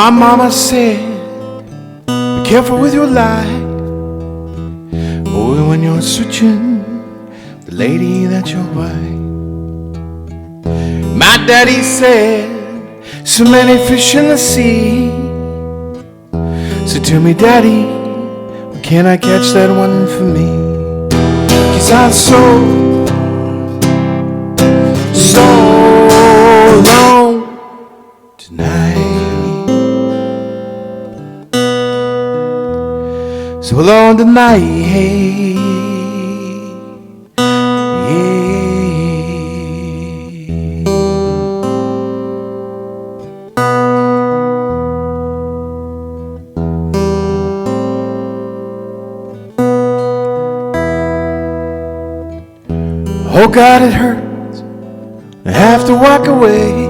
My mama said, be careful with your lie. Boy, when you're searching the lady that you'll buy. My daddy said, so many fish in the sea. So tell me, daddy, when can I catch that one for me? 'Cause I'm so alone tonight. So alone tonight, hey, yeah. Oh God, it hurts. I have to walk away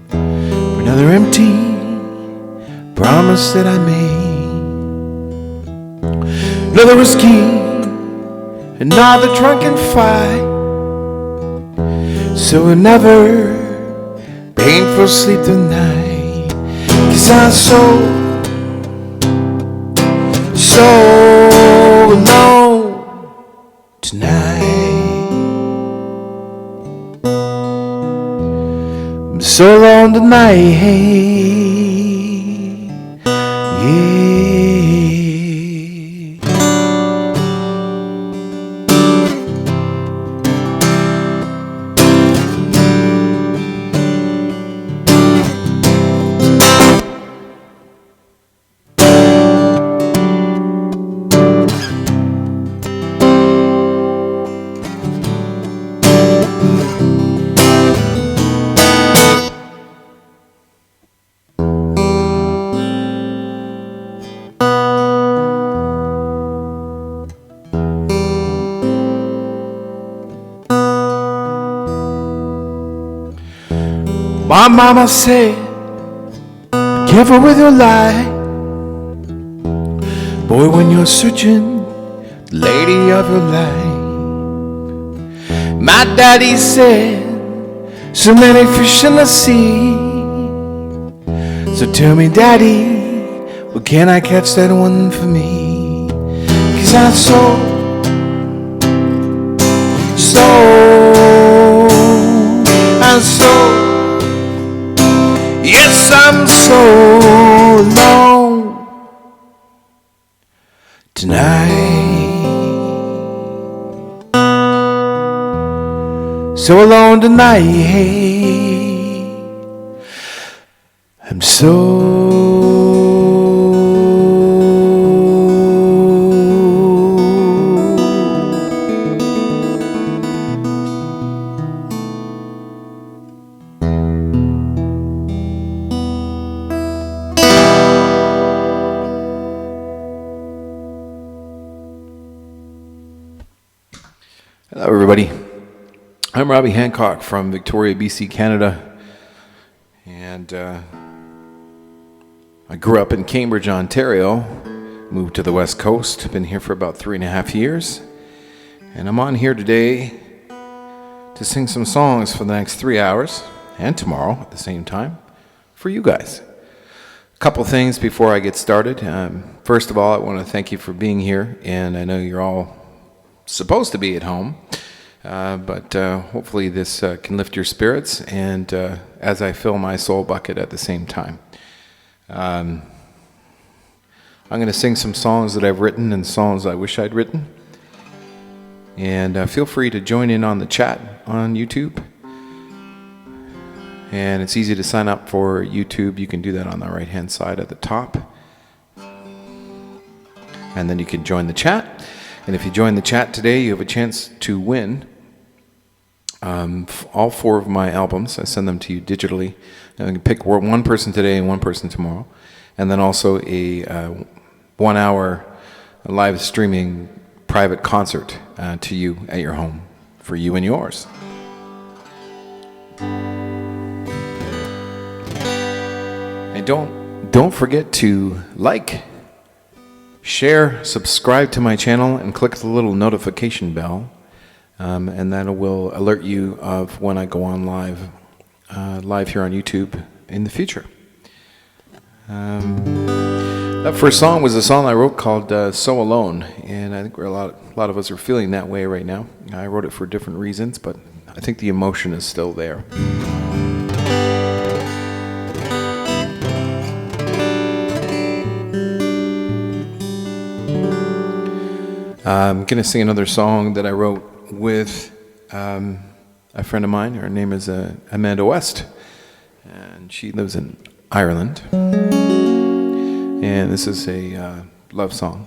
for another empty promise that I made. Another whiskey, another drunken fight. So another painful sleep tonight. 'Cause I'm so alone tonight. I'm so alone tonight, hey, yeah. My mama said, be careful with your lie. Boy, when you're searching the lady of your life. My daddy said, so many fish in the sea. So tell me, daddy, well, can I catch that one for me? 'Cause I'm yes, I'm so alone tonight. So alone tonight, hey. I'm Hello, everybody. I'm Robbie Hancock from Victoria, BC, Canada. And I grew up in Cambridge, Ontario, moved to the West Coast, been here for about 3.5 years. And I'm on here today to sing some songs for the next 3 hours, and tomorrow at the same time, for you guys. A couple things before I get started. First of all, I want to thank you for being here, and I know you're all supposed to be at home, but hopefully this can lift your spirits, and as I fill my soul bucket at the same time. I'm going to sing some songs that I've written and songs I wish I'd written, and feel free to join in on the chat on YouTube. And it's easy to sign up for YouTube. You can do that on the right hand side at the top, and then you can join the chat. And if you join the chat today, you have a chance to win all 4 of my albums. I send them to you digitally. And you can pick one person today and one person tomorrow. And then also a 1-hour live streaming private concert to you at your home for you and yours. And don't forget to like, share, subscribe to my channel, and click the little notification bell, and that will alert you of when I go on live here on YouTube in the future. That first song was a song I wrote called So Alone, and I think a lot of us are feeling that way right now. I wrote it for different reasons, but I think the emotion is still there. I'm going to sing another song that I wrote with a friend of mine. Her name is Amanda West, and she lives in Ireland. And this is a love song.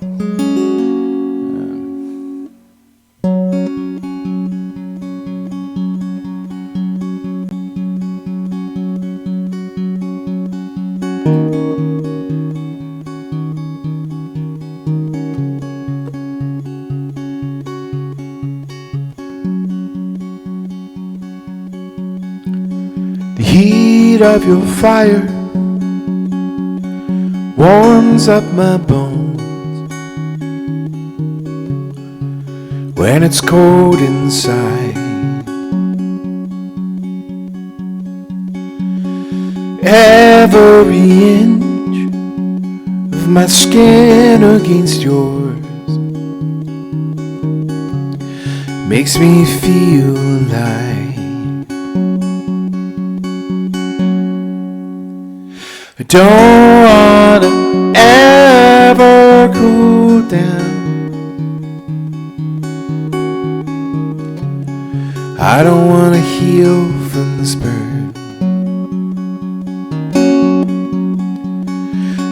The heat of your fire warms up my bones when it's cold inside. Every inch of my skin against yours makes me feel alive. I don't wanna ever cool down. I don't wanna heal from this burn.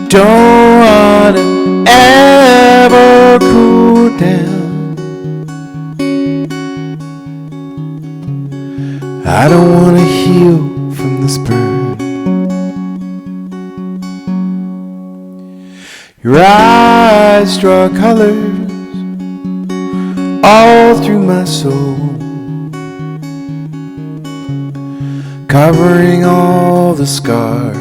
Don't wanna ever cool down. I don't wanna heal from this burn. Your eyes draw colors all through my soul, covering all the scars,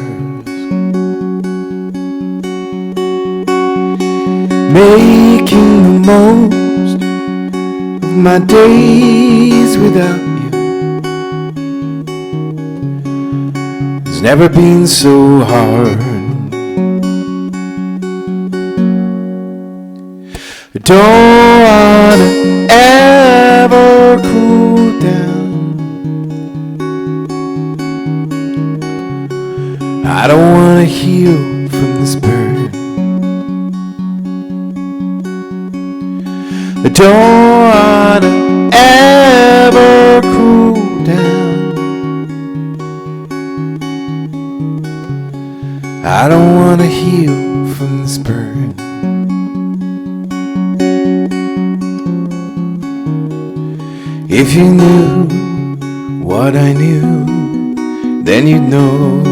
making the most of my days without you. It's never been so hard. I don't wanna ever cool down. I don't wanna heal from this burn. I don't wanna ever cool down. I don't wanna heal from this burn. If you knew what I knew, then you'd know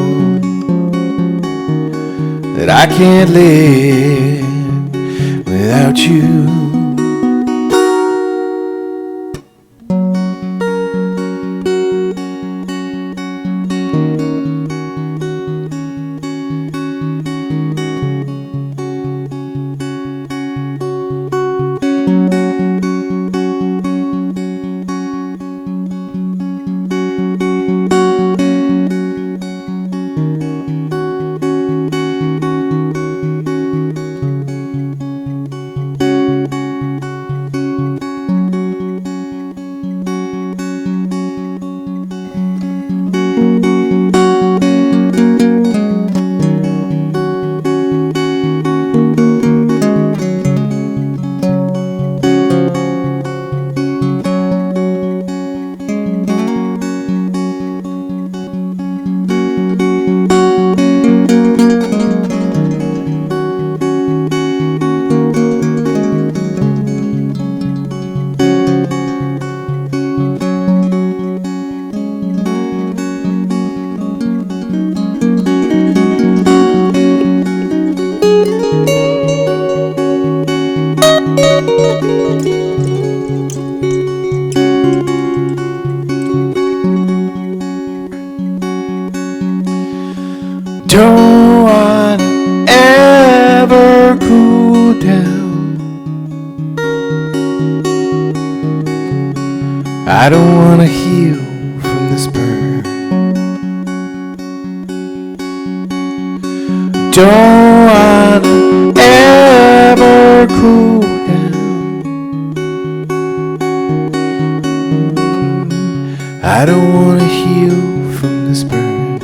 that I can't live without you. Don't wanna ever cool down. I don't wanna heal from this burn. don't wanna ever cool down. I don't wanna heal from this burn.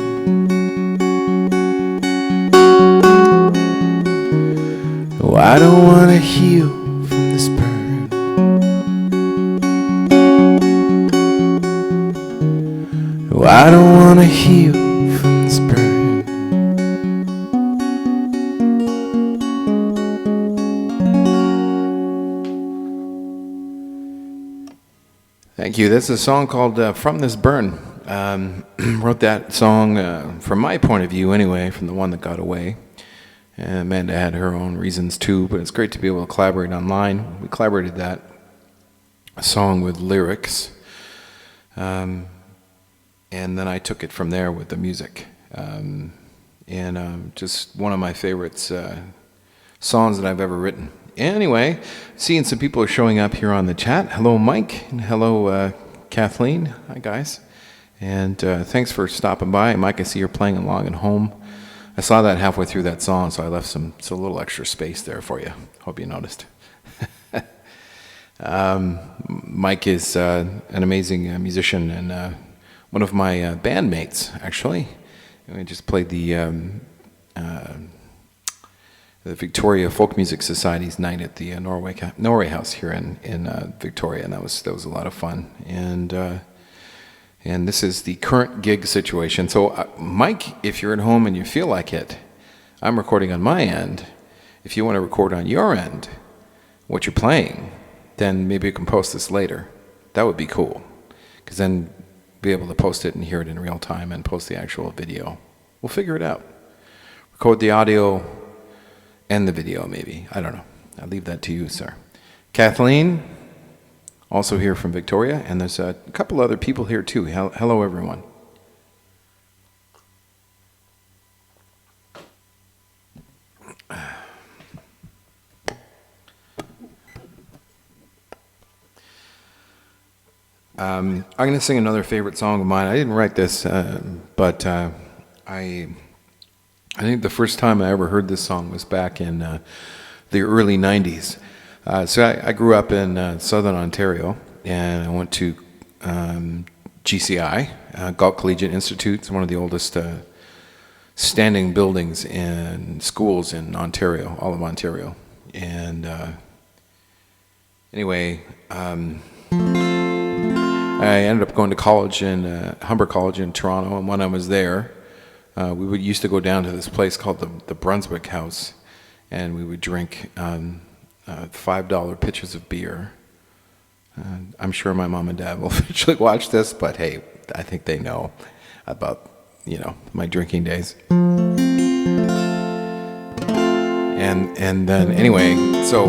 Oh, I don't wanna heal from this burn. Oh, I don't wanna heal from this burn. Thank you. That's a song called From This Burn. Wrote that song from my point of view anyway, from the one that got away. Amanda had her own reasons too, but it's great to be able to collaborate online. We collaborated that song with lyrics, and then I took it from there with the music. Just one of my favorites songs that I've ever written. Anyway, seeing some people are showing up here on the chat. Hello, Mike, and hello, Kathleen. Hi, guys. And thanks for stopping by. Mike, I see you're playing along at home. I saw that halfway through that song, so I left a little extra space there for you. Hope you noticed. Mike is an amazing musician and one of my bandmates, actually. We just played the Victoria Folk Music Society's night at the Norway House here in Victoria, and that was a lot of fun. And this is the current gig situation. So, Mike, if you're at home and you feel like it, I'm recording on my end. If you want to record on your end what you're playing, then maybe you can post this later. That would be cool, because then be able to post it and hear it in real time and post the actual video. We'll figure it out. Record the audio and the video, maybe. I don't know. I'll leave that to you, sir. Kathleen, also here from Victoria, and there's a couple other people here too. Hello, everyone. I'm going to sing another favorite song of mine. I didn't write this, but I think the first time I ever heard this song was back in the early 90s. So I grew up in southern Ontario, and I went to GCI, Galt Collegiate Institute. It's one of the oldest standing buildings in schools in Ontario, all of Ontario. And anyway, I ended up going to college in Humber College in Toronto, and when I was there, we used to go down to this place called the Brunswick House, and we would drink $5 pitchers of beer. I'm sure my mom and dad will eventually watch this, but hey, I think they know about, my drinking days. And then anyway, so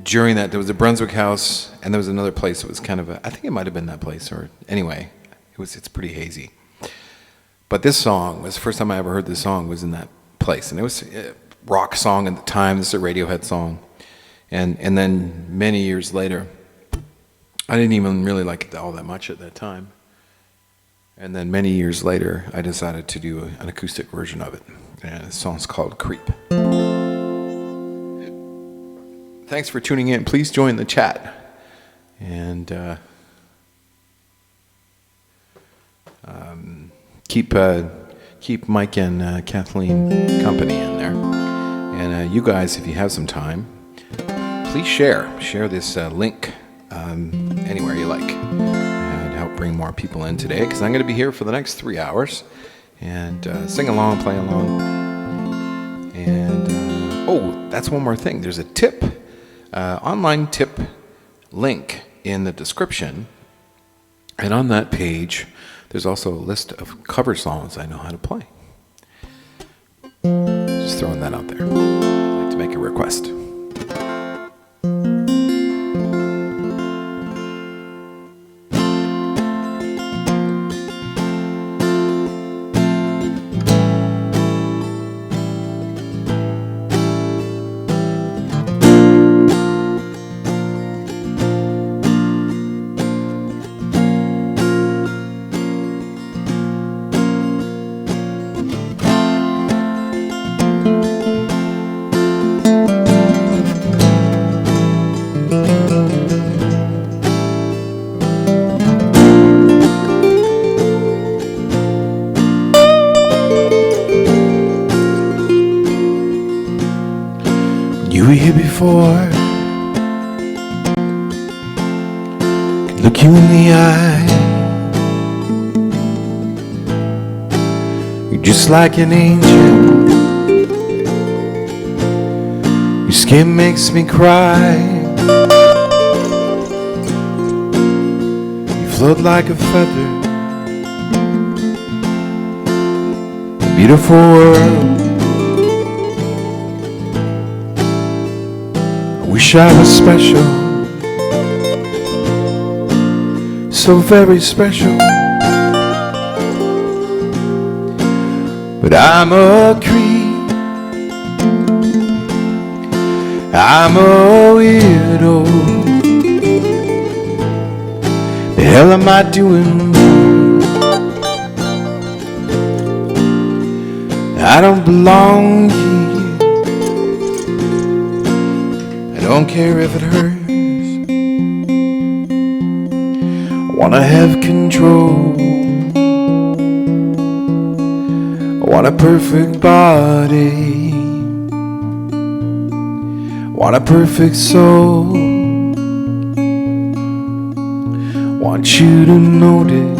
during that, there was a Brunswick House, and there was another place that was kind of I think it might have been that place, or anyway, it's pretty hazy. But this song was the first time I ever heard this song was in that place, and it was a rock song at the time. This is a Radiohead song, and then many years later, I didn't even really like it all that much at that time. And then many years later, I decided to do an acoustic version of it, and the song's called Creep. Thanks for tuning in. Please join the chat, and keep Mike and Kathleen company in there. And you guys, if you have some time, please share this link anywhere you like, and help bring more people in today, because I'm going to be here for the next 3 hours, and sing along, play along. And that's one more thing. There's a tip. Online tip link in the description, and on that page there's also a list of cover songs I know how to play. Just throwing that out there. I'd like to make a request. before could look you in the eye. You're just like an angel. Your skin makes me cry. You float like a feather. A beautiful world. I wish I was special, so very special. But I'm a creep, I'm a weirdo. The hell am I doing? I don't belong here. I don't care if it hurts. I wanna have control. I want a perfect body. I want a perfect soul. Want you to notice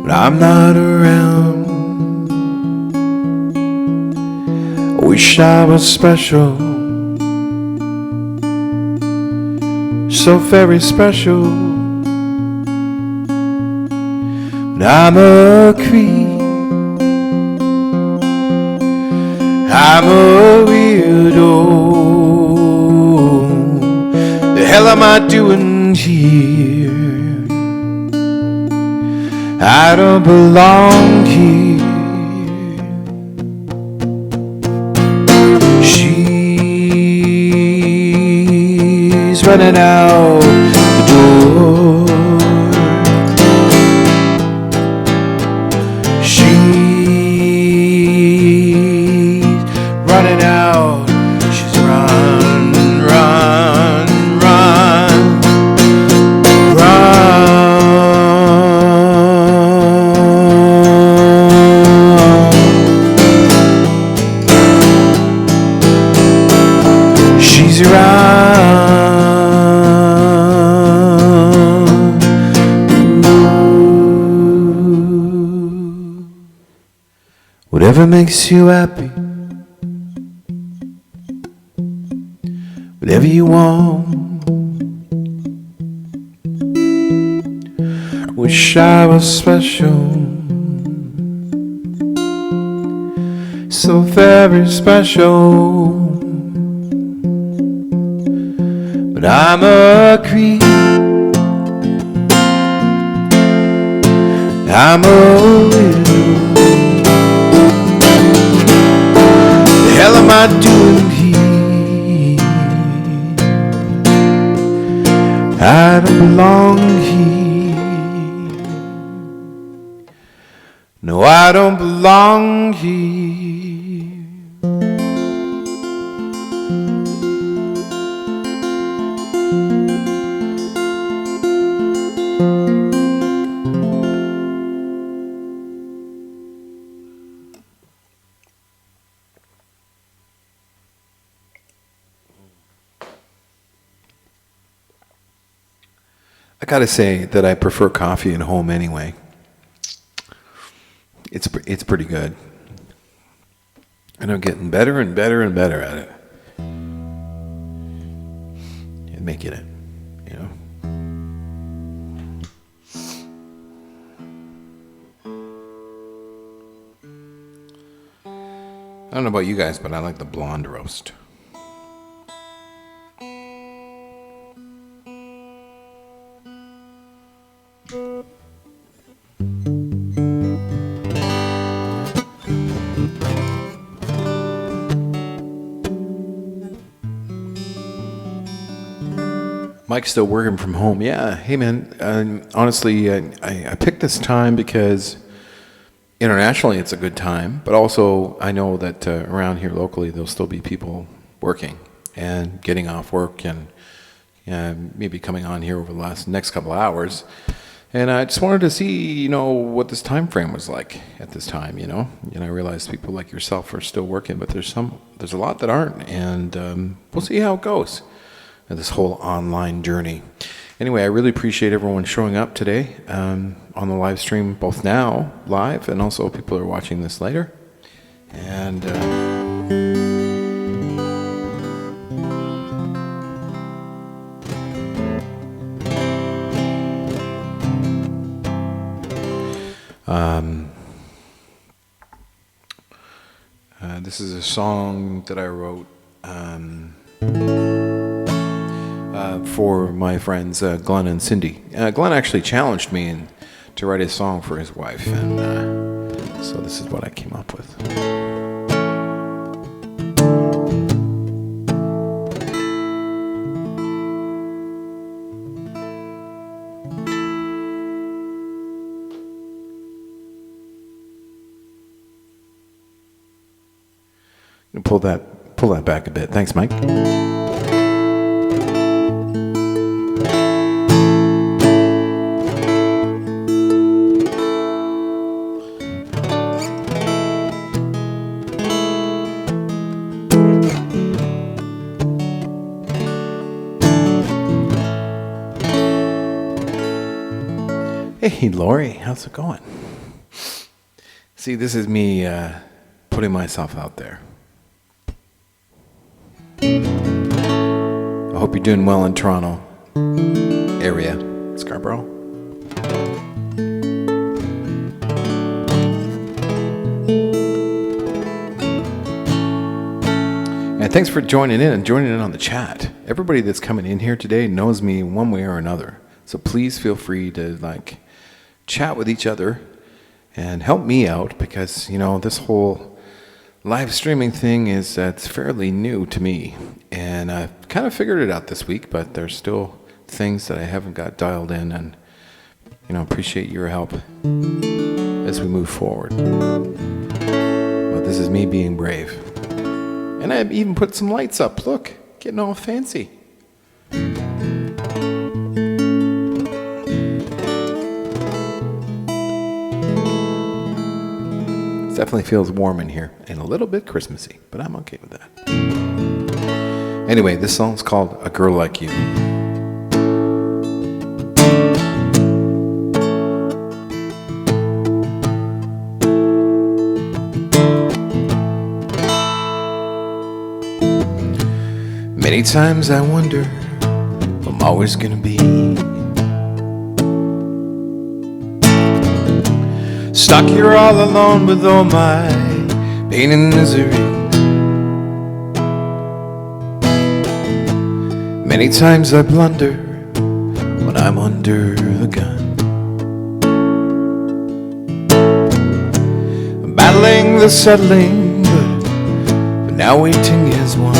when I'm not around. I wish I was special, so very special. But I'm a creep, I'm a weirdo. The hell am I doing here? I don't belong here. She's running out the door. She's running out. She's run, run, run, run. She's whatever makes you happy, whatever you want. I wish I was special, so very special. But I'm a creep, I'm a widow. The hell am I doing here? I don't belong here. No, I don't belong here. I gotta say that I prefer coffee at home anyway. It's pretty good, and I'm getting better and better and better at it. And making it, you know. I don't know about you guys, but I like the blonde roast. Mike's still working from home. Yeah. Hey, man. Honestly, I picked this time because internationally it's a good time, but also I know that around here locally there'll still be people working and getting off work and maybe coming on here over the next couple of hours And I just wanted to see, what this time frame was like at this time, And I realized people like yourself are still working, but there's a lot that aren't, and we'll see how it goes. This whole online journey. Anyway, I really appreciate everyone showing up today on the live stream, both now, live, and also people are watching this later. And this is a song that I wrote for my friends Glenn and Cindy. Glenn actually challenged me to write a song for his wife, and so this is what I came up with. Pull that back a bit. Thanks, Mike. Hey, Lori, how's it going? See, this is me putting myself out there. I hope you're doing well in Toronto area, Scarborough. And thanks for joining in on the chat. Everybody that's coming in here today knows me one way or another. So please feel free to chat with each other and help me out, because this whole live streaming thing it's fairly new to me, and I've kind of figured it out this week, but there's still things that I haven't got dialed in, and appreciate your help as we move forward. But this is me being brave, and I even put some lights up. Look, getting all fancy. Definitely feels warm in here and a little bit Christmassy, but I'm okay with that. Anyway, this song's called A Girl Like You. Many times I wonder if I'm always gonna be stuck here all alone with all my pain and misery. Many times I blunder when I'm under the gun. I'm battling the settling, but now waiting is won.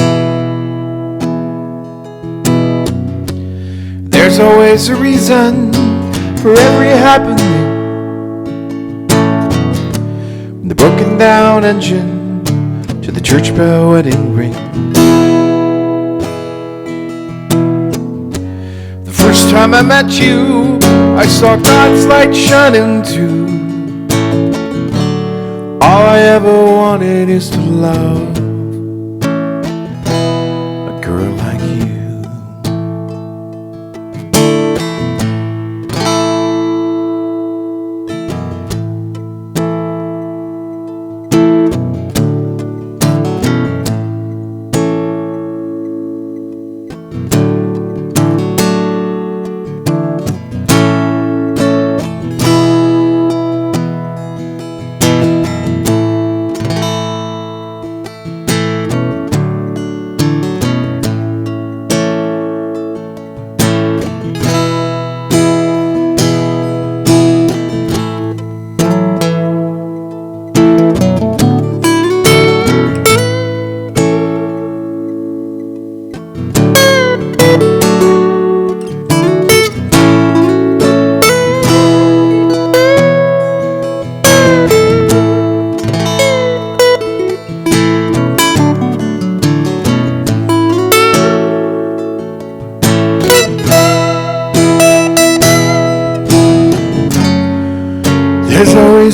There's always a reason for every happening. The broken down engine to the church bell wedding ring. The first time I met you, I saw God's light shining too. All I ever wanted is to love a girl like you.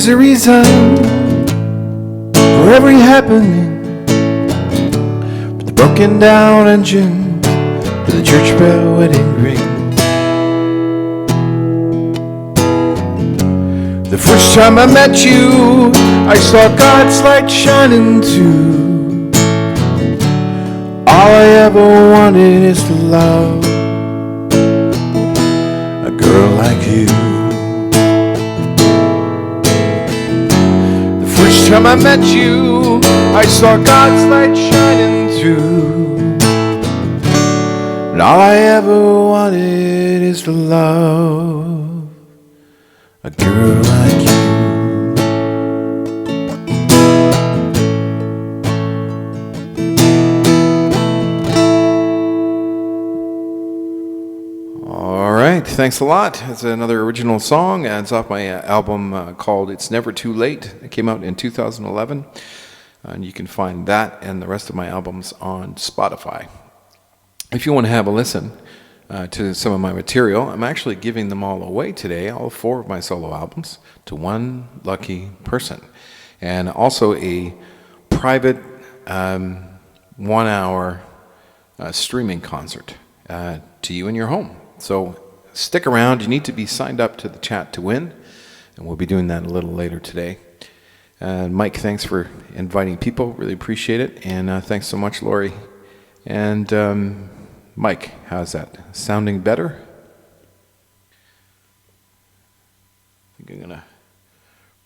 There's a reason for every happening, from the broken down engine to the church bell wedding ring. The first time I met you, I saw God's light shining too. All I ever wanted is to love a girl like you. The first time I met you, I saw God's light shining through. And all I ever wanted is to love a girl like you. All right, thanks a lot. It's another original song. It's off my album called It's Never Too Late. It came out in 2011. And you can find that and the rest of my albums on Spotify. If you want to have a listen to some of my material, I'm actually giving them all away today, all 4 of my solo albums, to one lucky person. And also a private 1-hour streaming concert to you in your home. So stick around. You need to be signed up to the chat to win, and we'll be doing that a little later today. Mike, thanks for inviting people. Really appreciate it. And thanks so much, Lori. And Mike, how's that? Sounding better? I think I'm going to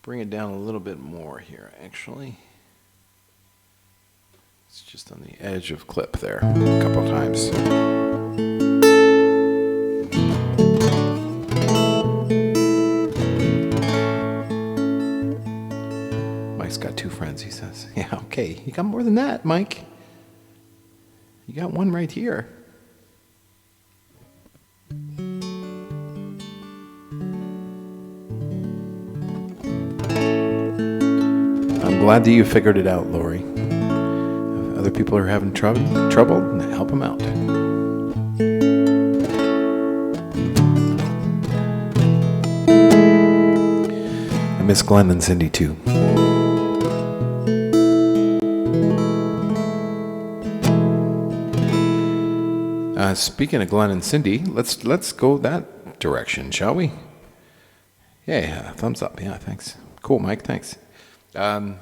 bring it down a little bit more here, actually. It's just on the edge of clip there a couple of times. Mike's got 2 friends, he says. Yeah, okay. You got more than that, Mike. You got one right here. I'm glad that you figured it out, Lori. If other people are having trouble, help them out. I miss Glenn and Cindy too. Speaking of Glenn and Cindy, let's go that direction, shall we? Yeah, thumbs up. Yeah, thanks. Cool, Mike. Thanks. This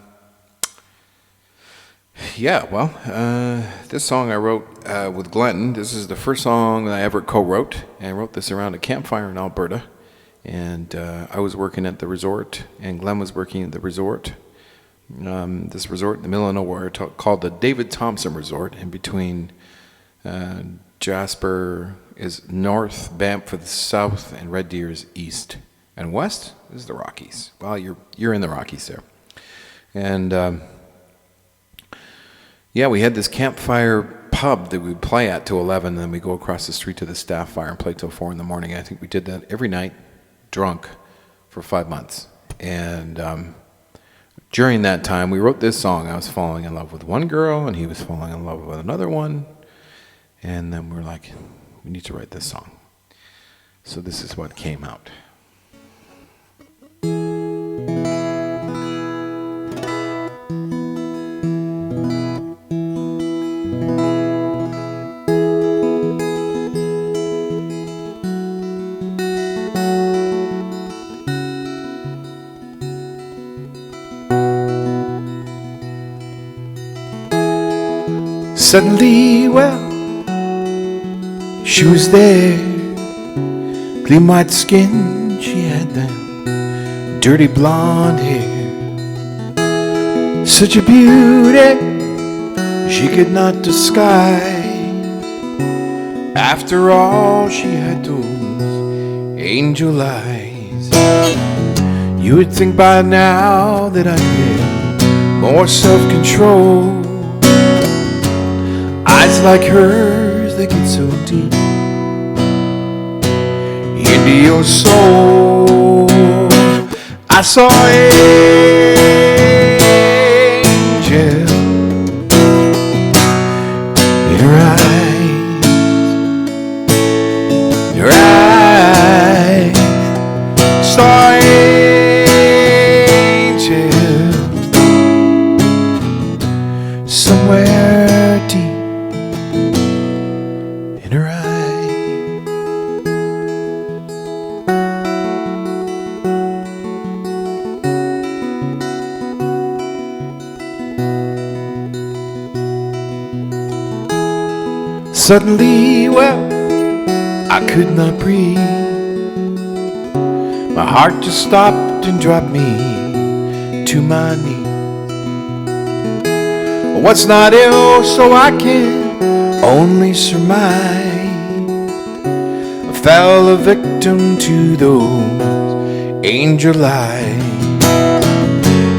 song I wrote with Glenn. This is the first song that I ever co-wrote, and I wrote this around a campfire in Alberta. And I was working at the resort, and Glenn was working at the resort. This resort in the middle of nowhere called the David Thompson Resort, in between Jasper is north, Banff is south, and Red Deer is east. And west is the Rockies. Well, you're in the Rockies there. And we had this campfire pub that we'd play at till 11, and then we go across the street to the staff fire and play till 4 in the morning. I think we did that every night, drunk, for 5 months. And during that time, we wrote this song. I was falling in love with one girl, and he was falling in love with another one. And then we're like, we need to write this song. So this is what came out. Suddenly, she was there, clean white skin, she had that dirty blonde hair. Such a beauty she could not disguise. After all, she had those angel eyes. You would think by now that I had more self-control. Eyes like hers, they get so deep into your soul. I saw angel in her eyes, in her eyes. Saw angel Suddenly, well, I could not breathe. My heart just stopped and dropped me to my knee. What's not ill, so I can only surmise. I fell a victim to those angel eyes.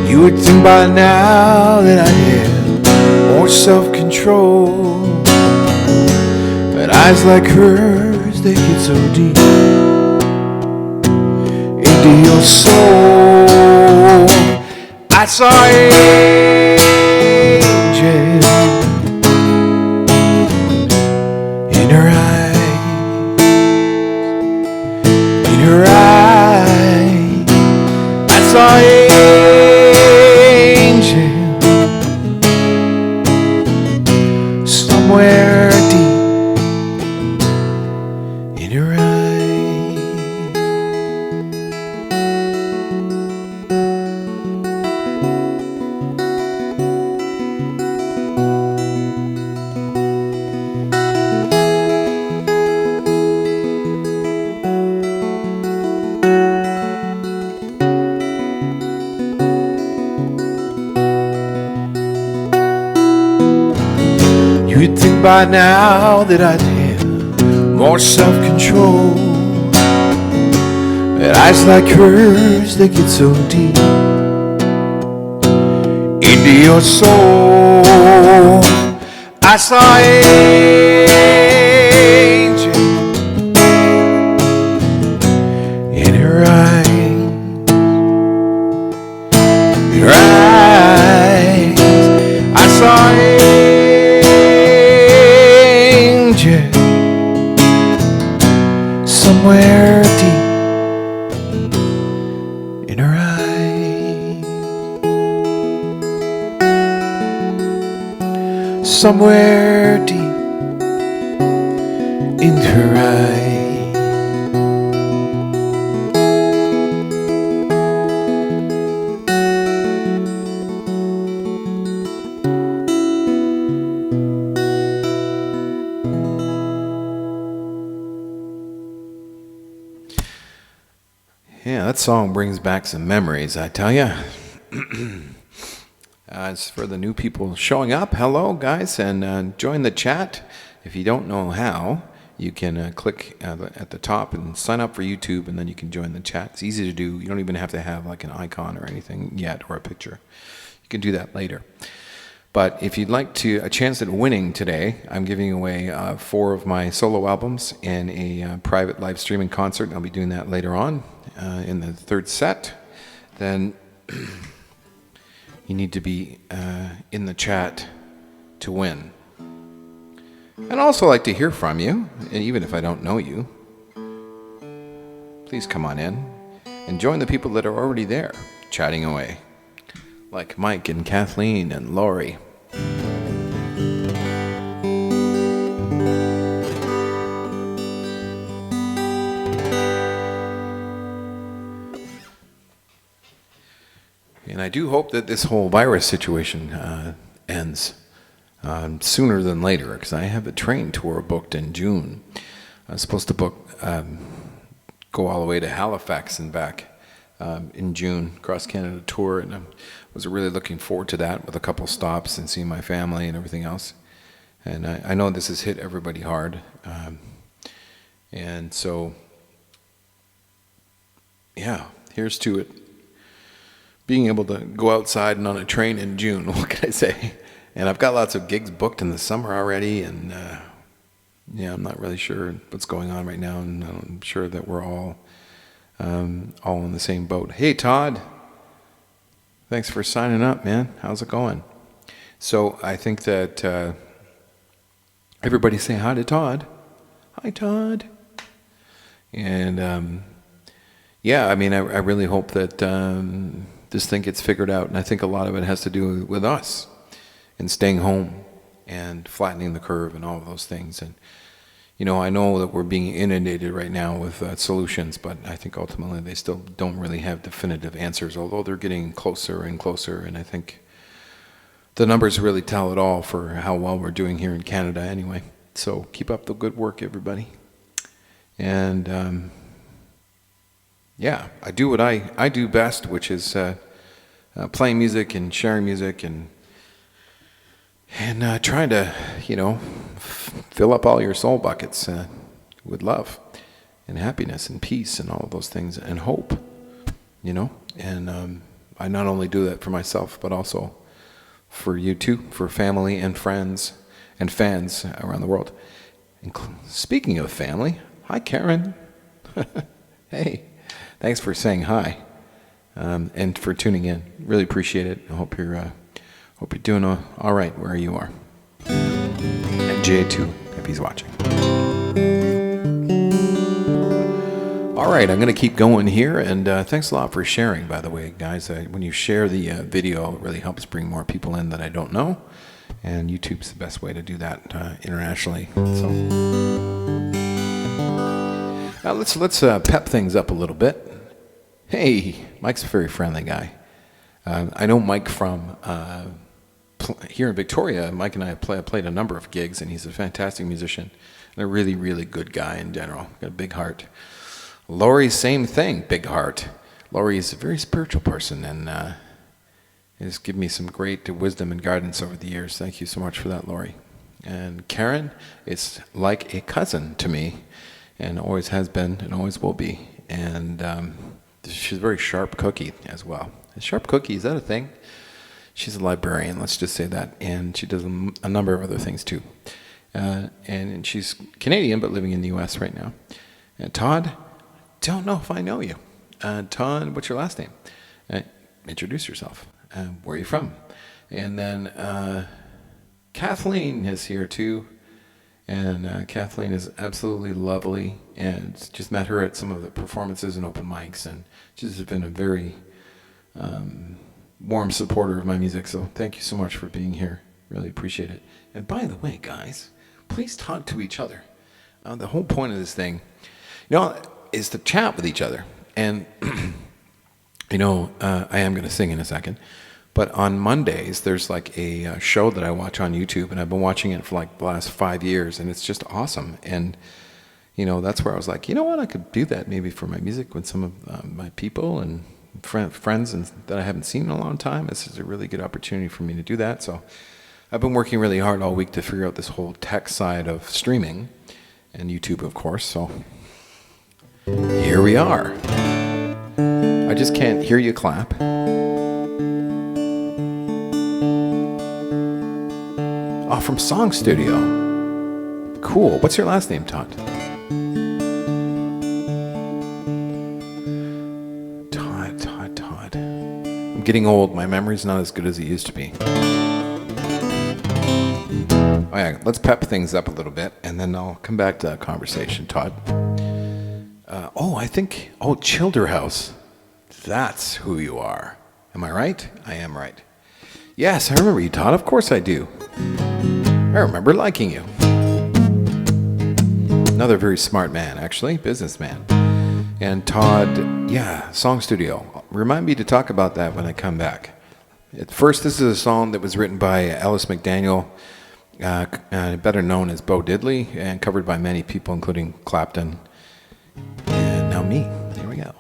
You would think by now that I had more self-control, but eyes like hers, they get so deep into your soul. I saw an angel in her eyes, in her eyes. I saw an angel somewhere deep in her eyes. You'd think by now that I'd have more self-control, but eyes like hers, they get so deep into your soul. I saw an angel in her eyes, in her eyes. I saw an somewhere deep in her eyes, somewhere deep in her eyes. Yeah, that song brings back some memories, I tell you. As for the new people showing up, hello, guys, and join the chat. If you don't know how, you can click at the top and sign up for YouTube, and then you can join the chat. It's easy to do. You don't even have to have like an icon or anything yet, or a picture. You can do that later. But if you'd like a chance at winning today, I'm giving away 4 of my solo albums in a private live streaming concert. I'll be doing that later on in the third set. Then you need to be in the chat to win. I'd also like to hear from you, and even if I don't know you. Please come on in and join the people that are already there, chatting away. Like Mike and Kathleen and Lori. And I do hope that this whole virus situation ends sooner than later, because I have a train tour booked in June. I was supposed to go all the way to Halifax and back in June, cross Canada tour, and I was really looking forward to that with a couple stops and seeing my family and everything else. And I know this has hit everybody hard, and so yeah, here's to it. Being able to go outside and on a train in June, what can I say? And I've got lots of gigs booked in the summer already, and yeah, I'm not really sure what's going on right now, and I'm sure that we're all in the same boat. Hey, Todd. Thanks for signing up, man. How's it going? So I think that everybody say hi to Todd. Hi, Todd. And yeah, I mean, I really hope that this thing gets figured out, and I think a lot of it has to do with us and staying home and flattening the curve and all of those things. And you know, I know that we're being inundated right now with solutions, but I think ultimately they still don't really have definitive answers, although they're getting closer and closer, and I think the numbers really tell it all for how well we're doing here in Canada anyway. So keep up the good work, everybody. And yeah, I do what I do best, which is playing music and sharing music and trying to, fill up all your soul buckets with love and happiness and peace and all of those things and hope, And I not only do that for myself, but also for you too, for family and friends and fans around the world. And speaking of family, hi Karen. Hey, thanks for saying hi and for tuning in. Really appreciate it. I hope you're doing all right where you are. And Jay too, if he's watching. All right, I'm going to keep going here, and thanks a lot for sharing, by the way, guys. When you share the video, it really helps bring more people in that I don't know, and YouTube's the best way to do that internationally. So now let's pep things up a little bit. Hey, Mike's a very friendly guy. I know Mike from here in Victoria. Mike and I played a number of gigs, and he's a fantastic musician and a really, really good guy in general. Got a big heart. Lori, same thing, big heart. Lori is a very spiritual person and has given me some great wisdom and guidance over the years. Thank you so much for that, Lori. And Karen is like a cousin to me and always has been and always will be. And she's a very sharp cookie as well. A sharp cookie, is that a thing? She's a librarian, let's just say that. And she does a number of other things too. And she's Canadian but living in the U.S. right now. And Todd, don't know if I know you. Todd, what's your last name? Introduce yourself. Where are you from? And then Kathleen is here too. And Kathleen is absolutely lovely. And just met her at some of the performances and open mics. And she's been a very warm supporter of my music. So thank you so much for being here. Really appreciate it. And by the way, guys, please talk to each other. The whole point of this thing, is to chat with each other. And, I am going to sing in a second. But on Mondays, there's like a show that I watch on YouTube, and I've been watching it for like the last 5 years, and it's just awesome. And, that's where I was like, you know what, I could do that maybe for my music with some of my people and friends that I haven't seen in a long time. This is a really good opportunity for me to do that. So I've been working really hard all week to figure out this whole tech side of streaming and YouTube, of course. So here we are. I just can't hear you clap. Oh, from Song Studio. Cool. What's your last name, Todd? Todd. I'm getting old. My memory's not as good as it used to be. Oh yeah, let's pep things up a little bit, and then I'll come back to that conversation, Todd. Childerhouse. That's who you are. Am I right? I am right. Yes, I remember you, Todd. Of course I do. I remember liking you. Another very smart man, actually, businessman. And Todd, Song Studio. Remind me to talk about that when I come back. At first, this is a song that was written by Ellis McDaniel, better known as Bo Diddley, and covered by many people, including Clapton. And now me. Here we go.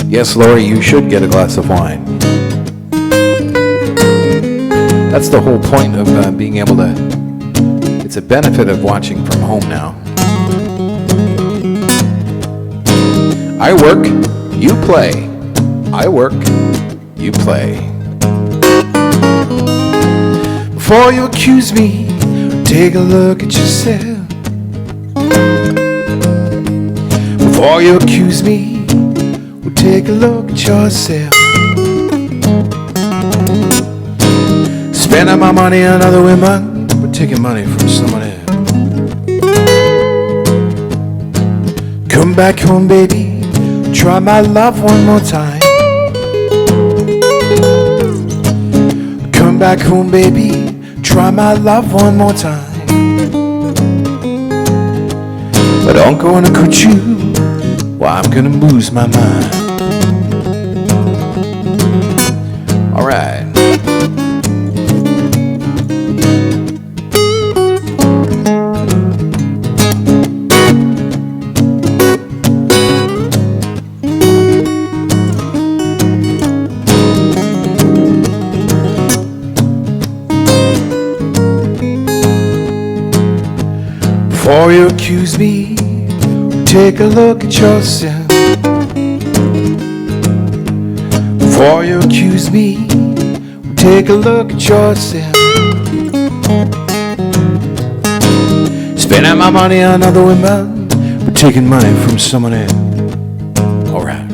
Yes, Lori, you should get a glass of wine. That's the whole point of being able to... It's a benefit of watching from home now. I work, you play. I work, you play. Before you accuse me, take a look at yourself. Before you accuse me, take a look at yourself. Spending my money on other women, but taking money from someone else. Come back home, baby. try my love one more time. Come back home, baby, try my love one more time. But I'm gonna cut you, well, I'm gonna lose my mind. Alright. Before you accuse me, take a look at yourself. Before you accuse me, take a look at yourself. Spending my money on other women, but taking money from someone else. Alright.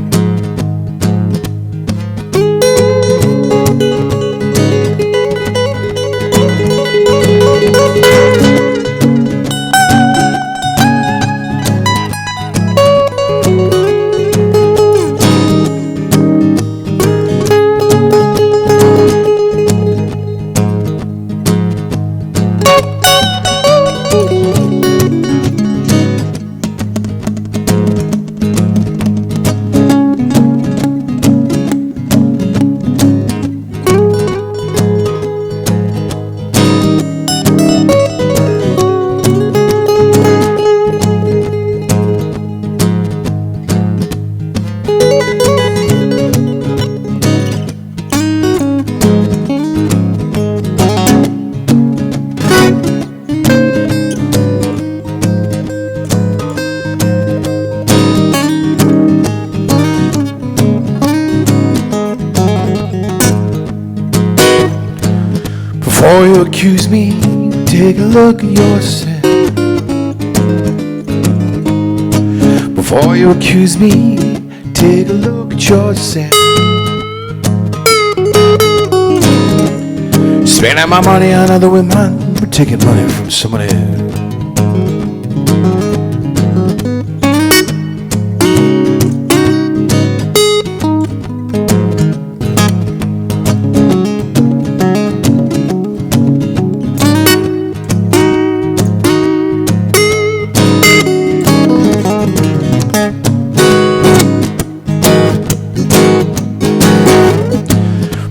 Before you accuse me, take a look at yourself. Before you accuse me, take a look at yourself. Spending my money on other women, but taking money from someone else.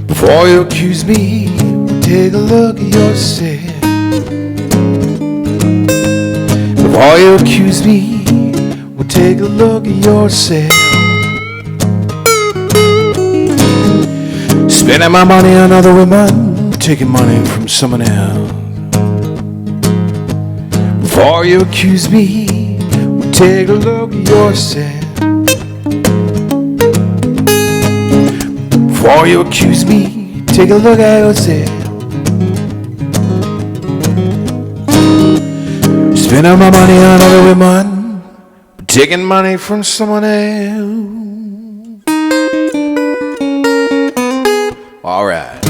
Before you accuse me, take a look at yourself. Before you accuse me, well, take a look at yourself. Spending my money on other women, taking money from someone else. Before you accuse me, well, take a look at yourself. Before you accuse me, take a look at yourself. Spending my money on other women, but taking money from someone else. All right.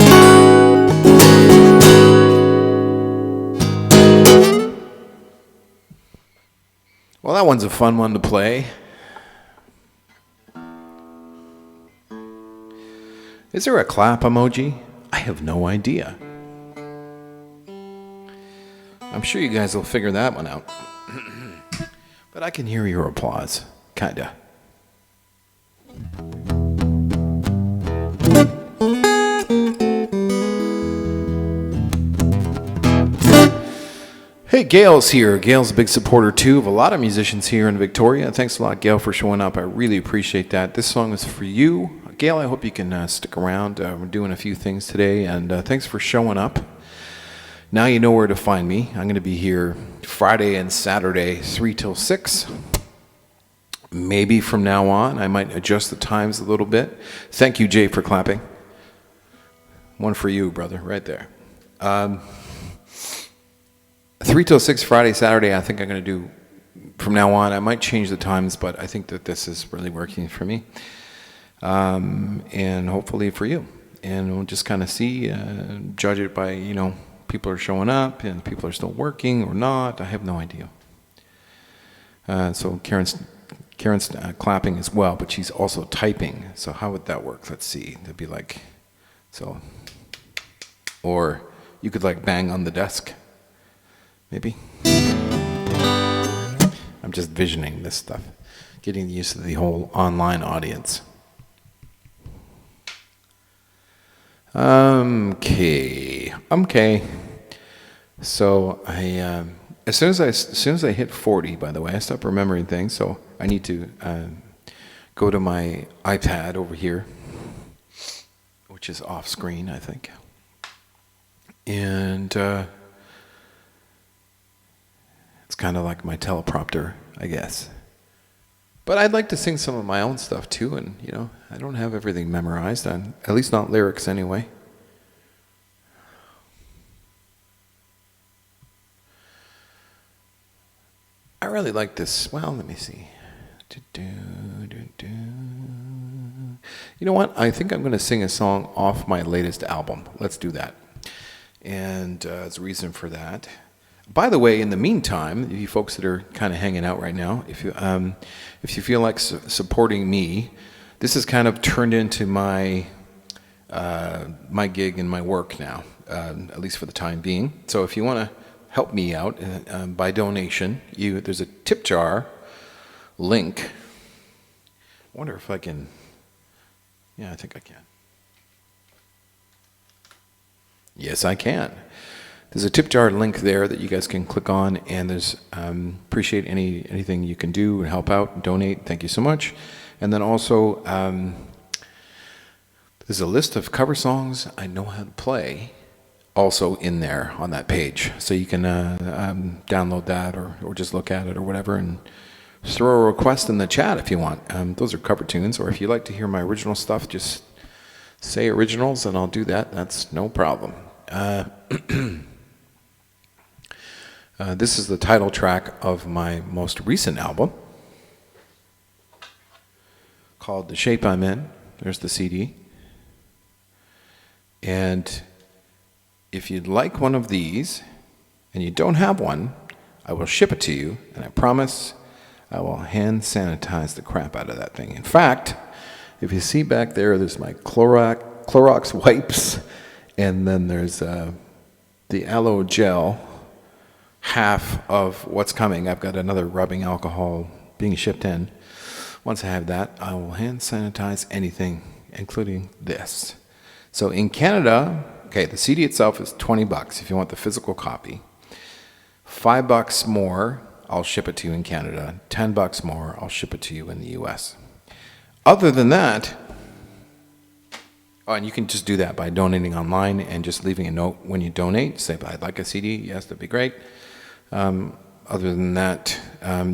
Well, that one's a fun one to play. Is there a clap emoji? I have no idea. I'm sure you guys will figure that one out. But I can hear your applause. Kinda. Hey, Gail's here. Gail's a big supporter, too, of a lot of musicians here in Victoria. Thanks a lot, Gail, for showing up. I really appreciate that. This song is for you. Gail, I hope you can stick around. We're doing a few things today, and thanks for showing up. Now you know where to find me. I'm going to be here Friday and Saturday, 3 till 6. Maybe from now on, I might adjust the times a little bit. Thank you, Jay, for clapping. One for you, brother, right there. 3 till 6 Friday, Saturday, I think I'm going to do from now on. I might change the times, but I think that this is really working for me. And hopefully for you. And we'll just kind of see, judge it by, people are showing up and people are still working or not. I have no idea. So Karen's clapping as well, but she's also typing. So how would that work? Let's see. That'd be like, so, or you could like bang on the desk, maybe. I'm just visioning this stuff, getting used to the whole online audience. Okay. So as soon as I hit 40, by the way, I stop remembering things. So I need to go to my iPad over here, which is off screen, I think, and it's kind of like my teleprompter, I guess. But I'd like to sing some of my own stuff too, and I don't have everything memorized, at least not lyrics anyway. I really like this. Well, let me see. You know what? I think I'm going to sing a song off my latest album. Let's do that. And there's a reason for that. By the way, in the meantime, you folks that are kind of hanging out right now, if you feel like supporting me, this has kind of turned into my gig and my work now, at least for the time being. So if you want to help me out by donation, there's a tip jar link. I wonder if I can. Yeah, I think I can. Yes, I can. There's a tip jar link there that you guys can click on, and there's appreciate anything you can do and help out and donate. Thank you so much. And then also there's a list of cover songs I know how to play also in there on that page, so you can download that or just look at it or whatever, and throw a request in the chat if you want. Those are cover tunes, or if you like to hear my original stuff, just say originals and I'll do that. That's no problem. This is the title track of my most recent album called The Shape I'm In. There's the CD. And if you'd like one of these and you don't have one, I will ship it to you, and I promise I will hand sanitize the crap out of that thing. In fact, if you see back there, there's my Clorox wipes, and then there's the aloe gel, half of what's coming. I've got another rubbing alcohol being shipped in. Once I have that, I will hand sanitize anything, including this. So in Canada, okay, the CD itself is $20 if you want the physical copy. $5 more, I'll ship it to you in Canada. $10 more, I'll ship it to you in the US. Other than that, and you can just do that by donating online and just leaving a note when you donate. Say, I'd like a CD. Yes, that'd be great. Other than that,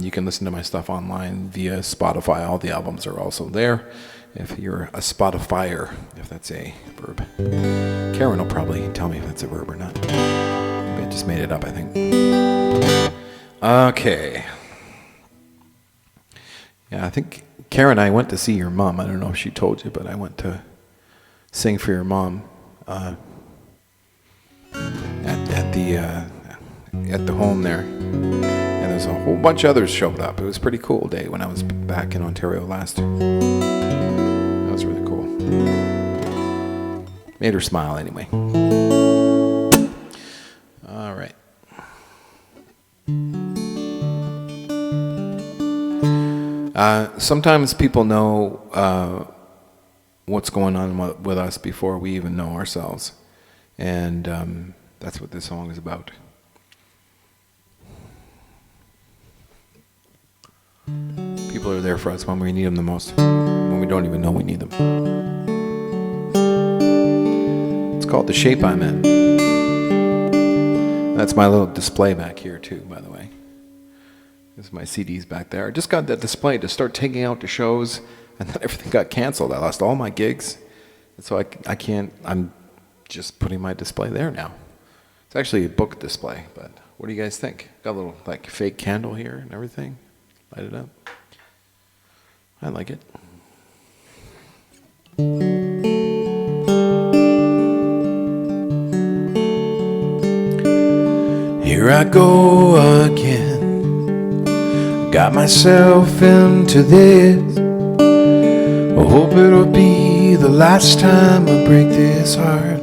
you can listen to my stuff online via Spotify. All the albums are also there. If you're a Spotifyer, if that's a verb. Karen will probably tell me if that's a verb or not. I just made it up, I think. Okay. Yeah, I think Karen and I went to see your mom. I don't know if she told you, but I went to sing for your mom at the home there, and there's a whole bunch of others showed up. It was a pretty cool day when I was back in Ontario last. That was really cool. Made her smile anyway. All right. Sometimes people know what's going on with us before we even know ourselves, and that's what this song is about. People are there for us when we need them the most, when we don't even know we need them. It's called The Shape I'm In. That's my little display back here too, by the way. There's my CDs back there. I just got that display to start taking out to shows, and then everything got canceled. I lost all my gigs, and so I can't. I'm just putting my display there now. It's actually a book display, but what do you guys think? Got a little like fake candle here and everything. Light it up. I like it. Here I go again, got myself into this. I hope it'll be the last time I break this heart.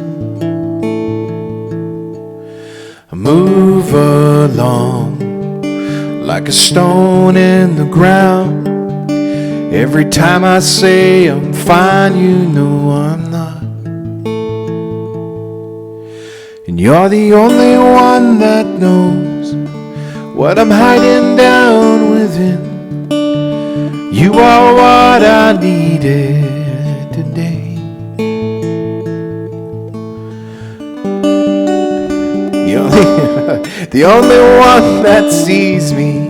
I move along like a stone in the ground. Every time I say I'm fine, you know I'm not. And you're the only one that knows what I'm hiding down within. You are what I needed today. The only one that sees me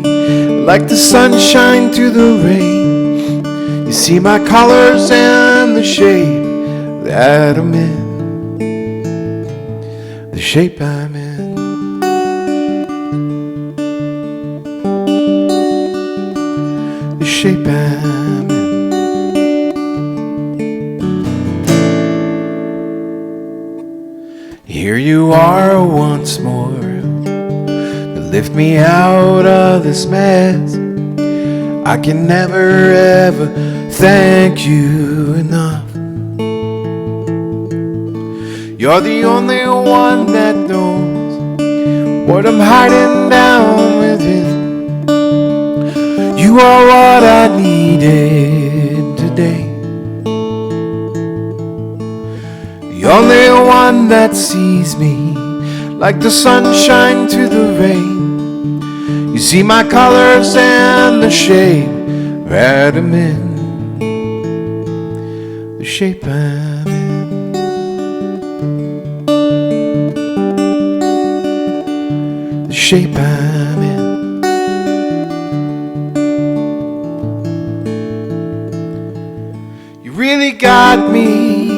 like the sunshine through the rain. You see my colors and the shape that I'm in, the shape I'm in. The shape I'm in. Here you are once more to lift me out of this mess. I can never ever thank you enough. You're the only one that knows what I'm hiding down within. You are what I needed today. The only one that sees me like the sunshine through the rain. You see my colors and the shape that I'm in, the shape I'm in, the shape I'm in. You really got me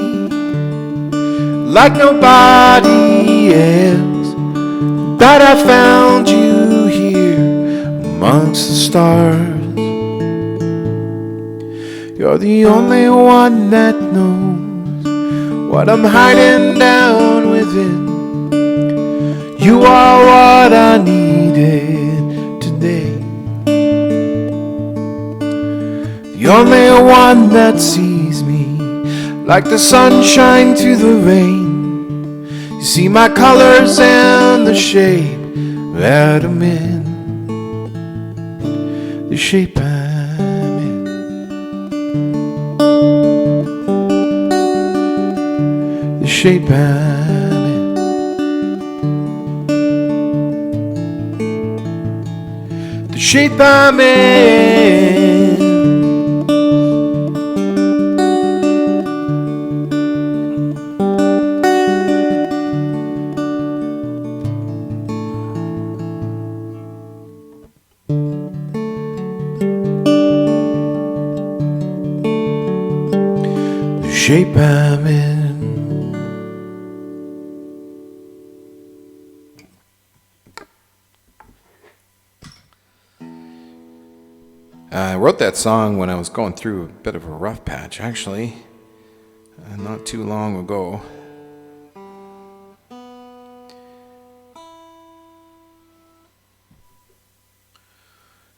like nobody else. That I found you here amongst the stars. You're the only one that knows what I'm hiding down within. You are what I needed today. The only one that sees me like the sunshine through the rain. You see my colors and the shape that I'm in, the shape I'm in, the shape I'm in, the shape I'm in. Shape I'm in. I wrote that song when I was going through a bit of a rough patch, actually, not too long ago.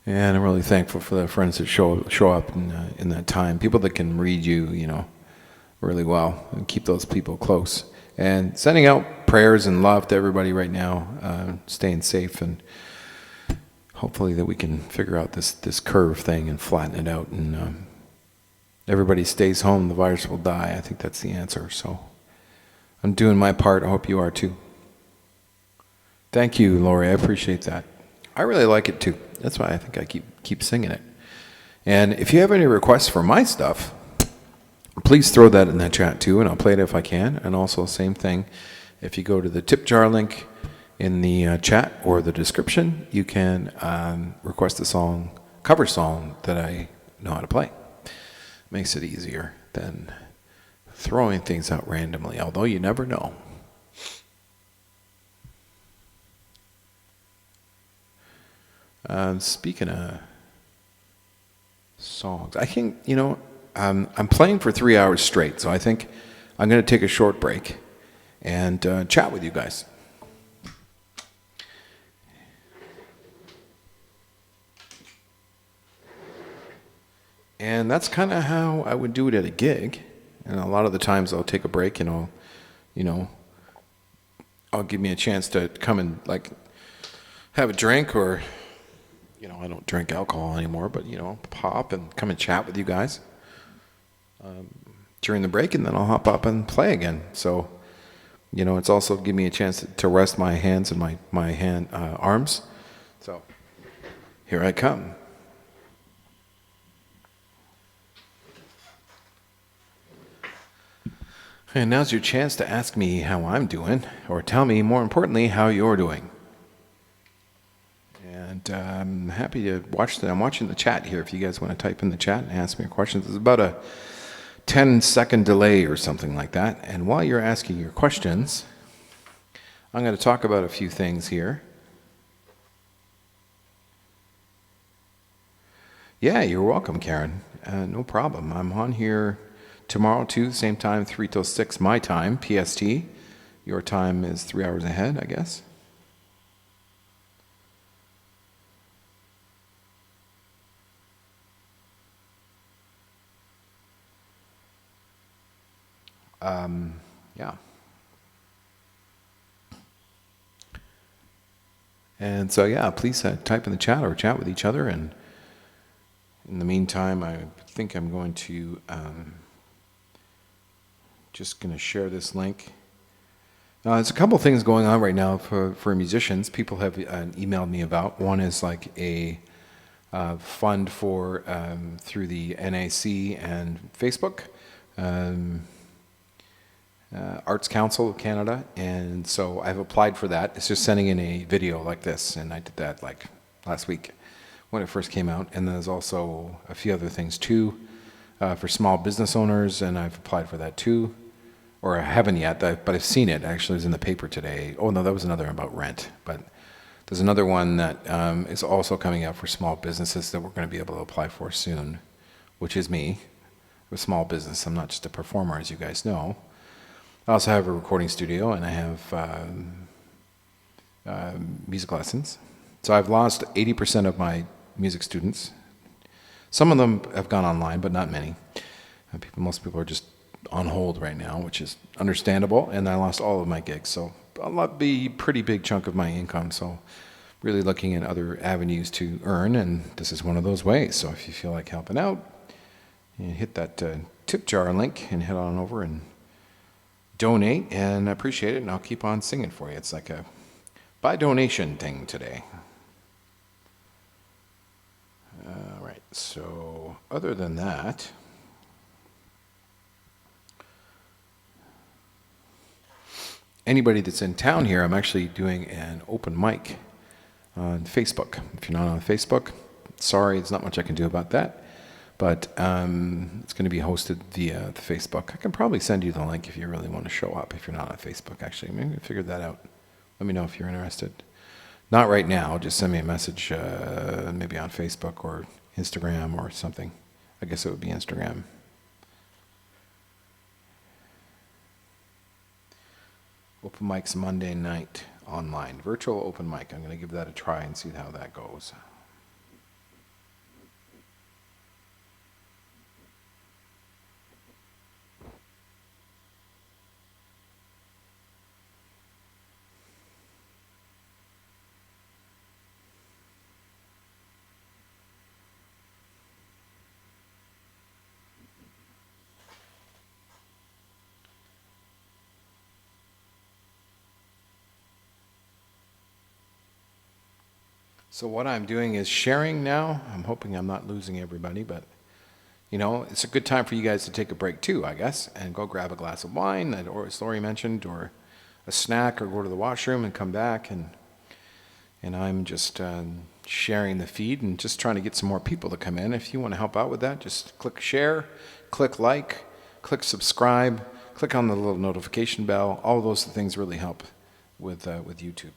And I'm really thankful for the friends that show up in that time. People that can read you, really well, and keep those people close. And sending out prayers and love to everybody right now, staying safe, and hopefully that we can figure out this curve thing and flatten it out, and everybody stays home, the virus will die. I think that's the answer. So I'm doing my part. I hope you are too. Thank you, Lori. I appreciate that. I really like it too. That's why I think I keep singing it. And if you have any requests for my stuff, please throw that in the chat too, and I'll play it if I can. And also, same thing, if you go to the tip jar link in the chat or the description, you can request a cover song that I know how to play. Makes it easier than throwing things out randomly, although you never know. Speaking of songs, I think, I'm playing for 3 hours straight, so I think I'm going to take a short break and chat with you guys. And that's kind of how I would do it at a gig. And a lot of the times I'll take a break and I'll give me a chance to come and like have a drink, or I don't drink alcohol anymore, but pop and come and chat with you guys during the break, and then I'll hop up and play again. So it's also give me a chance to rest my hands and my arms. So here I come. And now's your chance to ask me how I'm doing, or tell me, more importantly, how you're doing. And I'm happy to watch that. I'm watching the chat here. If you guys want to type in the chat and ask me questions, there's about a 10-second delay or something like that. And while you're asking your questions, I'm going to talk about a few things here. Yeah, you're welcome, Karen. No problem. I'm on here tomorrow too, same time, 3 till 6 my time, PST. Your time is 3 hours ahead, I guess. Yeah. And so, yeah, please type in the chat or chat with each other. And in the meantime, I think I'm going to just going to share this link. There's a couple things going on right now for musicians. People have emailed me about. One is like a fund for through the NAC and Facebook. Arts Council of Canada, and so I've applied for that. It's just sending in a video like this, and I did that like last week when it first came out. And there's also a few other things too for small business owners, and I've applied for that too, or I haven't yet, but I've seen it. Actually, it was in the paper today. Oh no, that was another about rent, but there's another one that is also coming out for small businesses that we're going to be able to apply for soon, which is me, a small business. I'm not just a performer, as you guys know. I also have a recording studio, and I have music lessons. So I've lost 80% of my music students. Some of them have gone online, but not many. Most people are just on hold right now, which is understandable, and I lost all of my gigs. So a pretty big chunk of my income. So really looking at other avenues to earn, and this is one of those ways. So if you feel like helping out, you hit that tip jar link and head on over and donate, and I appreciate it, and I'll keep on singing for you. It's like a by donation thing today. All right, so other than that, anybody that's in town here, I'm actually doing an open mic on Facebook. If you're not on Facebook, sorry, there's not much I can do about that. But it's going to be hosted via the Facebook. I can probably send you the link if you really want to show up, if you're not on Facebook, actually. Maybe figure that out. Let me know if you're interested. Not right now. Just send me a message maybe on Facebook or Instagram or something. I guess it would be Instagram. Open mics Monday night online. Virtual open mic. I'm going to give that a try and see how that goes. So what I'm doing is sharing now. I'm hoping I'm not losing everybody, but it's a good time for you guys to take a break too, I guess, and go grab a glass of wine that Lori mentioned, or a snack, or go to the washroom and come back. And I'm just sharing the feed and just trying to get some more people to come in. If you want to help out with that, just click share, click like, click subscribe, click on the little notification bell. All of those things really help with YouTube.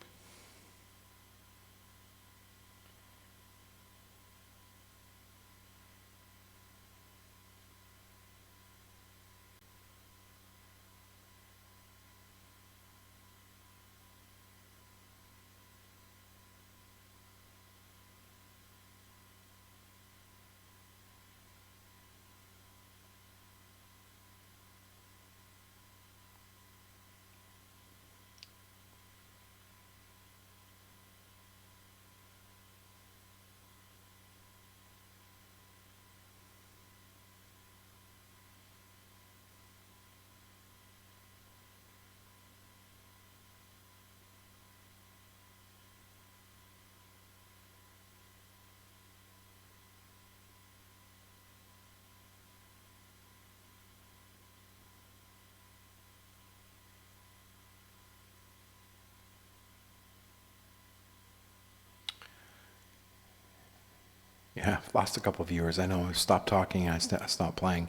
Yeah, I've lost a couple of viewers. I know. I stopped talking and I stopped playing.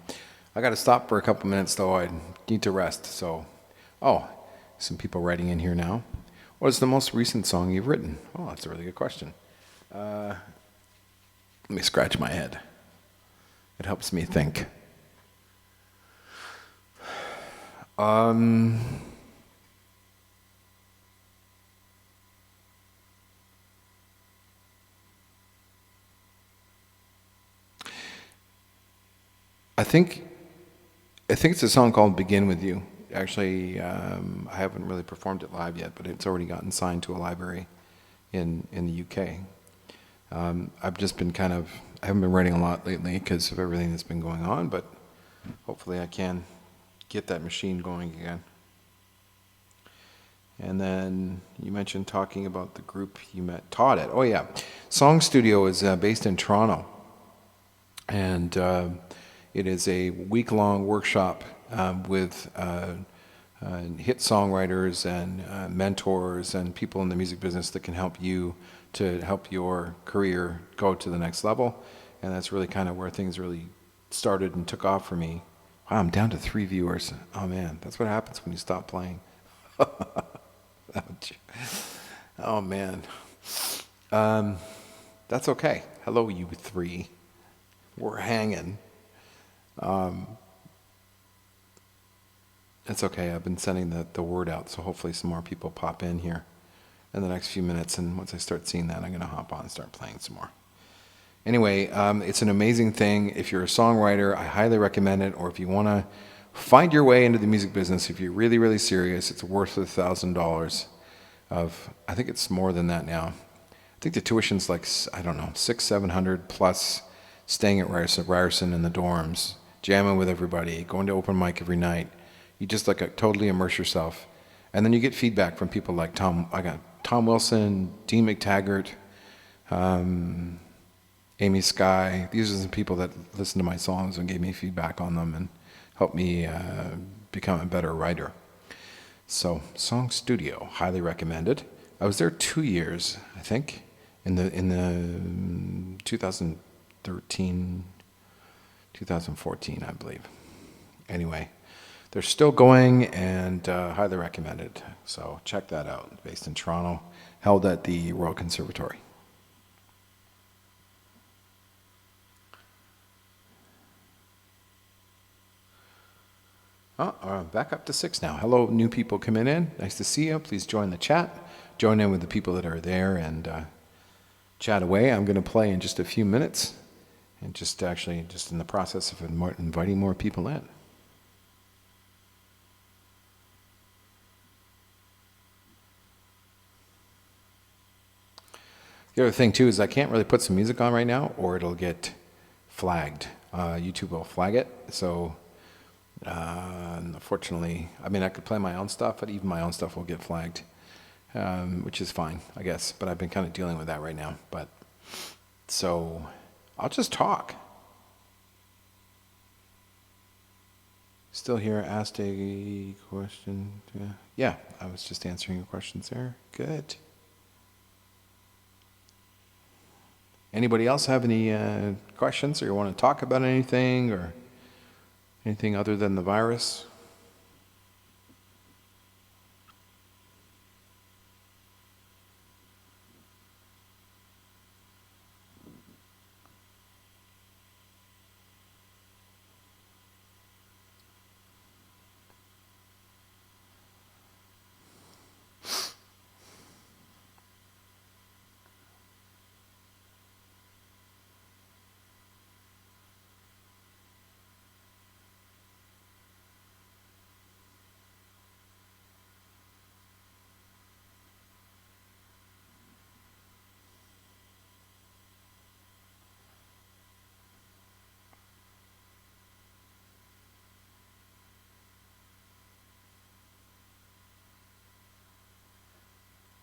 I got to stop for a couple minutes though. I need to rest. So, oh, some people writing in here now. What is the most recent song you've written? Oh, that's a really good question. Let me scratch my head. It helps me think. I think it's a song called "Begin with You." Actually, I haven't really performed it live yet, but it's already gotten signed to a library in the UK. I've just been I haven't been writing a lot lately because of everything that's been going on, but hopefully I can get that machine going again. And then you mentioned talking about the group you taught at. Oh yeah, Song Studio is based in Toronto, and it is a week-long workshop with hit songwriters and mentors and people in the music business that can help you to help your career go to the next level. And that's really kind of where things really started and took off for me. Wow, I'm down to 3 viewers. Oh man, that's what happens when you stop playing. Ouch. Oh man. That's okay. Hello, you 3. We're hanging. It's okay. I've been sending the word out, so hopefully some more people pop in here in the next few minutes. And once I start seeing that, I'm going to hop on and start playing some more. Anyway, it's an amazing thing. If you're a songwriter, I highly recommend it. Or if you want to find your way into the music business, if you're really, really serious, it's worth $1,000 of, I think it's more than that now. I think the tuition's like, I don't know, $600-700 plus staying at Ryerson in the dorms, jamming with everybody, going to open mic every night. You just totally immerse yourself. And then you get feedback from people like I got Tom Wilson, Dean McTaggart, Amy Sky. These are some people that listened to my songs and gave me feedback on them and helped me become a better writer. So, Song Studio, highly recommended. I was there 2 years, I think, in the 2013, 2014, I believe. Anyway, they're still going and highly recommended. So check that out. Based in Toronto, held at the Royal Conservatory. Back up to 6 now. Hello, new people coming in. Nice to see you. Please join the chat. Join in with the people that are there and chat away. I'm going to play in just a few minutes and just in the process of inviting more people in. The other thing too is I can't really put some music on right now or it'll get flagged. YouTube will flag it. So unfortunately, I mean, I could play my own stuff, but even my own stuff will get flagged, which is fine, I guess. But I've been kind of dealing with that right now. But so I'll just talk. Still here, asked a question. Yeah, I was just answering your questions there. Good. Anybody else have any questions or you want to talk about anything or anything other than the virus?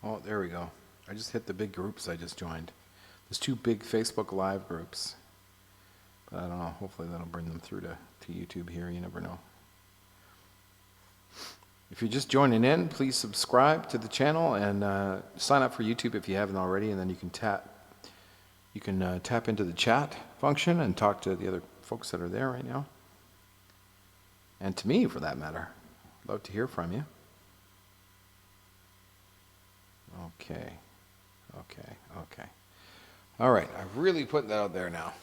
Oh, there we go. I just hit the big groups I just joined. There's 2 big Facebook Live groups. But I don't know. Hopefully that'll bring them through to YouTube here. You never know. If you're just joining in, please subscribe to the channel and sign up for YouTube if you haven't already. And then you can You can tap into the chat function and talk to the other folks that are there right now. And to me, for that matter. Love to hear from you. Okay. All right, I've really put that out there now.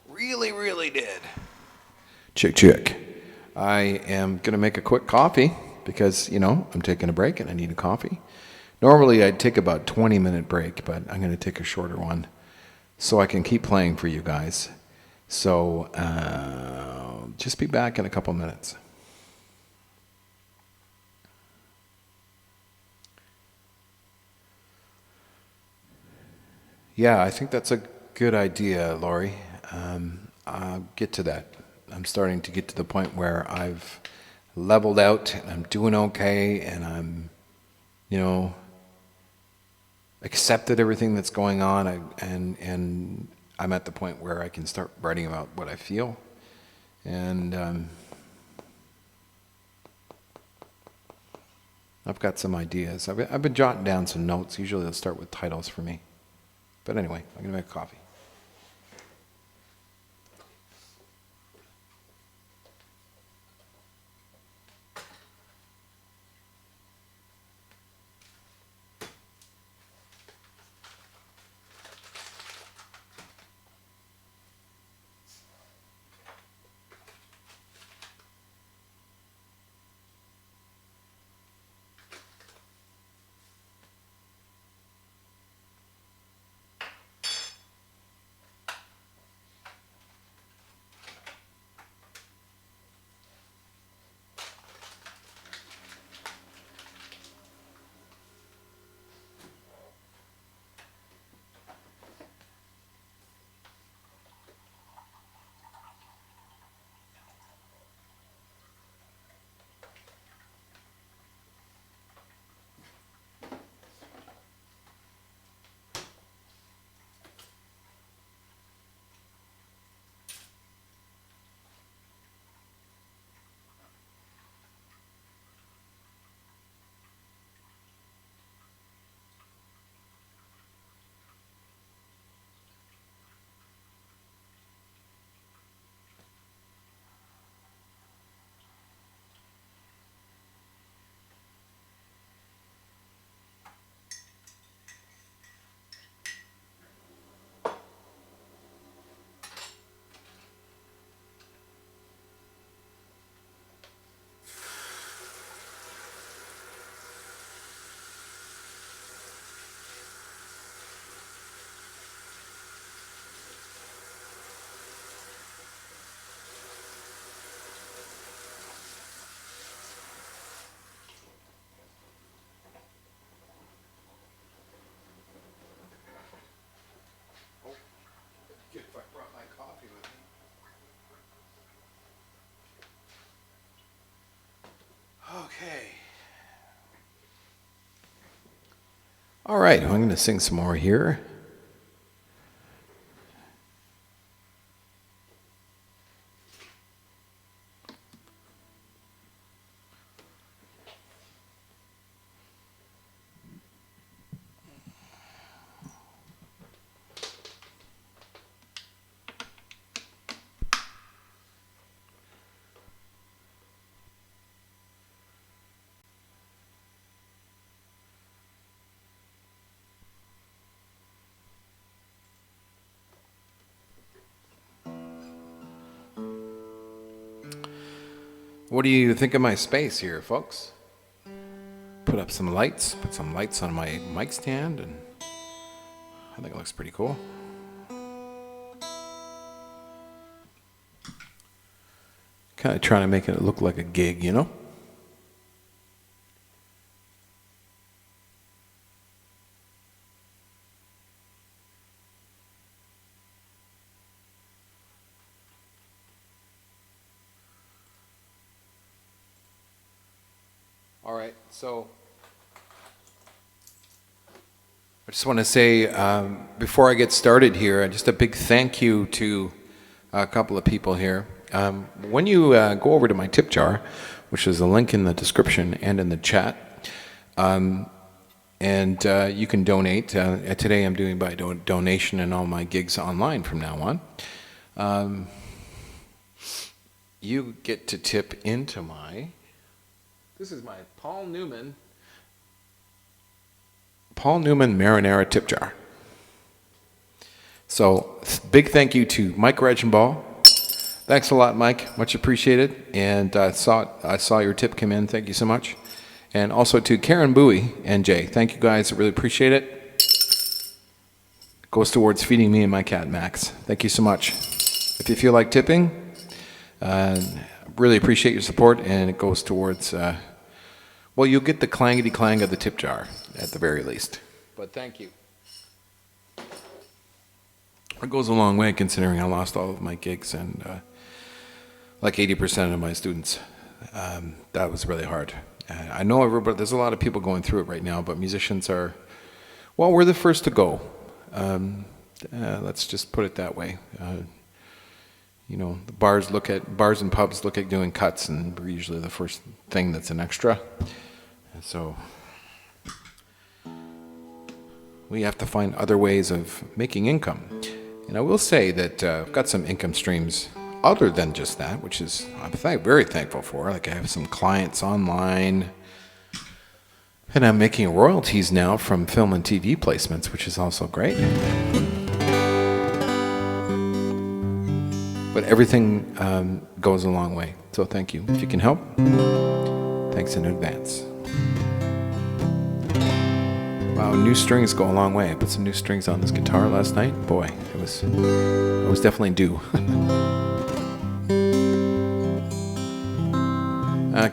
Really did. Chick. I am going to make a quick coffee because, I'm taking a break and I need a coffee. Normally I'd take about a 20-minute break, but I'm going to take a shorter one so I can keep playing for you guys. So just be back in a couple minutes. Yeah, I think that's a good idea, Laurie. I'll get to that. I'm starting to get to the point where I've leveled out and I'm doing okay and I'm, accepted everything that's going on and I'm at the point where I can start writing about what I feel. And I've got some ideas. I've been jotting down some notes. Usually they'll start with titles for me. But anyway, I'm going to make coffee. If I brought my coffee with me. Okay. All right, I'm going to sing some more here. What do you think of my space here, folks? Put up some lights, put some lights on my mic stand, and I think it looks pretty cool. Kind of trying to make it look like a gig, All right, so I just want to say, before I get started here, just a big thank you to a couple of people here. When you go over to my tip jar, which is a link in the description and in the chat, And you can donate. Today I'm doing by donation and all my gigs online from now on. You get to tip into this is my Paul Newman marinara tip jar. So big thank you to Mike Regenball. Thanks a lot, Mike. Much appreciated. And I saw your tip come in. Thank you so much. And also to Karen Bowie and Jay. Thank you guys. I really appreciate it. Goes towards feeding me and my cat, Max. Thank you so much. If you feel like tipping, really appreciate your support. And it goes towards, you'll get the clangety clang of the tip jar at the very least. But thank you. It goes a long way considering I lost all of my gigs and like 80% of my students. That was really hard. I know everybody, there's a lot of people going through it right now, but musicians we're the first to go. Let's just put it that way. The bars and pubs look at doing cuts, and we're usually the first thing that's an extra. And so we have to find other ways of making income. And I will say that I've got some income streams other than just that, which is I'm very thankful for. Like I have some clients online, and I'm making royalties now from film and TV placements, which is also great. But everything goes a long way, so thank you. If you can help, thanks in advance. Wow, new strings go a long way. I put some new strings on this guitar last night. Boy, I was definitely due.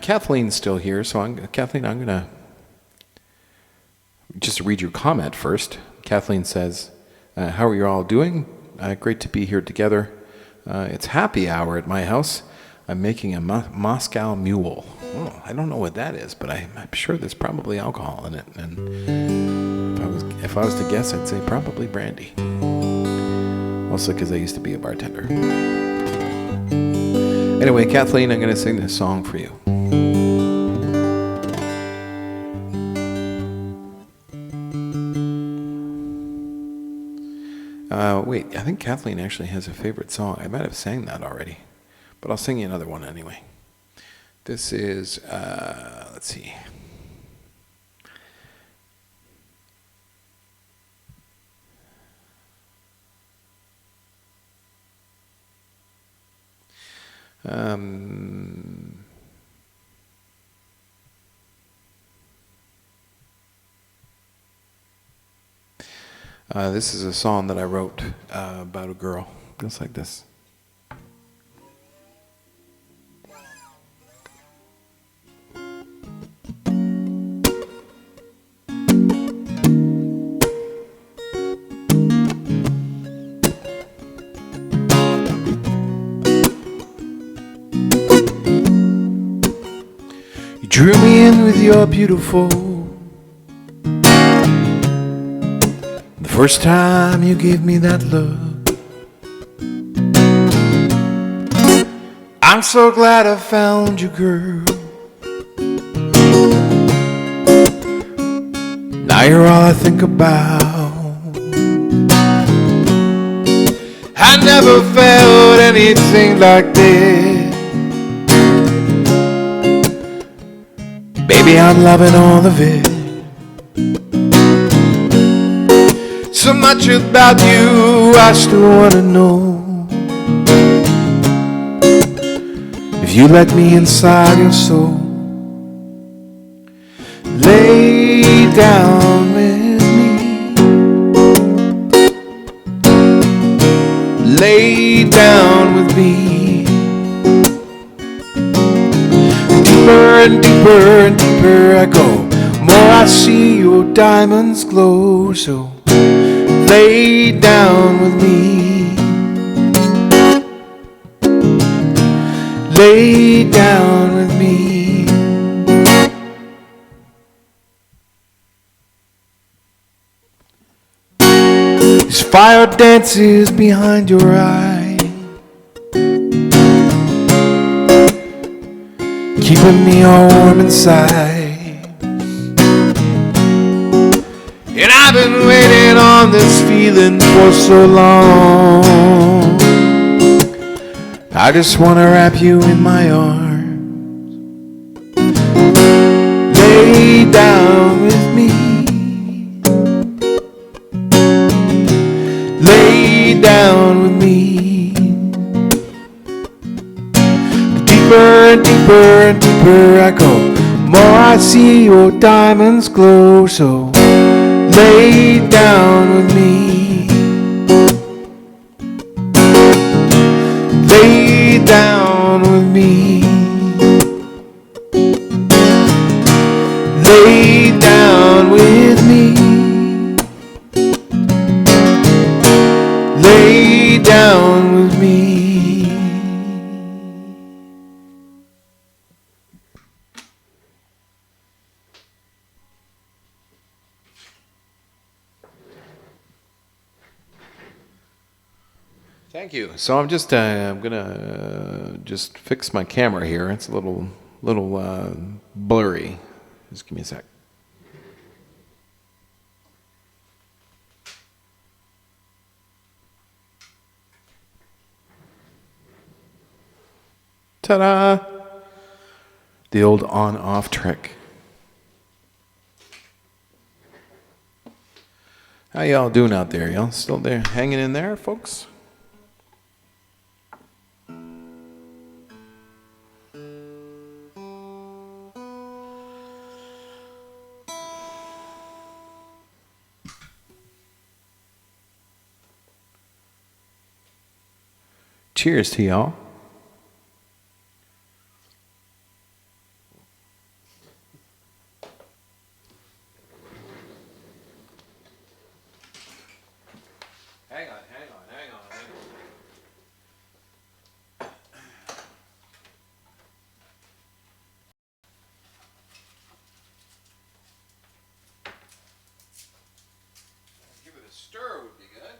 Kathleen's still here, so Kathleen, I'm gonna just read your comment first. Kathleen says, how are you all doing? Great to be here together. It's happy hour at my house. I'm making a Moscow Mule. Oh, I don't know what that is, but I'm sure there's probably alcohol in it. And if I was to guess, I'd say probably brandy. Also because I used to be a bartender. Anyway, Kathleen, I'm going to sing this song for you. Wait, I think Kathleen actually has a favorite song. I might have sang that already, but I'll sing you another one anyway. This is, let's see. This is a song that I wrote about a girl. It goes like this. You drew me in with your beautiful. The first time you gave me that look, I'm so glad I found you, girl. Now you're all I think about. I never felt anything like this. Baby, I'm loving all of it. So much about you I still want to know. If you let me inside your soul, lay down with me. Lay down with me. Deeper and deeper and deeper I go, more I see your diamonds glow. So lay down with me. Lay down with me. This fire dances behind your eye, keeping me all warm inside. I've been waiting on this feeling for so long. I just want to wrap you in my arms. Lay down with me. Lay down with me. The deeper and deeper and deeper I go, the more I see your diamonds glow. So lay down with me. Lay down with me. Lay down with me. Lay down with me. Thank you. So I'm just I'm gonna just fix my camera here. It's a little blurry. Just give me a sec. Ta-da! The old on-off trick. How y'all doing out there? Y'all still there, hanging in there, folks? Cheers to y'all. Hang on. Give it a stir would be good.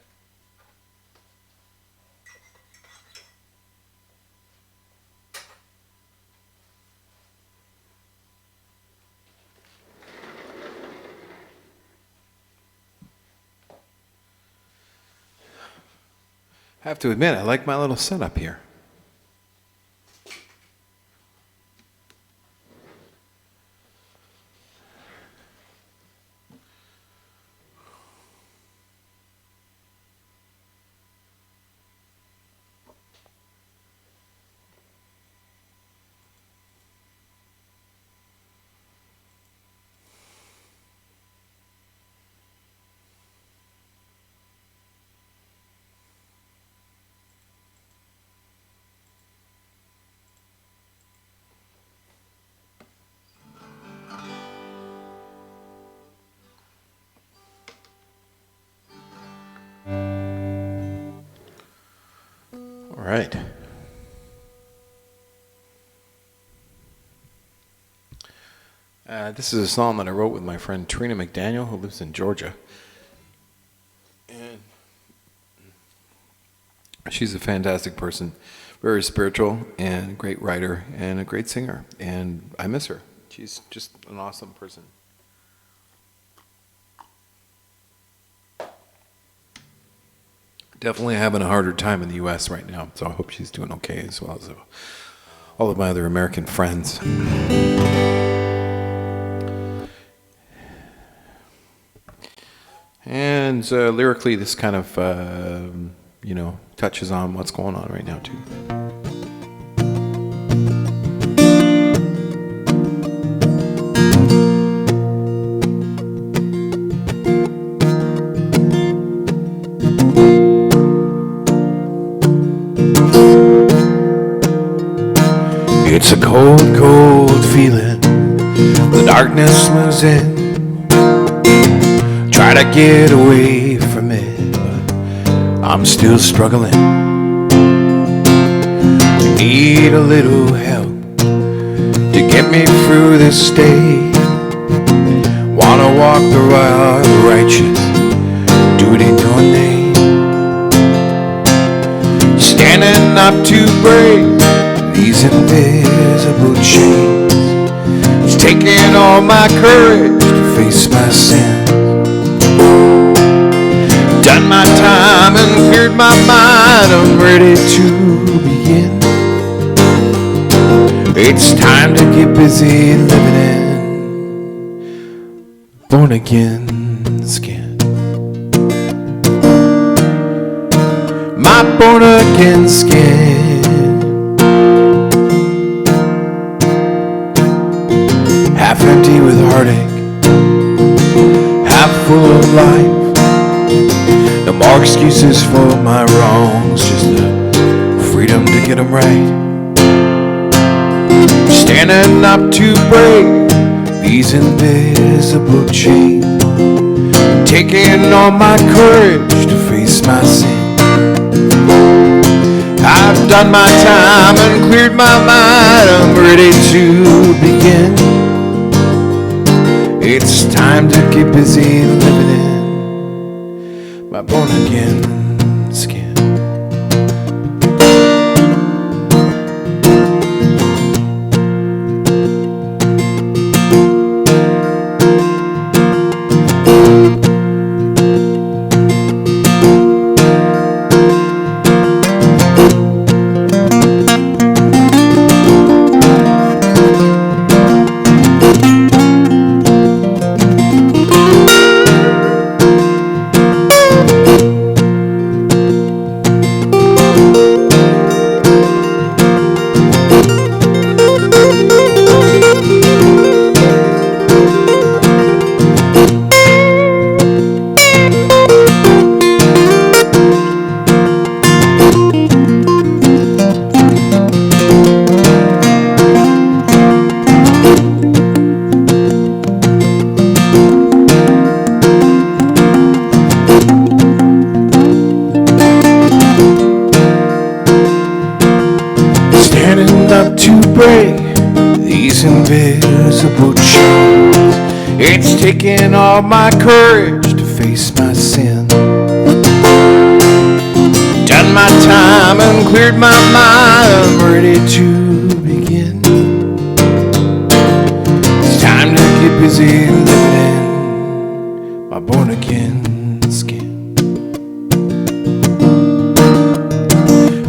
I have to admit, I like my little setup here. All right. This is a song that I wrote with my friend Trina McDaniel, who lives in Georgia. And she's a fantastic person, very spiritual, and a great writer, and a great singer. And I miss her. She's just an awesome person. Definitely having a harder time in the U.S. right now, so I hope she's doing okay, as well as all of my other American friends. And lyrically, this kind of, touches on what's going on right now, too. It's a cold, cold feeling. The darkness moves in. Try to get away from it, but I'm still struggling. I need a little help to get me through this day. Wanna walk the road righteous, do it in your name. Standing up to break these invisible chains. It's taking all my courage to face my sins. time and cleared my mind. I'm ready to begin. It's time to get busy living in born again skin. My born again skin. Half empty with heartache, half full of life. No more excuses for my wrongs, just the freedom to get them right. Standing up to break these invisible chains, taking all my courage to face my sin. I've done my time and cleared my mind. I'm ready to begin. It's time to get busy living in my born again skin. Invisible chains, it's taken all my courage to face my sin. Done my time and cleared my mind. I'm ready to begin. It's time to get busy living in my born again skin.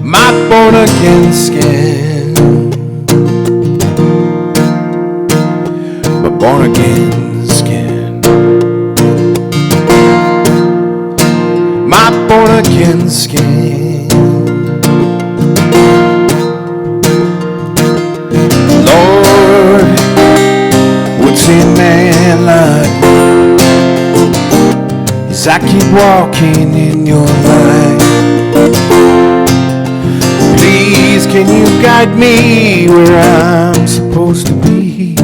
My born again skin. Born again skin. My born again skin. Lord, what's in man like me as I keep walking in your light? Please, can you guide me where I'm supposed to be?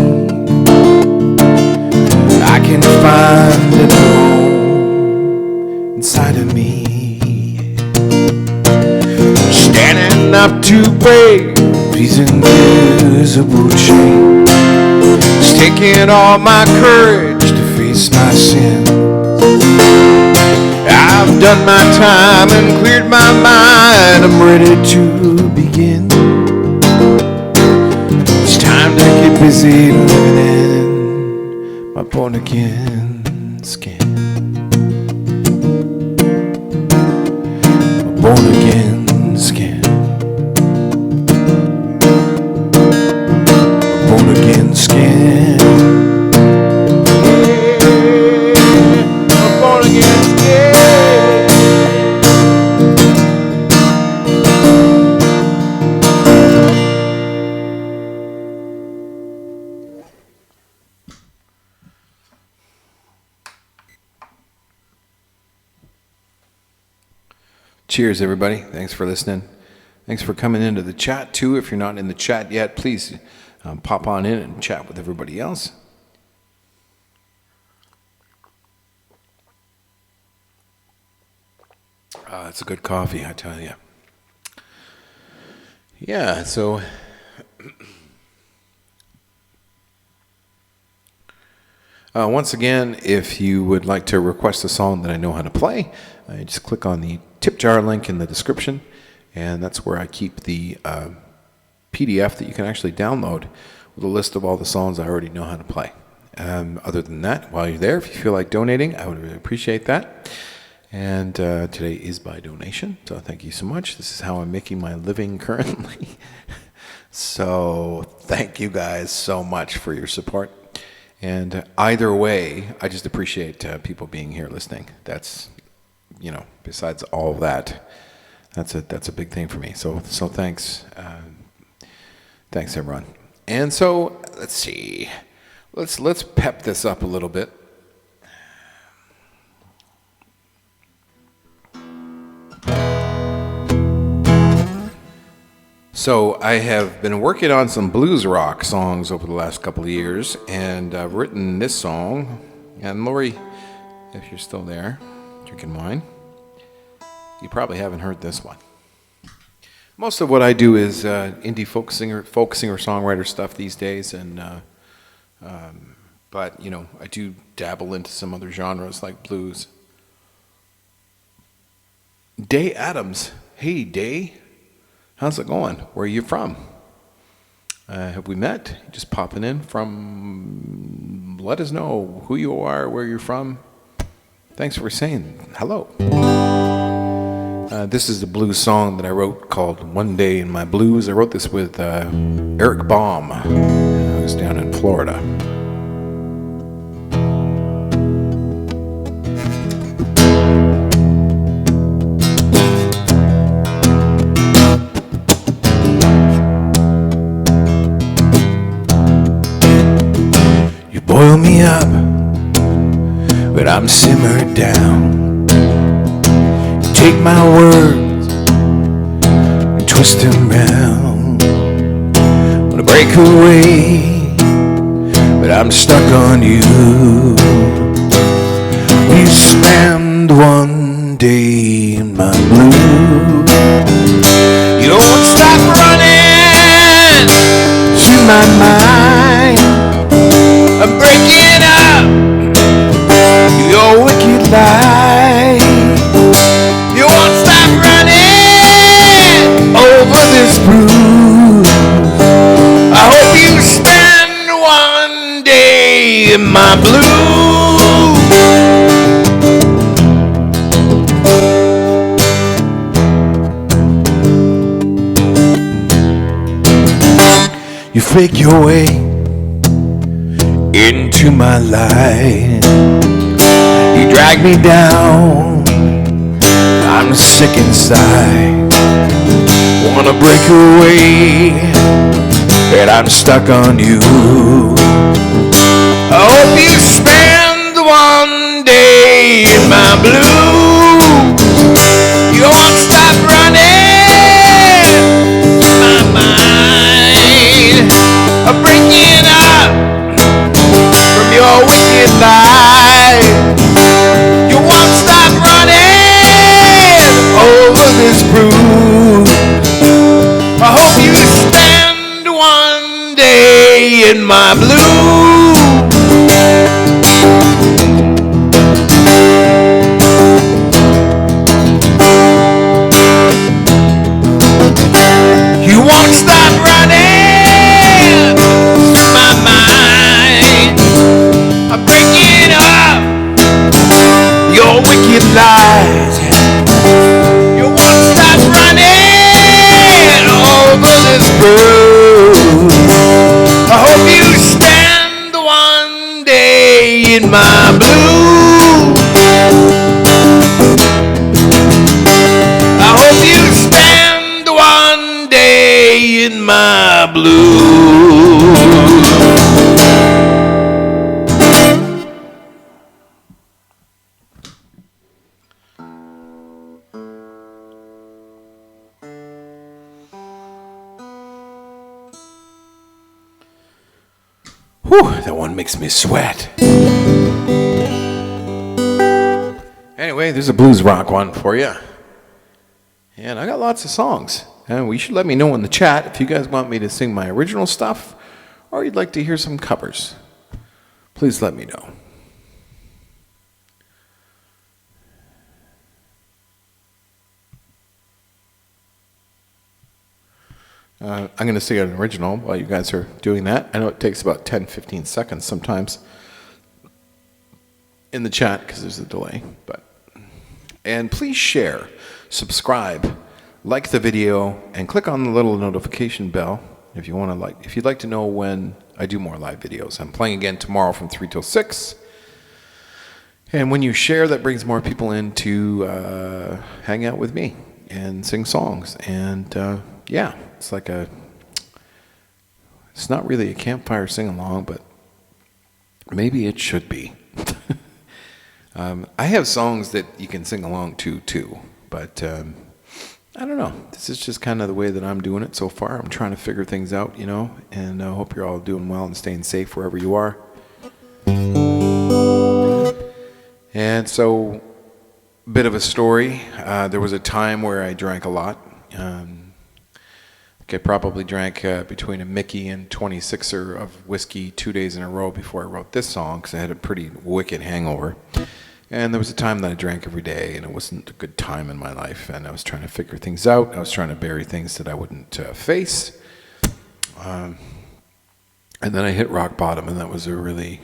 I can find a home inside of me. Standing up to break these invisible chains, it's taking all my courage to face my sins. I've done my time and cleared my mind. I'm ready to begin. It's time to get busy living in my born again skin. My born again skin. My born again skin. My born again skin. Cheers, everybody. Thanks for listening. Thanks for coming into the chat, too. If you're not in the chat yet, please pop on in and chat with everybody else. It's a good coffee, I tell you. Yeah, so once again, if you would like to request a song that I know how to play, just click on the tip jar link in the description, and that's where I keep the PDF that you can actually download with a list of all the songs I already know how to play. Other than that, while you're there, if you feel like donating, I would really appreciate that. And today is by donation, so thank you so much. This is how I'm making my living currently. So thank you guys so much for your support. And either way, I just appreciate people being here listening. That's, besides all that, that's a big thing for me. So thanks, thanks everyone. And so let's see, let's pep this up a little bit. So I have been working on some blues rock songs over the last couple of years, and I've written this song. And Lori, if you're still there, drinking wine, you probably haven't heard this one. Most of what I do is indie folk singer songwriter stuff these days, and but I do dabble into some other genres like blues. Day Adams, hey Day. How's it going? Where are you from? Have we met? Just popping in from... Let us know who you are, where you're from. Thanks for saying hello. This is the blues song that I wrote called One Day in My Blues. I wrote this with Eric Baum. I was down in Florida. Boil me up, but I'm simmered down. Take my words and twist them round. Wanna break away, but I'm stuck on you. We spend one day in my blues. You don't stop running through my mind. I'm breaking up your wicked lie. You won't stop running over this bruise. I hope you spend one day in my blues. You fake your way into my life. You drag me down. I'm sick inside. Wanna break away, but I'm stuck on you. I hope you spend one day in my blues. You won't stop running my mind. I'm breaking up your wicked lie. You won't stop running over this bruise. I hope you spend one day in my blues. You won't stop running my mind. I'm breaking up your wicked lies. You won't stop running over this road. I hope you spend one day in my blues. I hope you spend one day in my blues. Whew, that one makes me sweat. Anyway, there's a blues rock one for you. And I got lots of songs. And you should let me know in the chat if you guys want me to sing my original stuff or you'd like to hear some covers. Please let me know. I'm going to sing an original while you guys are doing that. I know it takes about 10-15 seconds sometimes in the chat because there's a delay, but And please share, subscribe, like the video, and click on the little notification bell if you'd like to know when I do more live videos. I'm playing again tomorrow from 3 till 6. And when you share, that brings more people in to hang out with me and sing songs. And yeah, it's not really a campfire sing-along, but maybe it should be. I have songs that you can sing along to too, but I don't know. This is just kind of the way that I'm doing it so far. I'm trying to figure things out, and I hope you're all doing well and staying safe wherever you are. And so, bit of a story. There was a time where I drank a lot. I probably drank between a Mickey and 26er of whiskey 2 days in a row before I wrote this song, because I had a pretty wicked hangover. And there was a time that I drank every day, and it wasn't a good time in my life. And I was trying to figure things out. I was trying to bury things that I wouldn't face. And then I hit rock bottom, and that was a really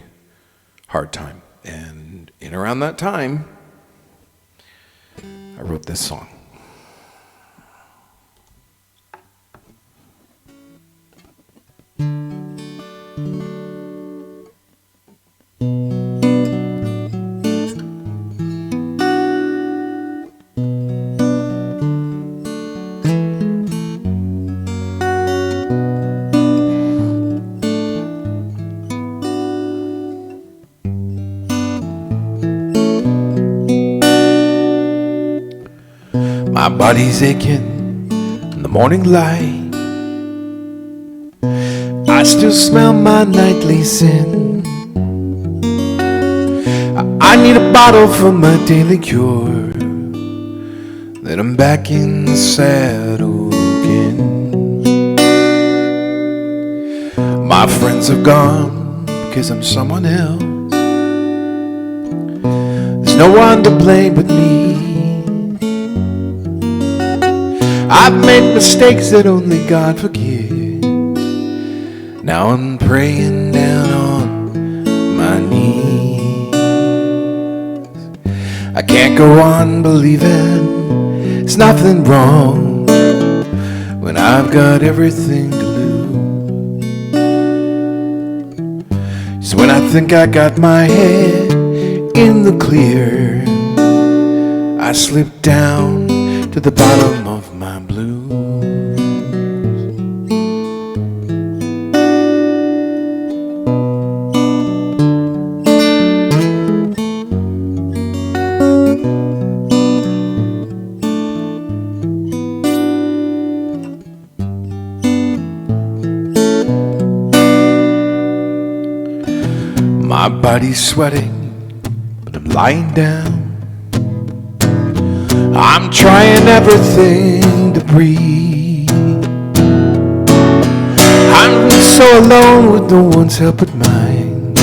hard time. And in around that time, I wrote this song. My body's aching in the morning light. I still smell my nightly sin. I need a bottle for my daily cure. Then I'm back in the saddle again. My friends have gone because I'm someone else. There's no one to blame but me. I've made mistakes that only God forgives. Now I'm praying down on my knees. I can't go on believing there's nothing wrong when I've got everything to lose. So when I think I got my head in the clear, I slip down to the bottom of my blues. My body's sweating, but I'm lying down. I'm trying everything to breathe. I'm so alone with no one's help but mine,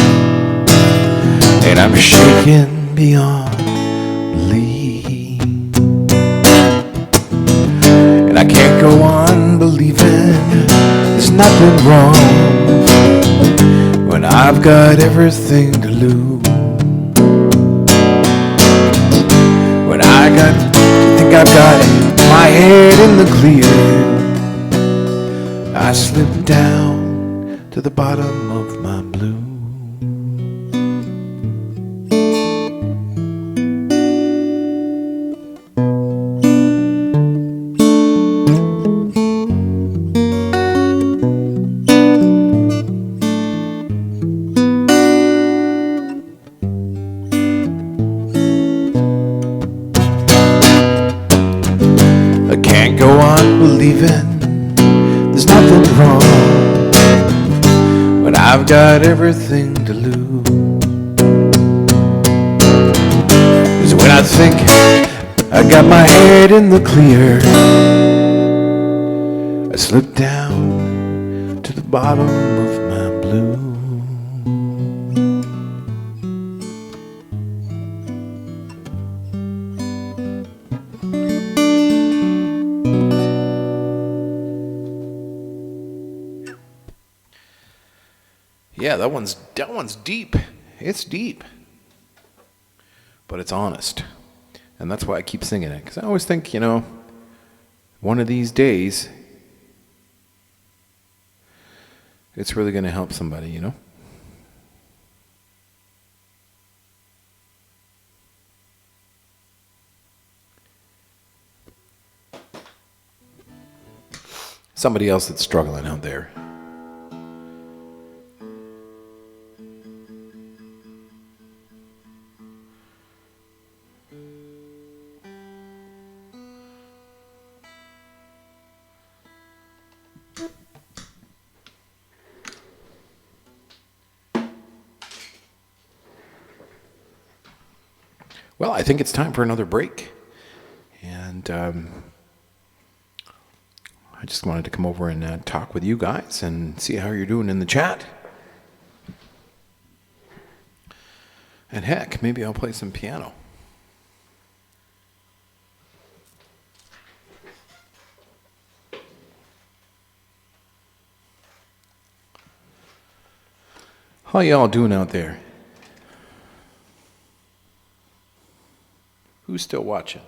and I'm shaking beyond belief. And I can't go on believing there's nothing wrong when I've got everything to lose. When I've got my head in the clear, I slip down to the bottom of my blue. I can't go on believing there's nothing wrong when I've got everything to lose. 'Cause when I think I got my head in the clear, I slip down to the bottom of my blue. Yeah, that one's deep. It's deep, but it's honest. And that's why I keep singing it, because I always think, one of these days, it's really going to help somebody, Somebody else that's struggling out there. Well, I think it's time for another break. And I just wanted to come over and talk with you guys and see how you're doing in the chat. And heck, maybe I'll play some piano. How y'all doing out there? Who's still watching?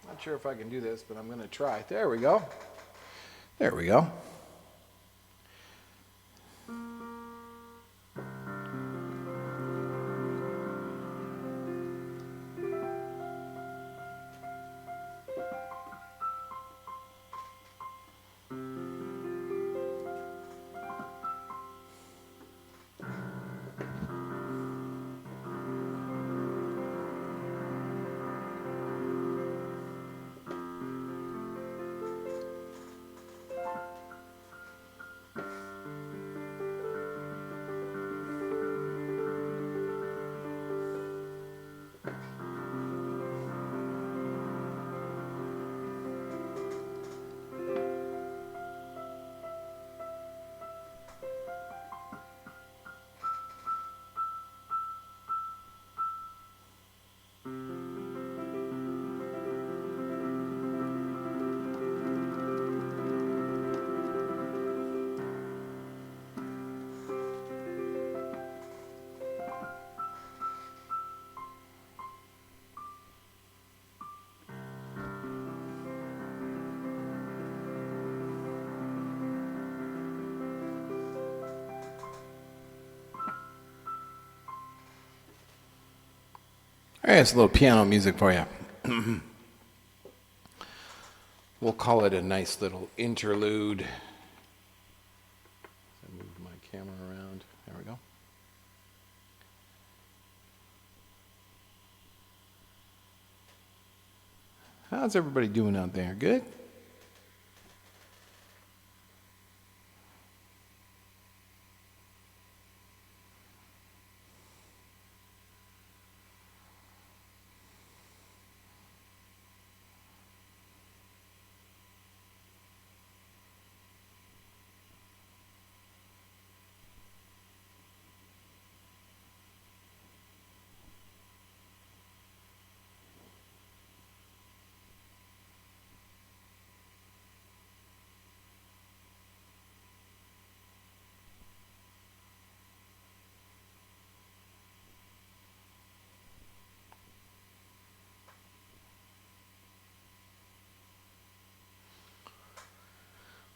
Not sure if I can do this, but I'm going to try. There we go. There we go. All right, it's a little piano music for you. We'll call it a nice little interlude. I moved my camera around. There we go. How's everybody doing out there? Good?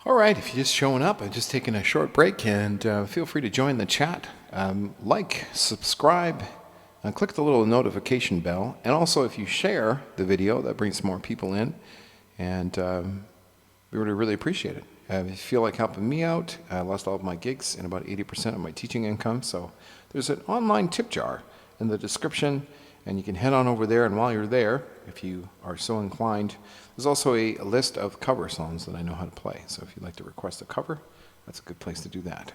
All right, if you're just showing up, I'm just taking a short break, and feel free to join the chat. Like, subscribe, and click the little notification bell. And also, if you share the video, that brings more people in, and we would really appreciate it. If you feel like helping me out, I lost all of my gigs and about 80% of my teaching income, so there's an online tip jar in the description, and you can head on over there, and while you're there, if you are so inclined, there's also a list of cover songs that I know how to play. So if you'd like to request a cover, that's a good place to do that.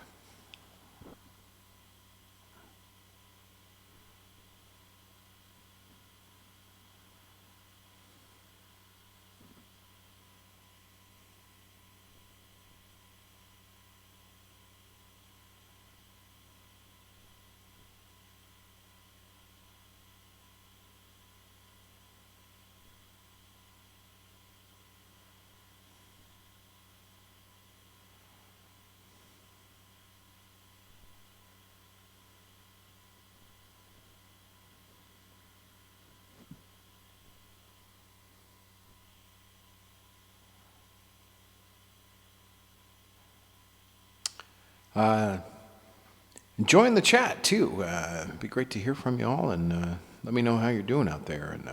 Join the chat too. It'd be great to hear from you all, and let me know how you're doing out there and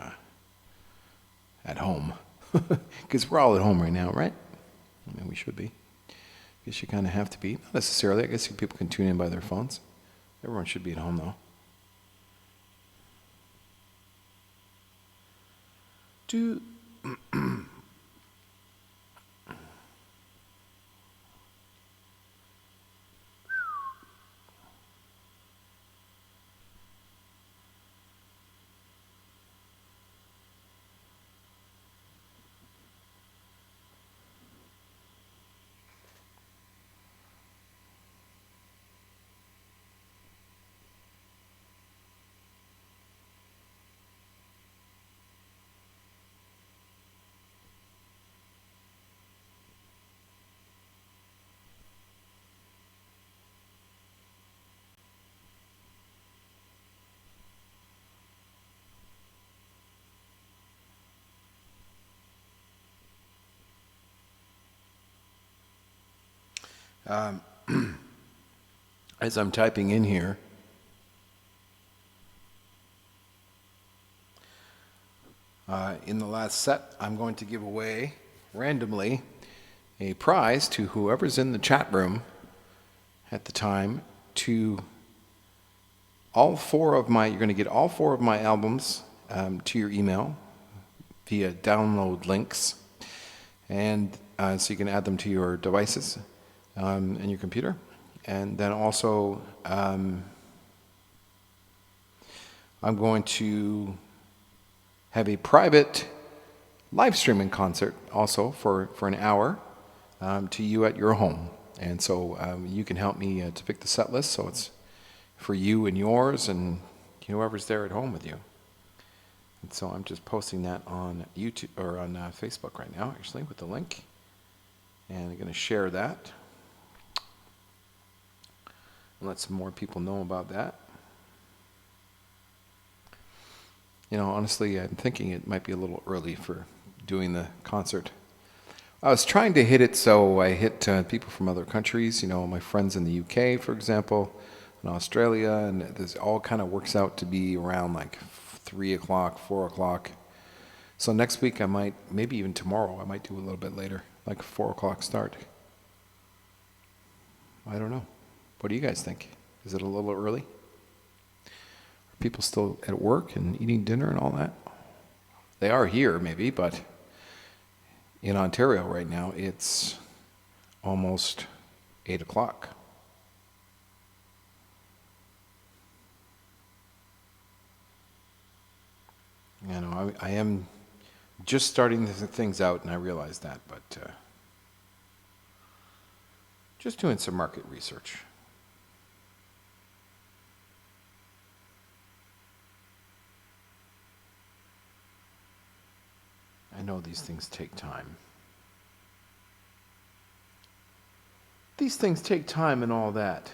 at home. Because we're all at home right now, right? I mean, we should be. I guess you kind of have to be. Not necessarily. I guess people can tune in by their phones. Everyone should be at home, though. Do as I'm typing in here, in the last set, I'm going to give away randomly a prize to whoever's in the chat room at the time to you're going to get all 4 of my albums to your email via download links. And so you can add them to your devices and your computer. And then also, I'm going to have a private live streaming concert also for an hour to you at your home. And so you can help me to pick the set list so it's for you and yours and whoever's there at home with you. And so I'm just posting that on YouTube or on Facebook right now, actually, with the link. And I'm going to share that and let some more people know about that. Honestly, I'm thinking it might be a little early for doing the concert. I was trying to hit it so I hit people from other countries, my friends in the UK, for example, in Australia, and this all kind of works out to be around like 3 o'clock, 4 o'clock. So next week I might, maybe even tomorrow, I might do a little bit later, like a 4 o'clock start. I don't know. What do you guys think? Is it a little early? Are people still at work and eating dinner and all that? They are here maybe, but in Ontario right now it's almost 8 o'clock. I am just starting things out, and I realize that, but just doing some market research. I know these things take time. These things take time and all that.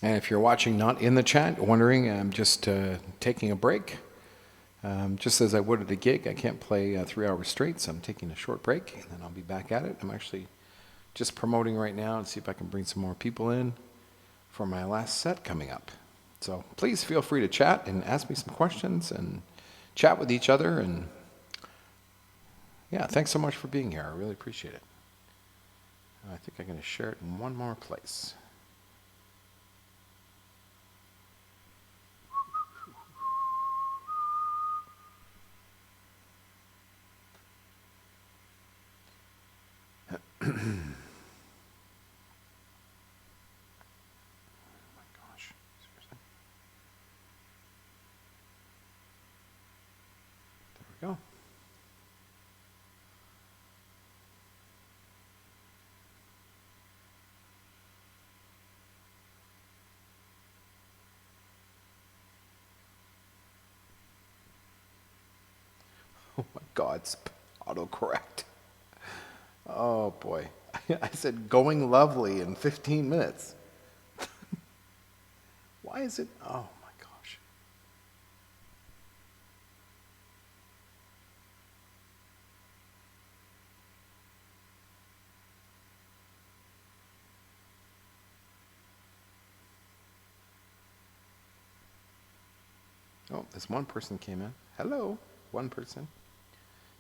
And if you're watching not in the chat, wondering, I'm just taking a break. Just as I would at a gig, I can't play 3 hours straight, so I'm taking a short break, and then I'll be back at it. I'm actually just promoting right now and see if I can bring some more people in for my last set coming up. So please feel free to chat and ask me some questions and chat with each other. And yeah, thanks so much for being here. I really appreciate it. I think I'm going to share it in one more place. Oh my gosh, seriously? There we go. God's autocorrect. Oh boy. I said going lovely in 15 minutes. Why is it? Oh my gosh. Oh, this one person came in. Hello, one person.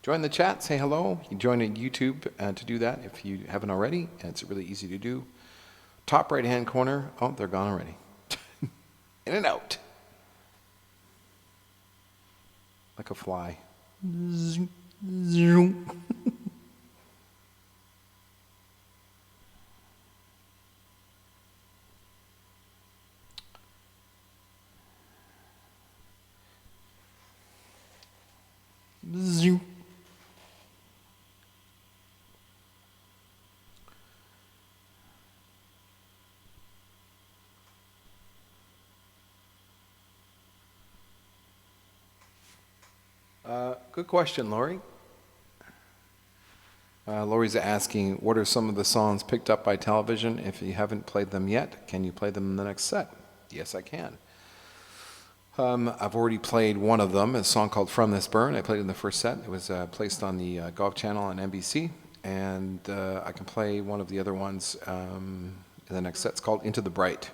Join the chat, say hello. You join in YouTube to do that if you haven't already. And it's really easy to do. Top right-hand corner. Oh, they're gone already. In and out. Like a fly. Good question, Lori. Lori's asking, what are some of the songs picked up by television? If you haven't played them yet, can you play them in the next set? Yes, I can. I've already played one of them, a song called From This Burn. I played it in the first set. It was placed on the Golf Channel on NBC. And I can play one of the other ones in the next set. It's called Into the Bright.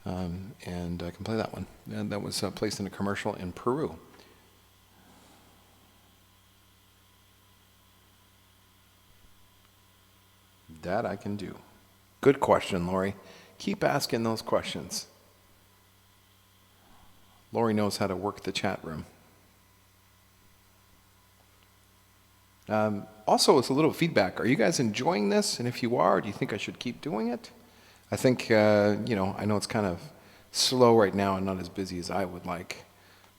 And I can play that one. And that was placed in a commercial in Peru. That I can do. Good question, Lori. Keep asking those questions. Lori knows how to work the chat room. Also, it's a little feedback. Are you guys enjoying this? And if you are, do you think I should keep doing it? I think, I know it's kind of slow right now and not as busy as I would like.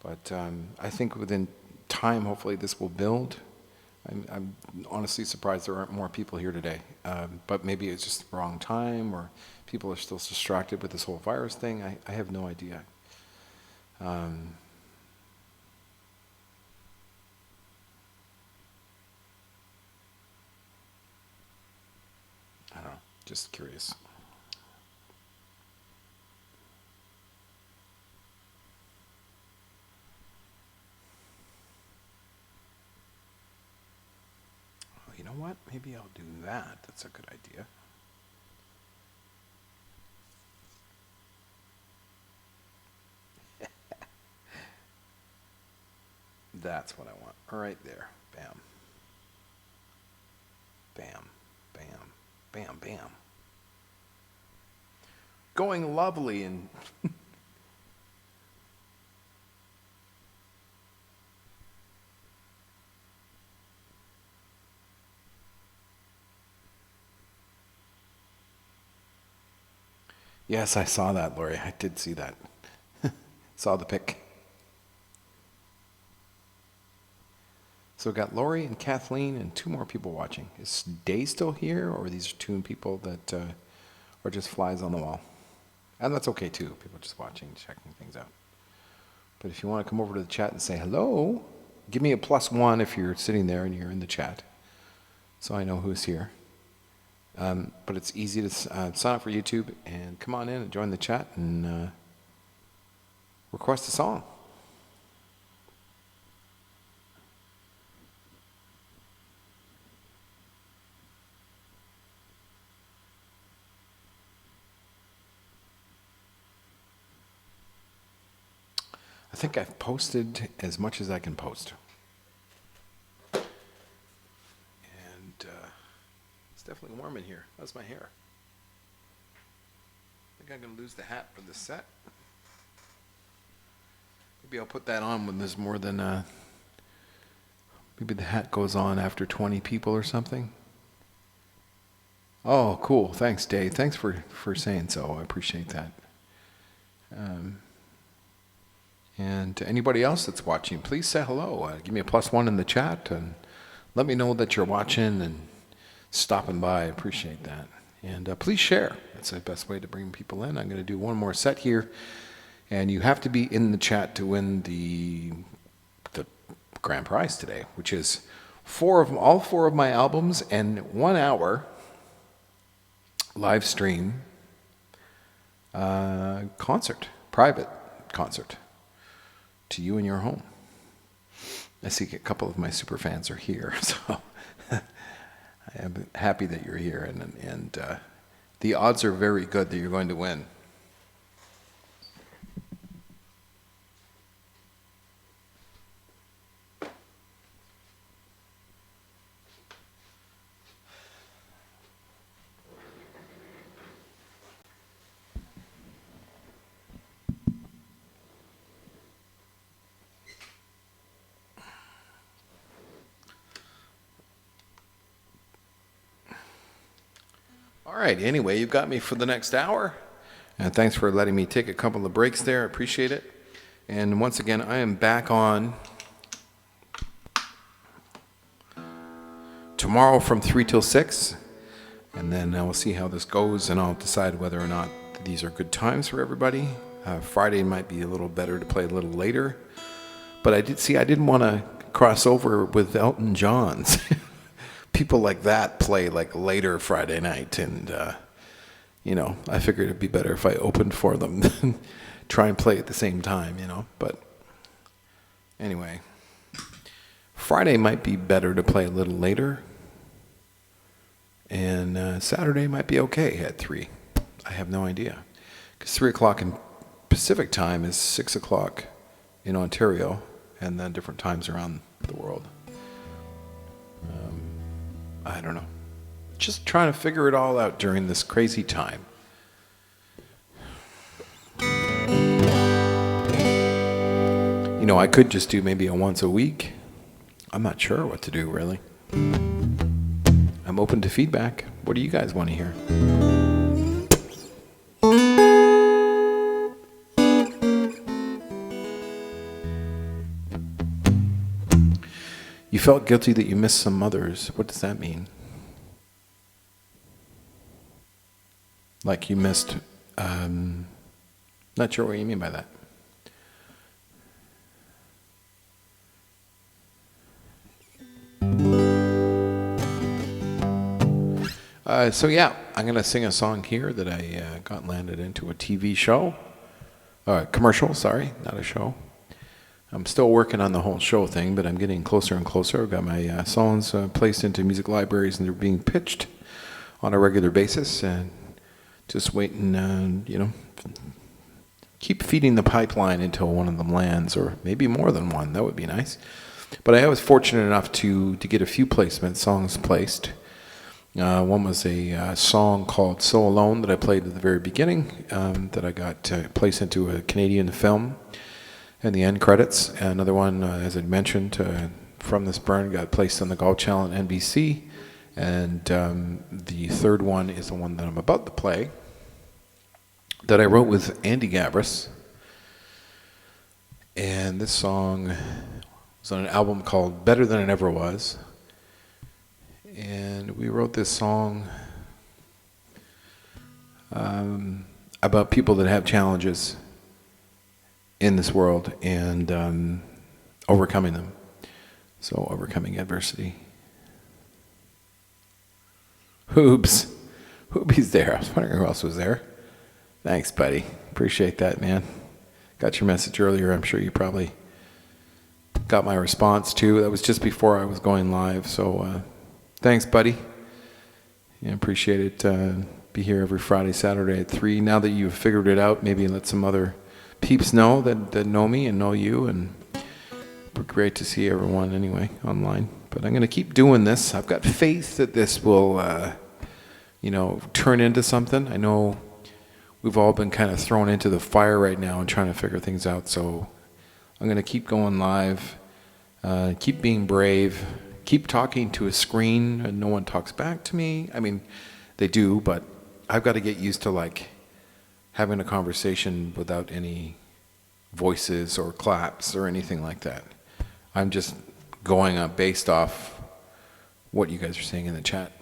But I think within time, hopefully, this will build. I'm honestly surprised there aren't more people here today. But maybe it's just the wrong time, or people are still distracted with this whole virus thing. I have no idea. I don't know, just curious. Oh, you know what? Maybe I'll do that. That's a good idea. That's what I want. Right there. Bam. Bam. Bam. Bam. Bam. Going lovely and... Yes, I saw that, Lori. I did see that. Saw the pic. So we've got Lori and Kathleen and 2 more people watching. Is Day still here, or are these 2 people that are just flies on the wall? And that's okay too, people just watching, checking things out. But if you want to come over to the chat and say hello, give me a +1 if you're sitting there and you're in the chat, so I know who's here. But it's easy to sign up for YouTube and come on in and join the chat and request a song. I think I've posted as much as I can post. And it's definitely warm in here. How's my hair? I think I'm going to lose the hat for the set. Maybe I'll put that on when there's more than... maybe the hat goes on after 20 people or something. Oh, cool. Thanks, Dave. Thanks for saying so. I appreciate that. And to anybody else that's watching, please say hello. Give me a +1 in the chat and let me know that you're watching and stopping by. I appreciate that. And please share. That's the best way to bring people in. I'm going to do one more set here. And you have to be in the chat to win the grand prize today, which is all four of my albums and 1 hour live stream concert, private concert to you in your home. I see a couple of my super fans are here, so I am happy that you're here, and the odds are very good that you're going to win. All right, anyway, you've got me for the next hour. And thanks for letting me take a couple of breaks there. I appreciate it. And once again, I am back on tomorrow from 3 till 6. And then I will see how this goes, and I'll decide whether or not these are good times for everybody. Friday might be a little better to play a little later. But I didn't want to cross over with Elton John's. People like that play like later Friday night, and I figured it'd be better if I opened for them than try and play at the same time, But anyway, Friday might be better to play a little later, and Saturday might be okay at 3. I have no idea, because 3 o'clock in Pacific time is 6 o'clock in Ontario, and then different times around the world. I don't know. Just trying to figure it all out during this crazy time. I could just do maybe a once a week. I'm not sure what to do, really. I'm open to feedback. What do you guys want to hear? You felt guilty that you missed some mothers. What does that mean? Like you missed, not sure what you mean by that. I'm going to sing a song here that I got landed into a TV show. Commercial, sorry, not a show. I'm still working on the whole show thing, but I'm getting closer and closer. I've got my songs placed into music libraries, and they're being pitched on a regular basis, and just waiting, keep feeding the pipeline until one of them lands, or maybe more than one. That would be nice. But I was fortunate enough to get a few songs placed. One was a song called So Alone that I played at the very beginning, that I got placed into a Canadian film. And the end credits. Another one, as I mentioned, From This Burn got placed on the Golf Channel and NBC. And the third one is the one that I'm about to play, that I wrote with Andy Gabris. And this song was on an album called Better Than It Ever Was. And we wrote this song about people that have challenges in this world, and overcoming them. So overcoming adversity. Hoobie's there. I was wondering who else was there. Thanks, buddy. Appreciate that, man. Got your message earlier. I'm sure you probably got my response too. That was just before I was going live. So thanks, buddy. Yeah, appreciate it. Be here every Friday, Saturday at 3. Now that you've figured it out, maybe let some other peeps know that know me and know you, and we're great to see everyone anyway online. But I'm going to keep doing this. I've got faith that this will, turn into something. I know we've all been kind of thrown into the fire right now and trying to figure things out. So I'm going to keep going live, keep being brave, keep talking to a screen, and no one talks back to me. I mean, they do, but I've got to get used to having a conversation without any voices or claps or anything like that. I'm just going up based off what you guys are saying in the chat.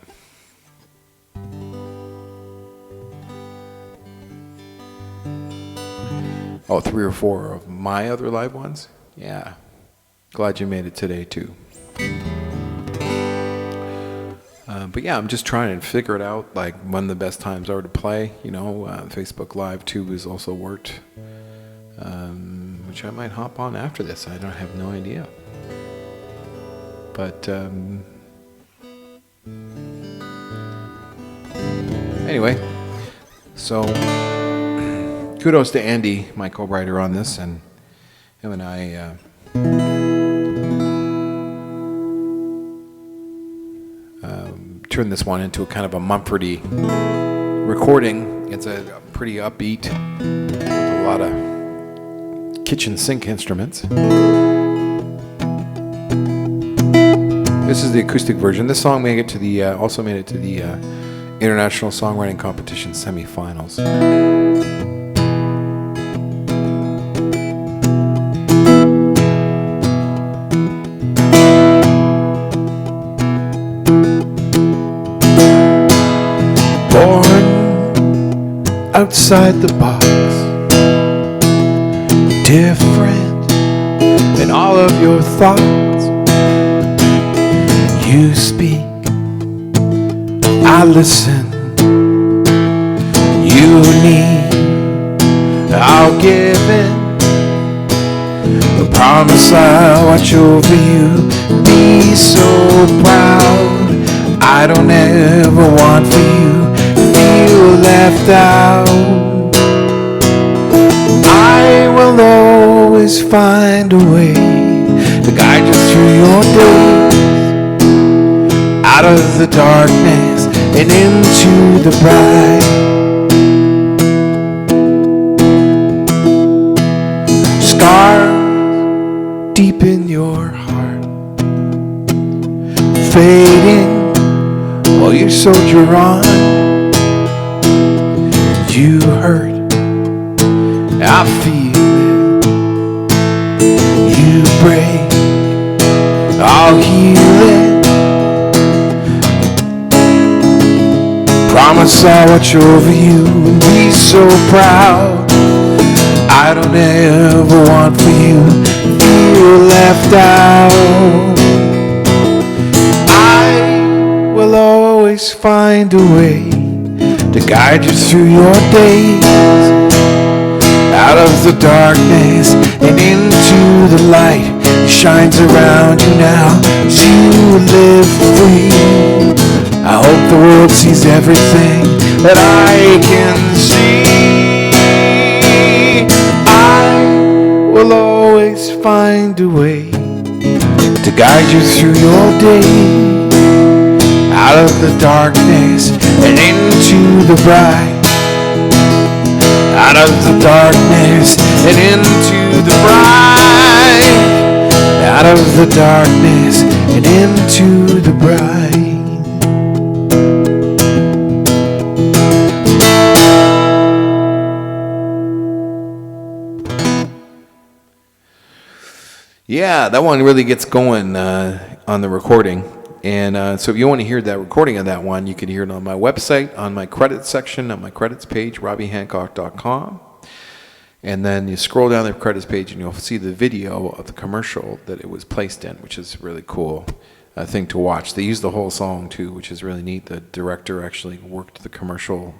Oh, 3 or 4 of my other live ones? Yeah. Glad you made it today too. But yeah, I'm just trying to figure it out, like when the best times are to play. Facebook Live too has also worked, which I might hop on after this. I don't have no idea. But anyway, so kudos to Andy, my co-writer on this, and him and I turned this one into a kind of a Mumfordy recording. It's a pretty upbeat, with a lot of kitchen sink instruments. This is the acoustic version. This song made it to the also made it to the International Songwriting Competition semifinals. Outside the box, different in all of your thoughts. You speak, I listen. You need, I'll give in. I promise I'll watch over you, be so proud. I don't ever want for you feel left out. I will always find a way to guide you through your days, out of the darkness and into the bright. Scars deep in your heart, fading while you soldier on. You hurt, I feel it. You break, I'll heal it. Promise I'll watch over you and be so proud. I don't ever want for you to feel left out. I will always find a way to guide you through your days, out of the darkness and into the light. It shines around you now as you live free. I hope the world sees everything that I can see. I will always find a way to guide you through your days, out of the darkness and into the bright. Out of the darkness and into the bright. Out of the darkness and into the bright. Yeah, that one really gets going on the recording. And so if you want to hear that recording of that one, you can hear it on my website, on my credits section, on my credits page, robbiehancock.com. And then you scroll down the credits page and you'll see the video of the commercial that it was placed in, which is really cool thing to watch. They use the whole song too, which is really neat. The director actually worked the commercial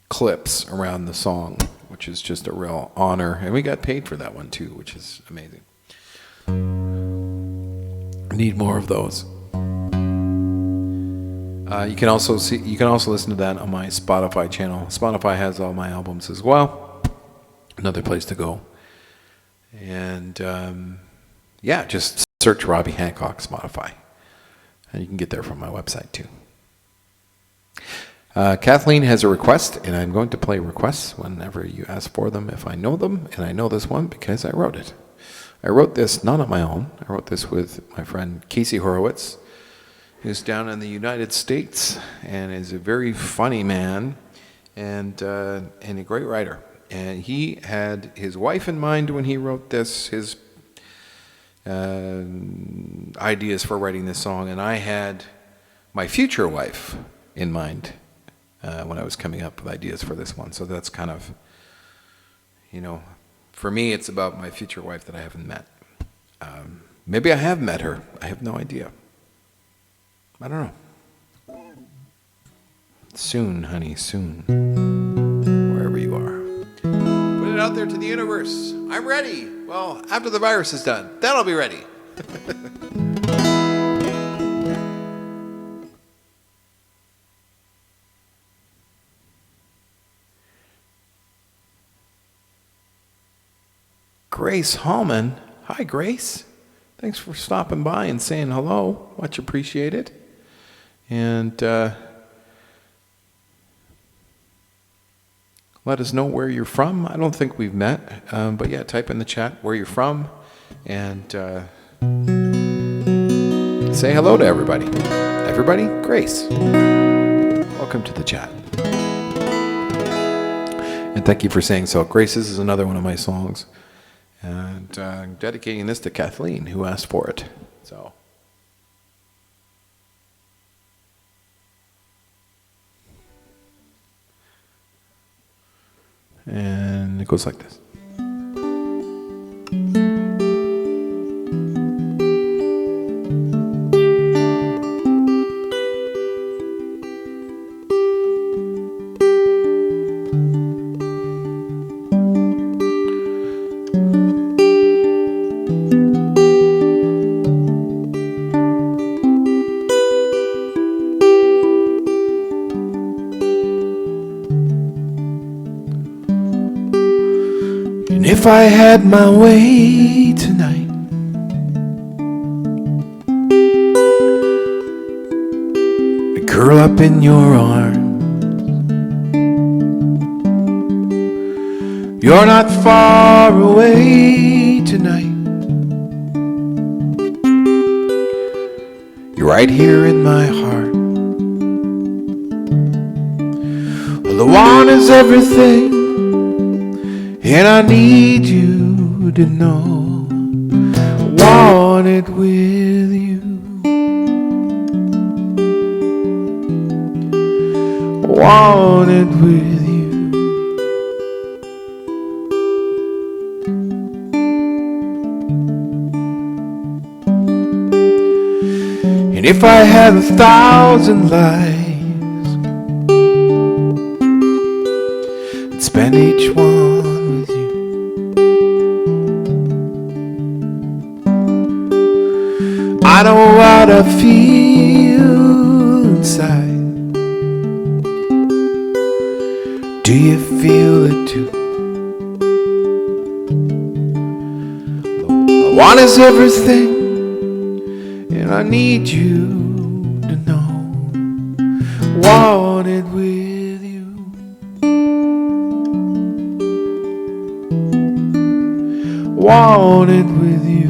clips around the song, which is just a real honor. And we got paid for that one too, which is amazing. Need more of those. You can also listen to that on my Spotify channel. Spotify has all my albums as well. Another place to go. And yeah, just search Robbie Hancock Spotify, and you can get there from my website too. Kathleen has a request, and I'm going to play requests whenever you ask for them if I know them, and I know this one because I wrote it. I wrote this not on my own. I wrote this with my friend Casey Horowitz, who's down in the United States and is a very funny man and a great writer. And he had his wife in mind when he wrote this, his ideas for writing this song, and I had my future wife in mind when I was coming up with ideas for this one. So that's kind of, for me, it's about my future wife that I haven't met. Maybe I have met her. I have no idea. I don't know. Soon, honey, soon. Wherever you are. Put it out there to the universe. I'm ready. Well, after the virus is done, then I'll be ready. Grace Hallman. Hi, Grace. Thanks for stopping by and saying hello. Much appreciated. And let us know where you're from. I don't think we've met. But yeah, type in the chat where you're from. And say hello to everybody. Everybody, Grace. Welcome to the chat. And thank you for saying so. Grace, this is another one of my songs. And I'm dedicating this to Kathleen, who asked for it. So, and it goes like this. If I had my way tonight, I'd curl up in your arms. You're not far away tonight. You're right here in my heart. Well, the one is everything, and I need you to know I want it with you. I want it with you. And if I had 1,000 lives, I'd spend each one. I know what I feel inside. Do you feel it too? The one is everything, and I need you to know I want it with you. Want it with you.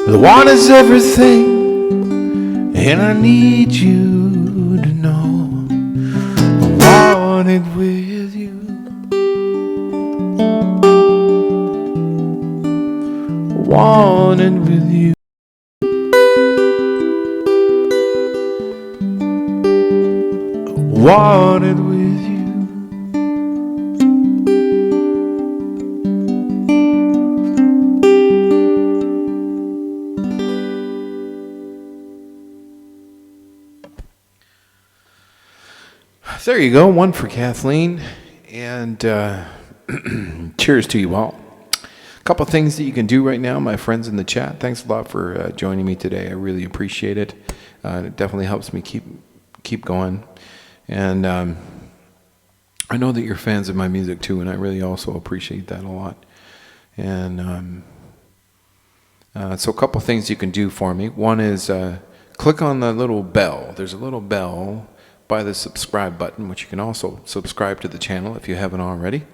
The one is everything, and I need you to know I want it with you. I want it with you. I want it with you. There you go, one for Kathleen, and cheers to you all. A couple things that you can do right now, my friends in the chat. Thanks a lot for joining me today. I really appreciate it. It definitely helps me keep going, and I know that you're fans of my music too, and I really also appreciate that a lot. And so a couple things you can do for me. One is click on the little bell. There's a little bell by the subscribe button, which you can also subscribe to the channel if you haven't already.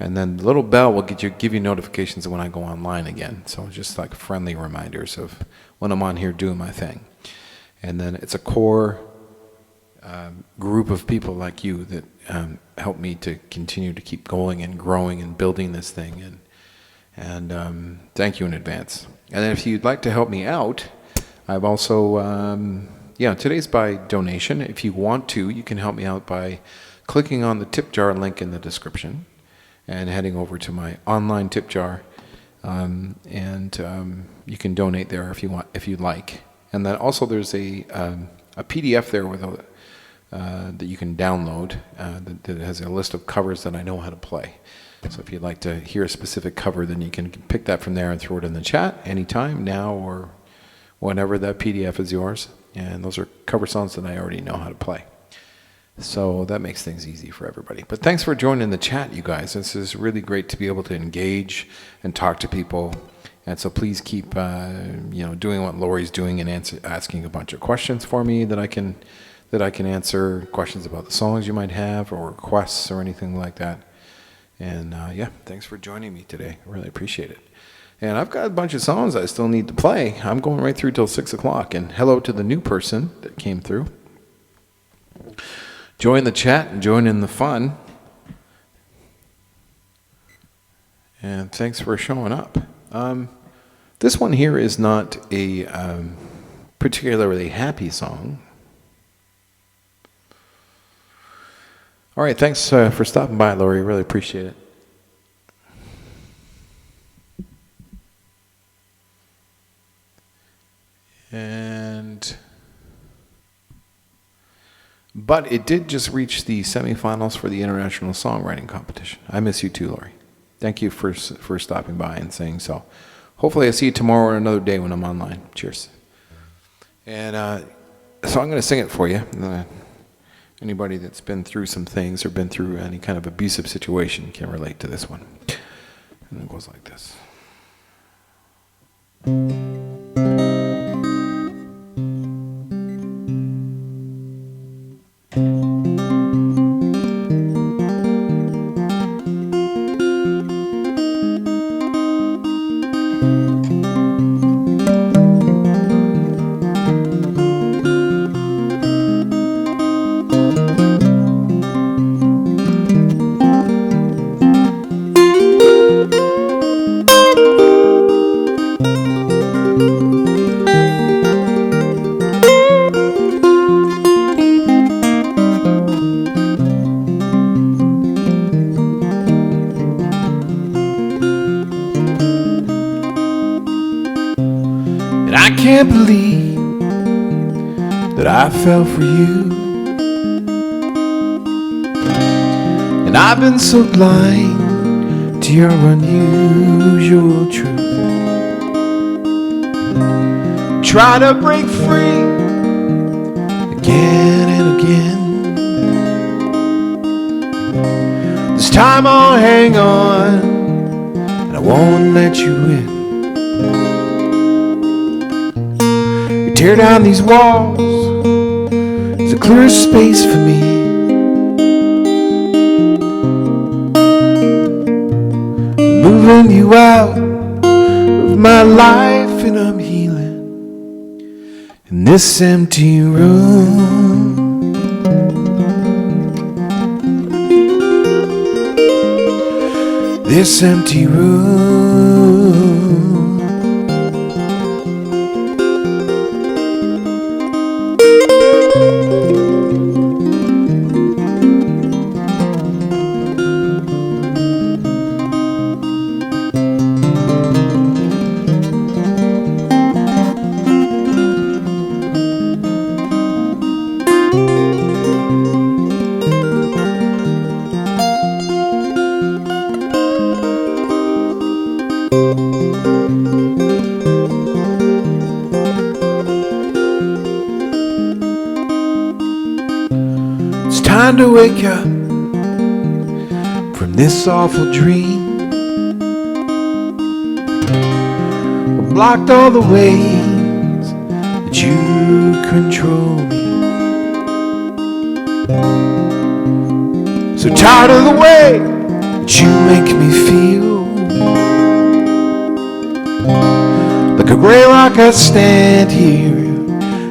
And then the little bell will give you notifications when I go online again. So just like friendly reminders of when I'm on here doing my thing. And then it's a core group of people like you that help me to continue to keep going and growing and building this thing. And thank you in advance. And then if you'd like to help me out, I've also, today's by donation. If you want to, you can help me out by clicking on the tip jar link in the description and heading over to my online tip jar. You can donate there if you'd like. And then also there's a PDF there with that you can download that has a list of covers that I know how to play. So if you'd like to hear a specific cover, then you can pick that from there and throw it in the chat anytime, now or whenever that PDF is yours. And those are cover songs that I already know how to play. So that makes things easy for everybody. But thanks for joining the chat, you guys. This is really great to be able to engage and talk to people. And so please keep doing what Lori's doing and asking a bunch of questions for me that I can answer, questions about the songs you might have or requests or anything like that. And thanks for joining me today. I really appreciate it. And I've got a bunch of songs I still need to play. I'm going right through till 6 o'clock. And hello to the new person that came through. Join the chat and join in the fun. And thanks for showing up. This one here is not a particularly happy song. All right, thanks for stopping by, Lori. Really appreciate it. But it did just reach the semifinals for the International Songwriting Competition. I miss you too, Lori. Thank you for stopping by and saying so. Hopefully I see you tomorrow or another day when I'm online. Cheers. And so I'm going to sing it for you. Anybody that's been through some things or been through any kind of abusive situation can relate to this one. And it goes like this. I can't believe that I fell for you, and I've been so blind to your unusual truth. Try to break free again and again. This time I'll hang on and I won't let you in. Tear down these walls, there's a clearer space for me. Moving you out of my life, and I'm healing in this empty room. This empty room. wake up from this awful dream. I blocked all the ways that you control me. So tired of the way that you make me feel. Like a gray rock I stand here,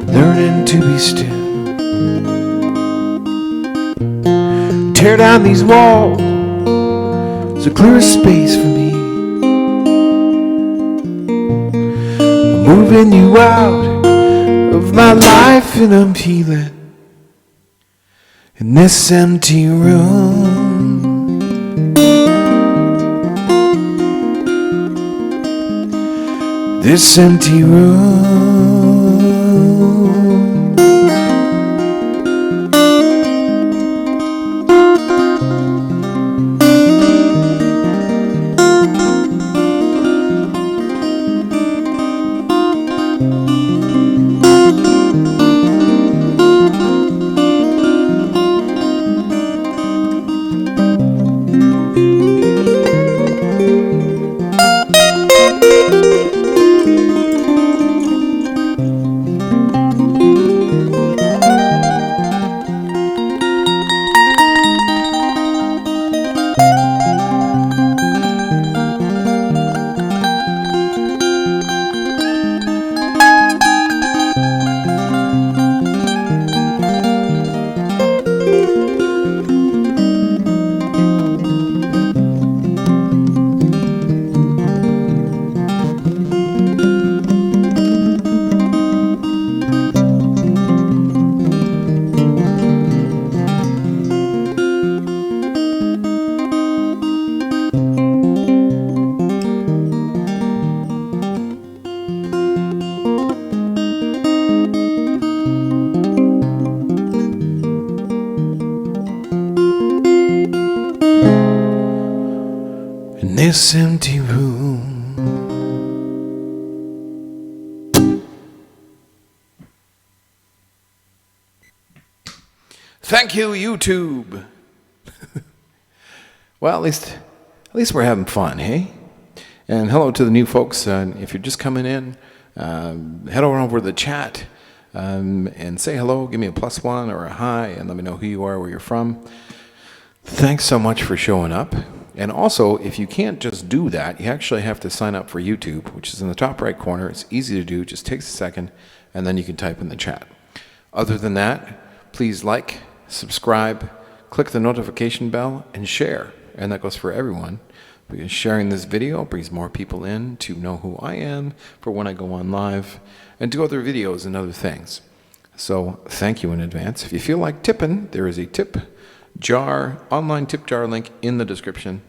learning to be still. Tear down these walls, so clear a space for me. I'm moving you out of my life, and I'm healing in this empty room. This empty room. In this empty room. Thank you, YouTube. Well, at least we're having fun, hey? And hello to the new folks. If you're just coming in, head over to the chat and say hello. Give me a +1 or a hi, and let me know who you are, where you're from. Thanks so much for showing up. And also, if you can't just do that, you actually have to sign up for YouTube, which is in the top right corner. It's easy to do, just takes a second, and then you can type in the chat. Other than that, please like, subscribe, click the notification bell, and share. And that goes for everyone, because sharing this video brings more people in to know who I am for when I go on live and do other videos and other things. So thank you in advance. If you feel like tipping, there is a tip jar, online tip jar link in the description.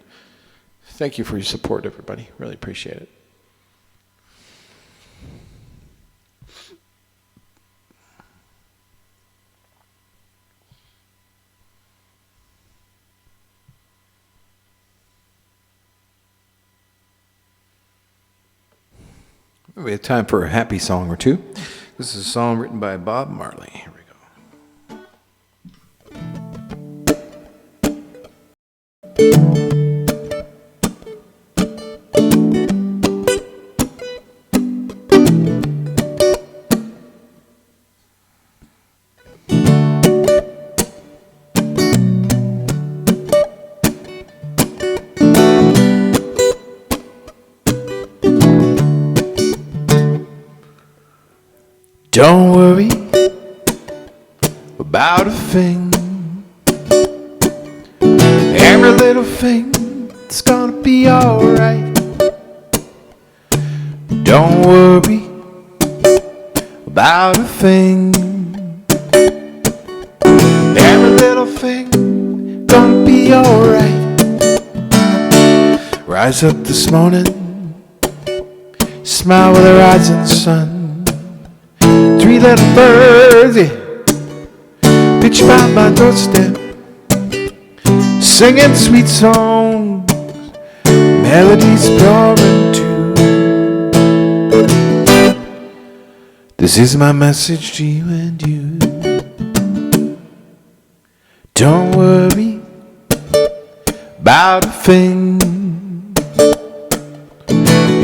Thank you for your support, everybody. Really appreciate it. We have time for a happy song or two. This is a song written by Bob Marley. Here we go. Don't worry about a thing. Every little thing, it's gonna be alright. Don't worry about a thing. Every little thing, gonna be alright. Rise up this morning, smile with the rising sun. Three little birds, yeah, pitch by my doorstep, singing sweet songs, melodies pure and true. This is my message to you and you. Don't worry thing,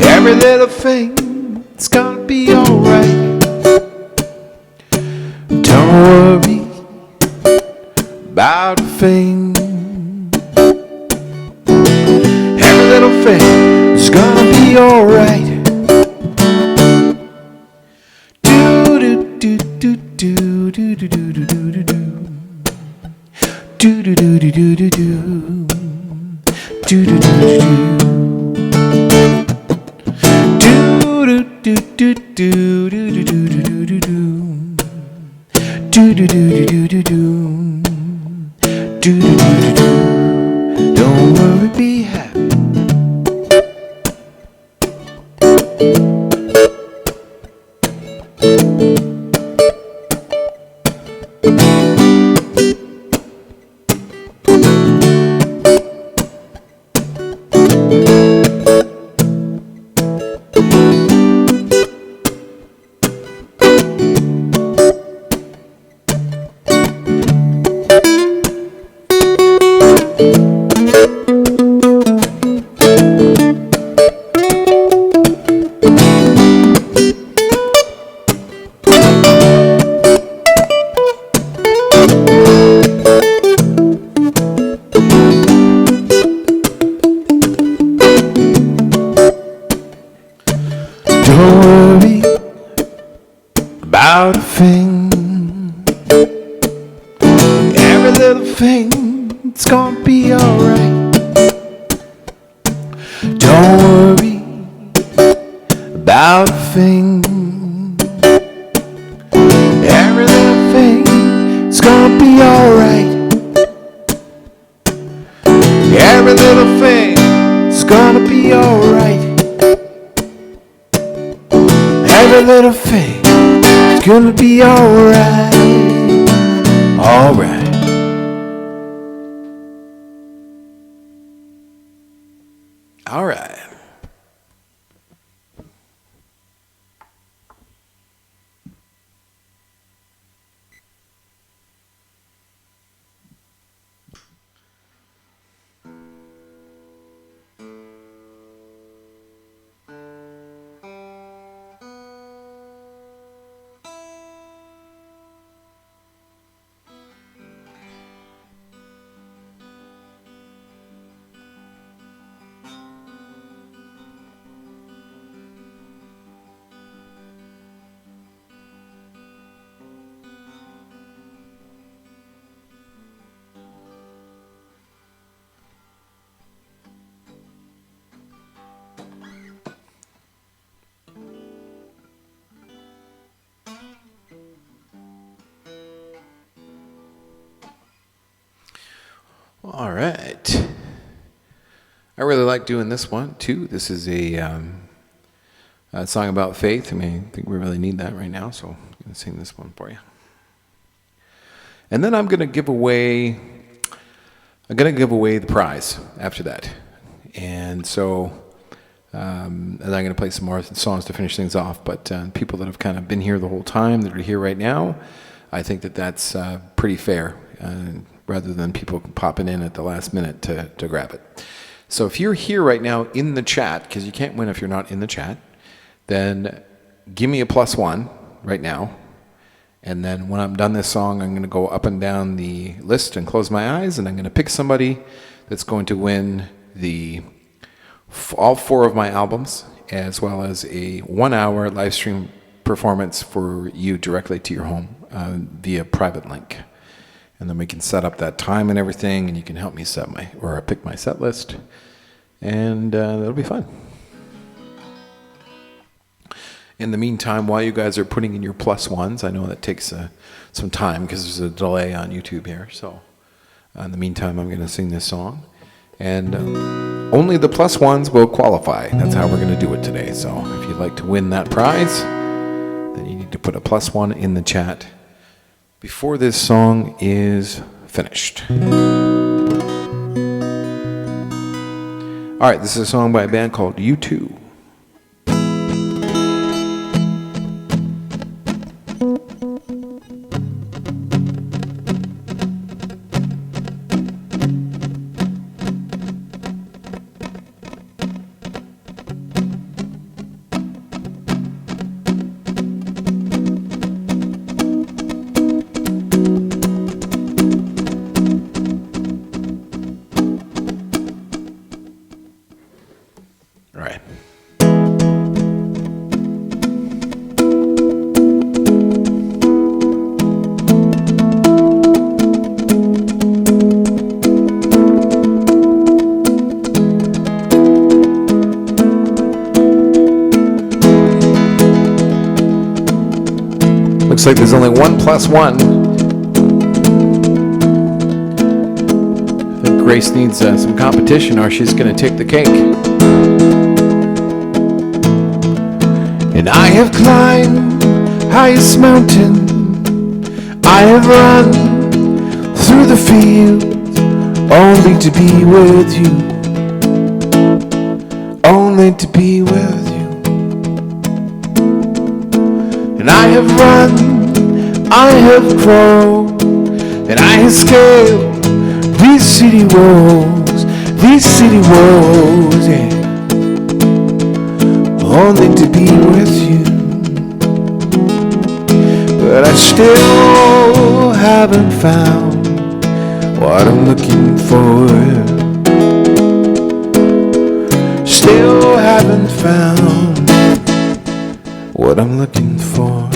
every little thing, it's gonna be alright. Don't worry about a thing, every little thing is gonna be alright. Do do do do do do do do do do do do do do do do do do. Do do do do do do do do do do do do do do do do do do do do. Don't worry, be happy. Don't worry about a thing, every little thing, it's gonna be alright. Don't worry about a thing, every little thing, it's gonna be alright. Every little thing, it's gonna be alright. Every little thing is gonna be alright. Alright. Alright. All right. I really like doing this one too. This is a song about faith. I mean, I think we really need that right now, so I'm going to sing this one for you. And then I'm going to give away the prize after that. And so and I'm going to play some more songs to finish things off. But people that have kind of been here the whole time, that are here right now, I think that that's pretty fair, rather than people popping in at the last minute to grab it. So if you're here right now in the chat, because you can't win if you're not in the chat, then give me a +1 right now. And then when I'm done this song, I'm going to go up and down the list and close my eyes, and I'm going to pick somebody that's going to win all 4 of my albums, as well as a 1-hour live stream performance for you directly to your home via private link. And then we can set up that time and everything, and you can help me pick my set list, and that'll be fun. In the meantime, while you guys are putting in your +1s, I know that takes some time because there's a delay on YouTube here. So in the meantime, I'm going to sing this song, and only the +1s will qualify. That's how we're going to do it today. So if you'd like to win that prize, then you need to put a +1 in the chat before this song is finished. All right, this is a song by a band called U2. All right. Looks like there's only 1 + 1. I think Grace needs some competition or she's going to take the cake. And I have climbed highest mountain, I have run through the fields, only to be with you, only to be with you. And I have run, I have crawled, and I have scaled these city walls, yeah, only to be with you. But I still haven't found what I'm looking for. Still haven't found what I'm looking for.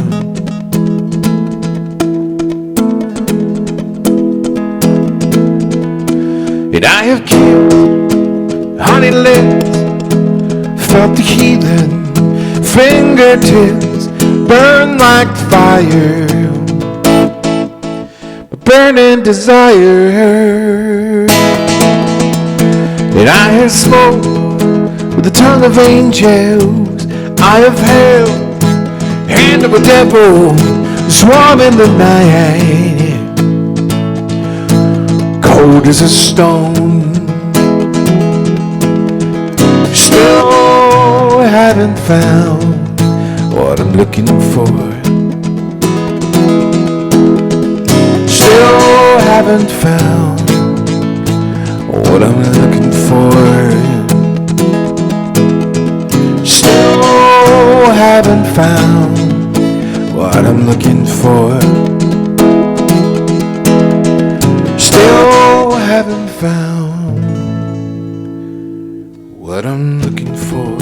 And I have killed honey lips, felt the heathen fingertips burn like fire, a burning desire. And I have smoked with the tongue of angels, I have held hand of a devil, swarming the night, cold as a stone. Still haven't found what I'm looking for. Still haven't found what I'm looking for. Still haven't found what I'm looking for. Still haven't found what I'm looking for.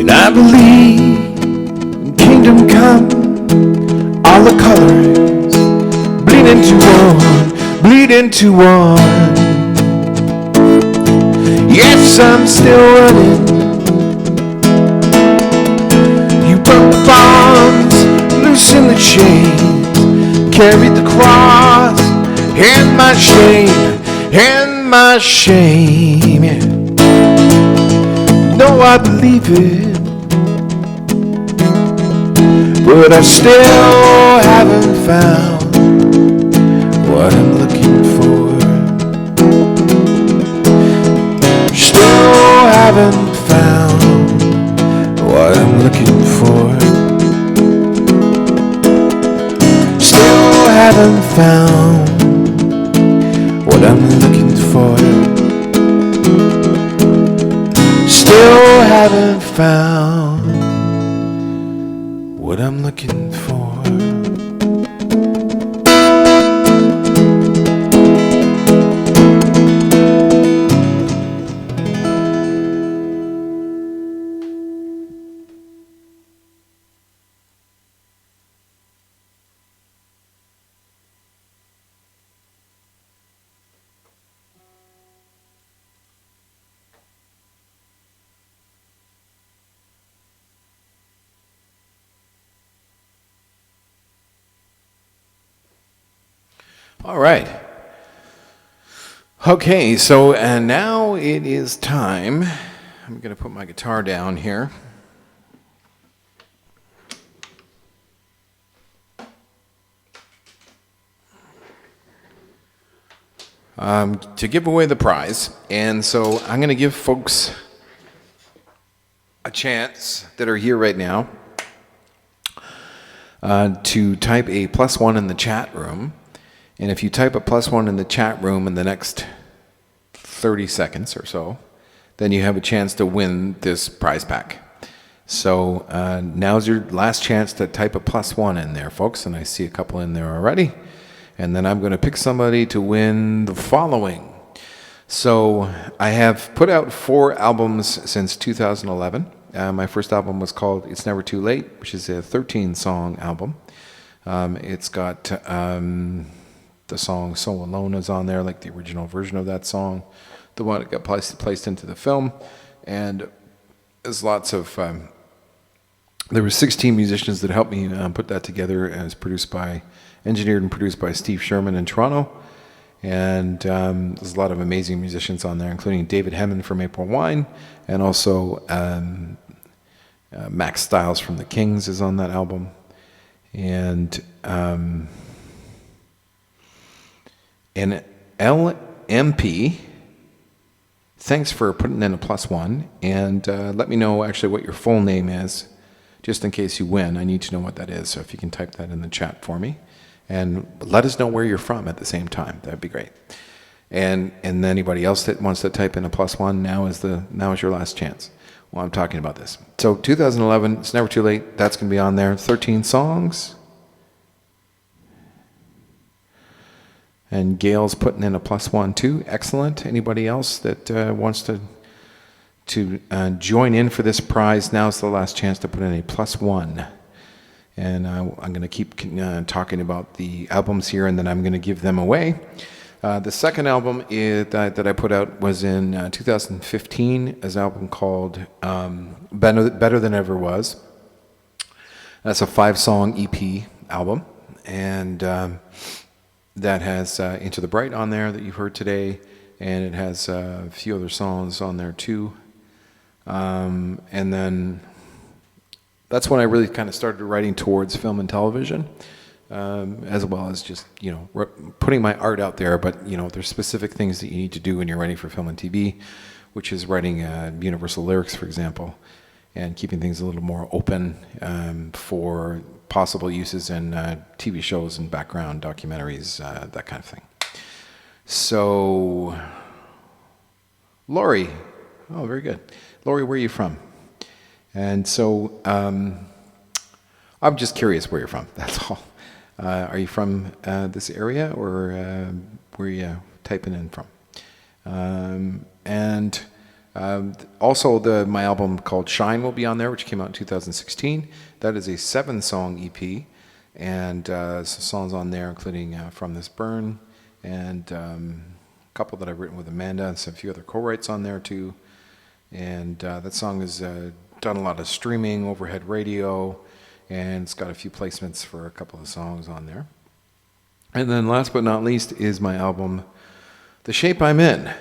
I believe in kingdom come, all the colors bleed into one, bleed into one. Yes, I'm still running. You broke the bonds, loosened the chains, carried the cross and my shame, and my shame. Yeah. No, I believe it. But I still haven't found what I'm looking for. Still haven't found what I'm looking for. Still haven't found what I'm looking for. Still haven't found what I'm looking for. All right. Okay, so and now it is time. I'm going to put my guitar down here. To give away the prize. And so I'm going to give folks a chance that are here right now to type a +1 in the chat room. And if you type a +1 in the chat room in the next 30 seconds or so, then you have a chance to win this prize pack. So now's your last chance to type a +1 in there, folks. And I see a couple in there already. And then I'm going to pick somebody to win the following. So I have put out 4 albums since 2011. My first album was called It's Never Too Late, which is a 13-song album. It's got the song So Alone is on there, like the original version of that song, the one that got placed into the film. And there's lots of... there were 16 musicians that helped me put that together, and it's engineered and produced by Steve Sherman in Toronto. And there's a lot of amazing musicians on there, including David Hemmon from April Wine, and also Max Styles from The Kings is on that album. And LMP, thanks for putting in a +1, and let me know actually what your full name is, just in case you win. I need to know what that is, so if you can type that in the chat for me. And let us know where you're from at the same time. That'd be great. And anybody else that wants to type in a +1, now is your last chance while I'm talking about this. So 2011, It's Never Too Late. That's going to be on there. 13 songs. And Gail's putting in a +1 too. Excellent. Anybody else that wants to join in for this prize? Now's the last chance to put in a +1. And I'm going to keep talking about the albums here, and then I'm going to give them away. The second album that I put out was in 2015, as an album called Better Than Ever Was. That's a 5-song EP album, and that has Into the Bright on there that you've heard today, and it has a few other songs on there too. And then that's when I really kind of started writing towards film and television, as well as just, putting my art out there. But, there's specific things that you need to do when you're writing for film and TV, which is writing universal lyrics, for example, and keeping things a little more open for possible uses in TV shows and background documentaries, that kind of thing. So, Lori. Oh, very good. Lori, where are you from? And so I'm just curious where you're from, that's all. Are you from this area, or where are you typing in from? And also my album called Shine will be on there, which came out in 2016. That is a 7-song EP, and some songs on there including From This Burn, and a couple that I've written with Amanda, and a few other co-writes on there too. And that song is done a lot of streaming, overhead radio, and it's got a few placements for a couple of songs on there. And then last but not least is my album, The Shape I'm In,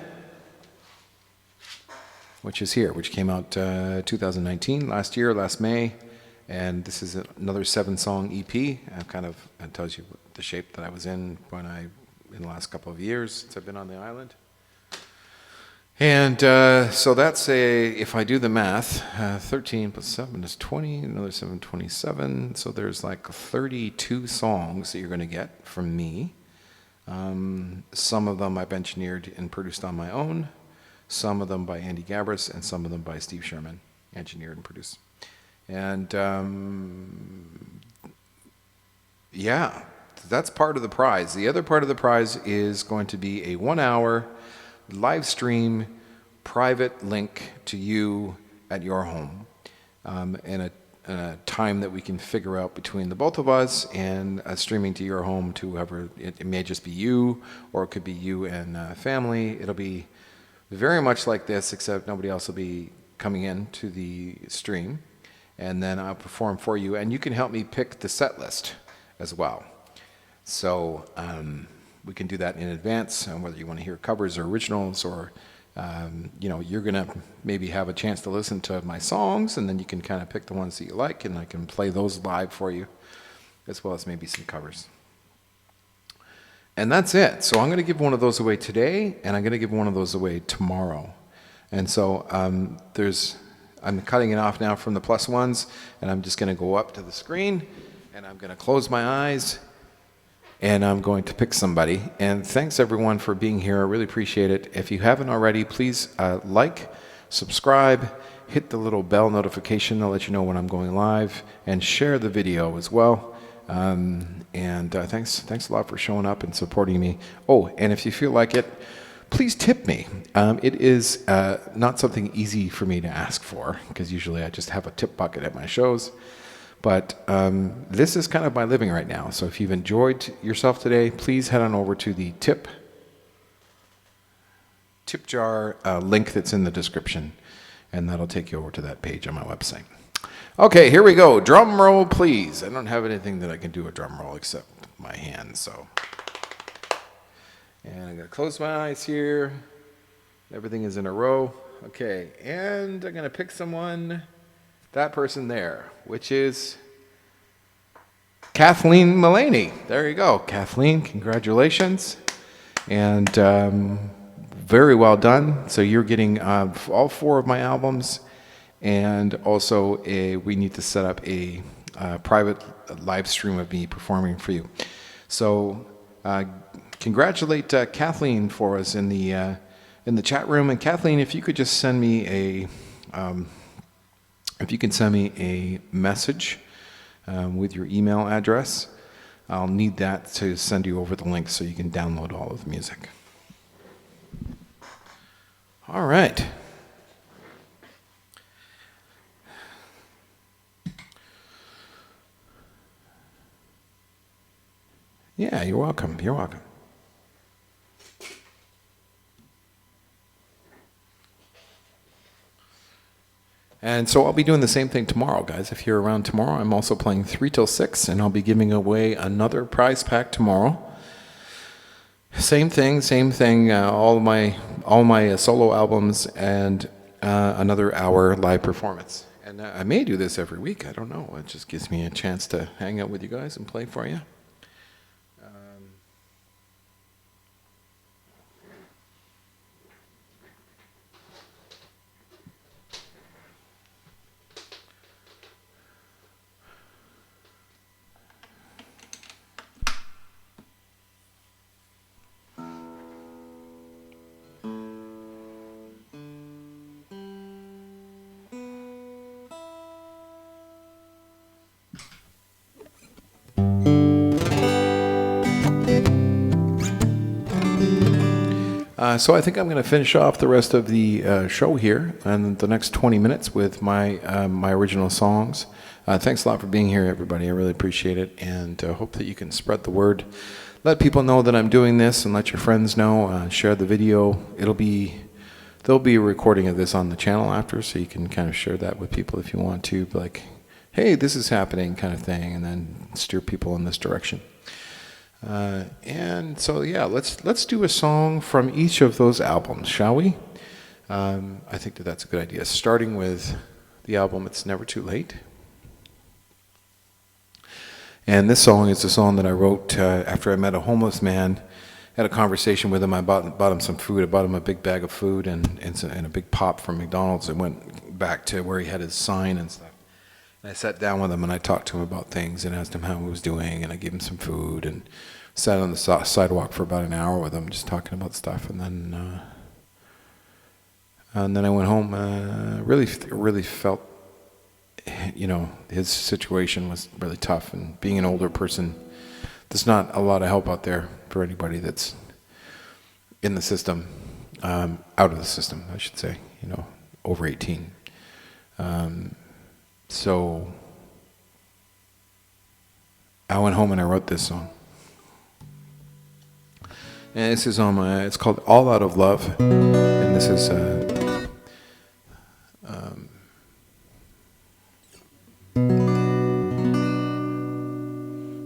which is here, which came out 2019, last May. And this is another 7-song EP. It tells you the shape that I was in in the last couple of years since I've been on the island. And so that's if I do the math, 13 plus 7 is 20, another 7, 27. So there's like 32 songs that you're going to get from me. Some of them I've engineered and produced on my own, some of them by Andy Gabris, and some of them by Steve Sherman, engineered and produced. And yeah, that's part of the prize. The other part of the prize is going to be a 1-hour live stream private link to you at your home, and a time that we can figure out between the both of us, and streaming to your home to whoever. It may just be you, or it could be you and family. It'll be very much like this, except nobody else will be coming in to the stream, and then I'll perform for you, and you can help me pick the set list as well. So we can do that in advance, and whether you want to hear covers or originals, or you're gonna maybe have a chance to listen to my songs, and then you can kind of pick the ones that you like, and I can play those live for you, as well as maybe some covers. And that's it. So I'm going to give one of those away today, and I'm going to give one of those away tomorrow. And so I'm cutting it off now from the plus ones, and I'm just going to go up to the screen, and I'm going to close my eyes, and I'm going to pick somebody. And thanks everyone for being here. I really appreciate it. If you haven't already, please like, subscribe, hit the little bell notification to let you know when I'm going live, and share the video as well. Thanks a lot for showing up and supporting me. Oh, and if you feel like it, please tip me. It is not something easy for me to ask for, because usually I just have a tip bucket at my shows. But this is kind of my living right now. So if you've enjoyed yourself today, please head on over to the tip jar link that's in the description, and that'll take you over to that page on my website. Okay, here we go. Drum roll, please. I don't have anything that I can do a drum roll except my hands, so. And I'm going to close my eyes here. Everything is in a row. Okay, and I'm going to pick someone, that person there, which is Kathleen Mullaney. There you go. Kathleen, congratulations. And very well done. So you're getting all 4 of my albums. And also, we need to set up a private live stream of me performing for you. So, congratulate Kathleen for us in the chat room. And Kathleen, if you could just send me a message with your email address, I'll need that to send you over the link so you can download all of the music. All right. Yeah, you're welcome. You're welcome. And so I'll be doing the same thing tomorrow, guys. If you're around tomorrow, I'm also playing 3 till 6, and I'll be giving away another prize pack tomorrow. Same thing. All my solo albums and another hour live performance. And I may do this every week. I don't know. It just gives me a chance to hang out with you guys and play for you. So I think I'm going to finish off the rest of the show here and the next 20 minutes with my original songs. Thanks a lot for being here, everybody. I really appreciate it, and hope that you can spread the word. Let people know that I'm doing this, and let your friends know. Share the video. There'll be a recording of this on the channel after, so you can kind of share that with people if you want to, like, hey, this is happening, kind of thing, and then steer people in this direction. And so, yeah, let's do a song from each of those albums, shall we? I think that's a good idea. Starting with the album "It's Never Too Late," and this song is a song that I wrote after I met a homeless man. Had a conversation with him. I bought him some food. I bought him a big bag of food and a big pop from McDonald's. I went back to where he had his sign and stuff. And I sat down with him and I talked to him about things and asked him how he was doing, and I gave him some food and sat on the sidewalk for about an hour with him, just talking about stuff. And then I went home. Really felt, his situation was really tough. And being an older person, there's not a lot of help out there for anybody that's in the system, out of the system, I should say. Over 18. So I went home and I wrote this song. And this is it's called All Out of Love. And this is,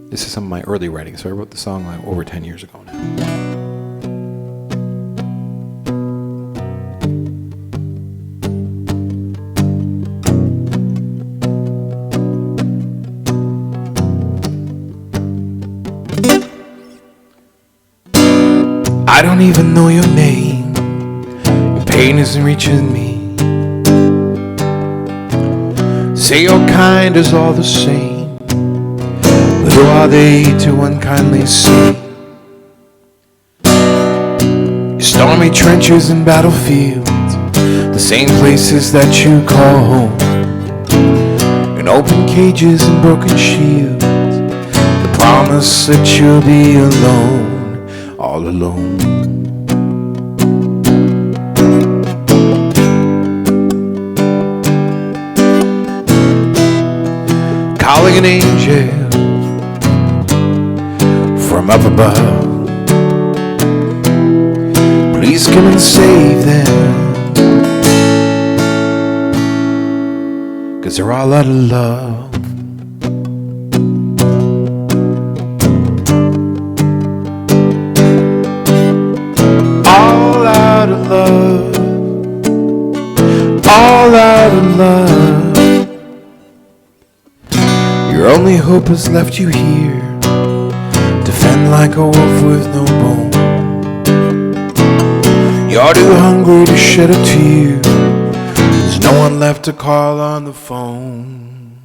This is some of my early writing, so I wrote the song like over 10 years ago now. I don't even know your name. Your pain isn't reaching me. Say your kind is all the same, but who are they to unkindly see? Your stormy trenches and battlefields, the same places that you call home, in open cages and broken shields, the promise that you'll be alone, all alone. Calling an angel from up above, please come and save them, 'cause they're all out of love. All out of love, all out of love. Your only hope has left you here, to fend like a wolf with no bone. You're too hungry to shed a tear, there's no one left to call on the phone.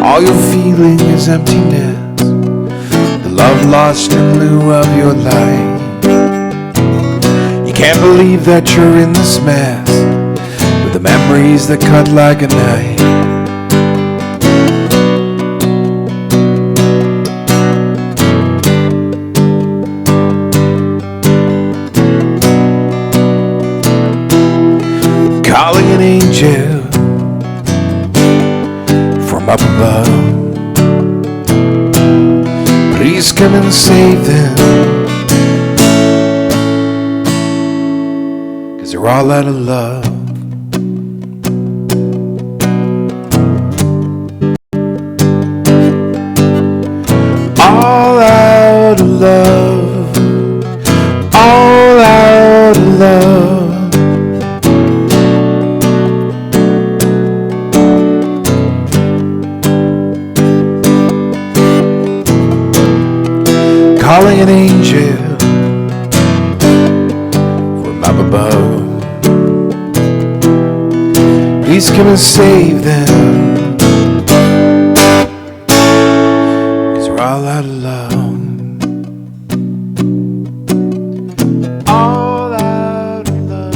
All you're feeling is emptiness, the love lost in lieu of your life. You can't believe that you're in this mess, with the memories that cut like a knife. Calling an angel from up above, please come and save them, 'cause they're all out of love. All out of love, all out of love. Calling an angel from up above, please come and save them, 'cause we're all out of love. All out of love,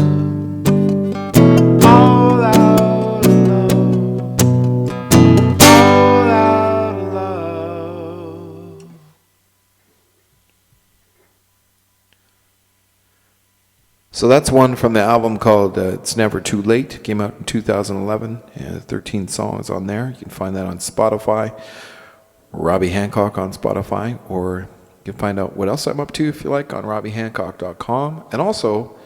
all out of love, all out of love. So that's one from the album called It's Never Too Late. It came out in 2011. 13 songs on there. You can find that on Spotify. Robbie Hancock on Spotify. Or you can find out what else I'm up to, if you like, on robbiehancock.com. And also,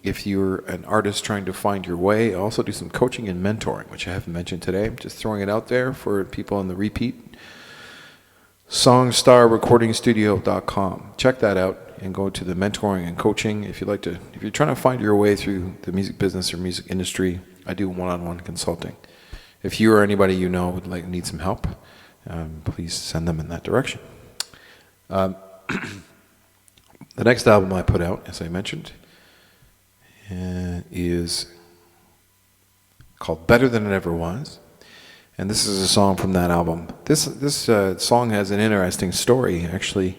if you're an artist trying to find your way, I also do some coaching and mentoring, which I haven't mentioned today. I'm just throwing it out there for people in the repeat. SongstarRecordingStudio.com. Check that out and go to the mentoring and coaching. If you're trying to find your way through the music business or music industry, I do one-on-one consulting. If you or anybody you know would need some help, please send them in that direction. The next album I put out, as I mentioned, is called Better Than It Ever Was. And this is a song from that album. This song has an interesting story, actually.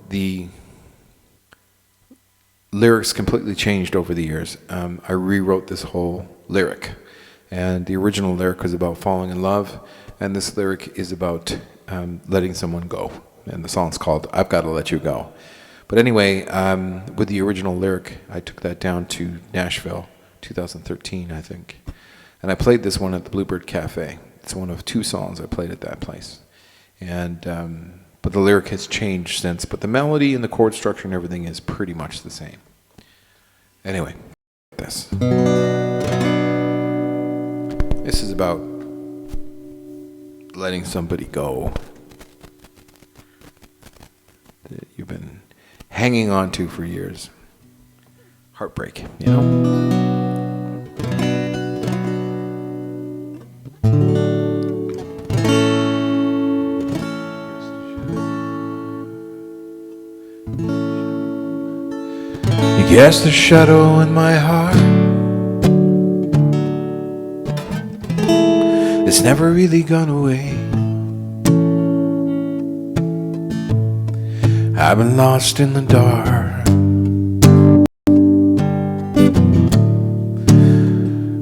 The lyrics completely changed over the years. I rewrote this whole lyric. And the original lyric was about falling in love. And this lyric is about letting someone go. And the song's called I've Got to Let You Go. But anyway, with the original lyric, I took that down to Nashville, 2013, I think. And I played this one at the Bluebird Cafe. It's one of 2 songs I played at that place. And but the lyric has changed since. But the melody and the chord structure and everything is pretty much the same. Anyway, this. This is about letting somebody go that you've been hanging on to for years. Heartbreak, you know? You cast a shadow in my heart. It's never really gone away. I've been lost in the dark.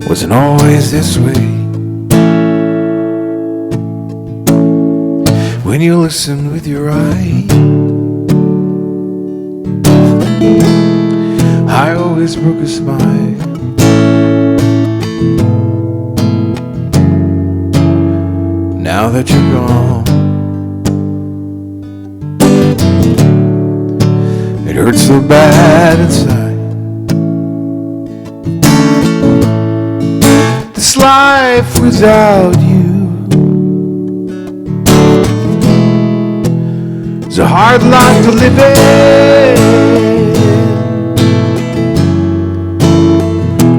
Wasn't always this way. When you listen with your eye, I always broke a smile. Now that you're gone, it hurts so bad inside. This life without you is a hard life to live in.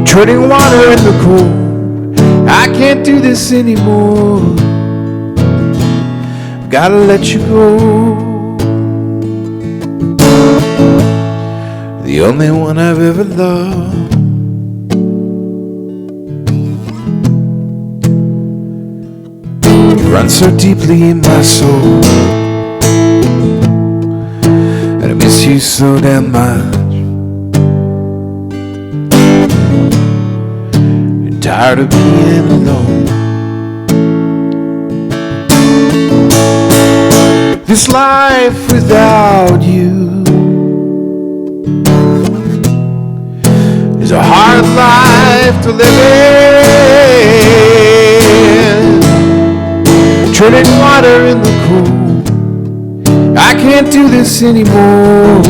Treading water in the cold, I can't do this anymore. Gotta let you go. The only one I've ever loved. You run so deeply in my soul, and I miss you so damn much. I'm tired of being alone. This life without you is a hard life to live in. Treading water in the cold, I can't do this anymore.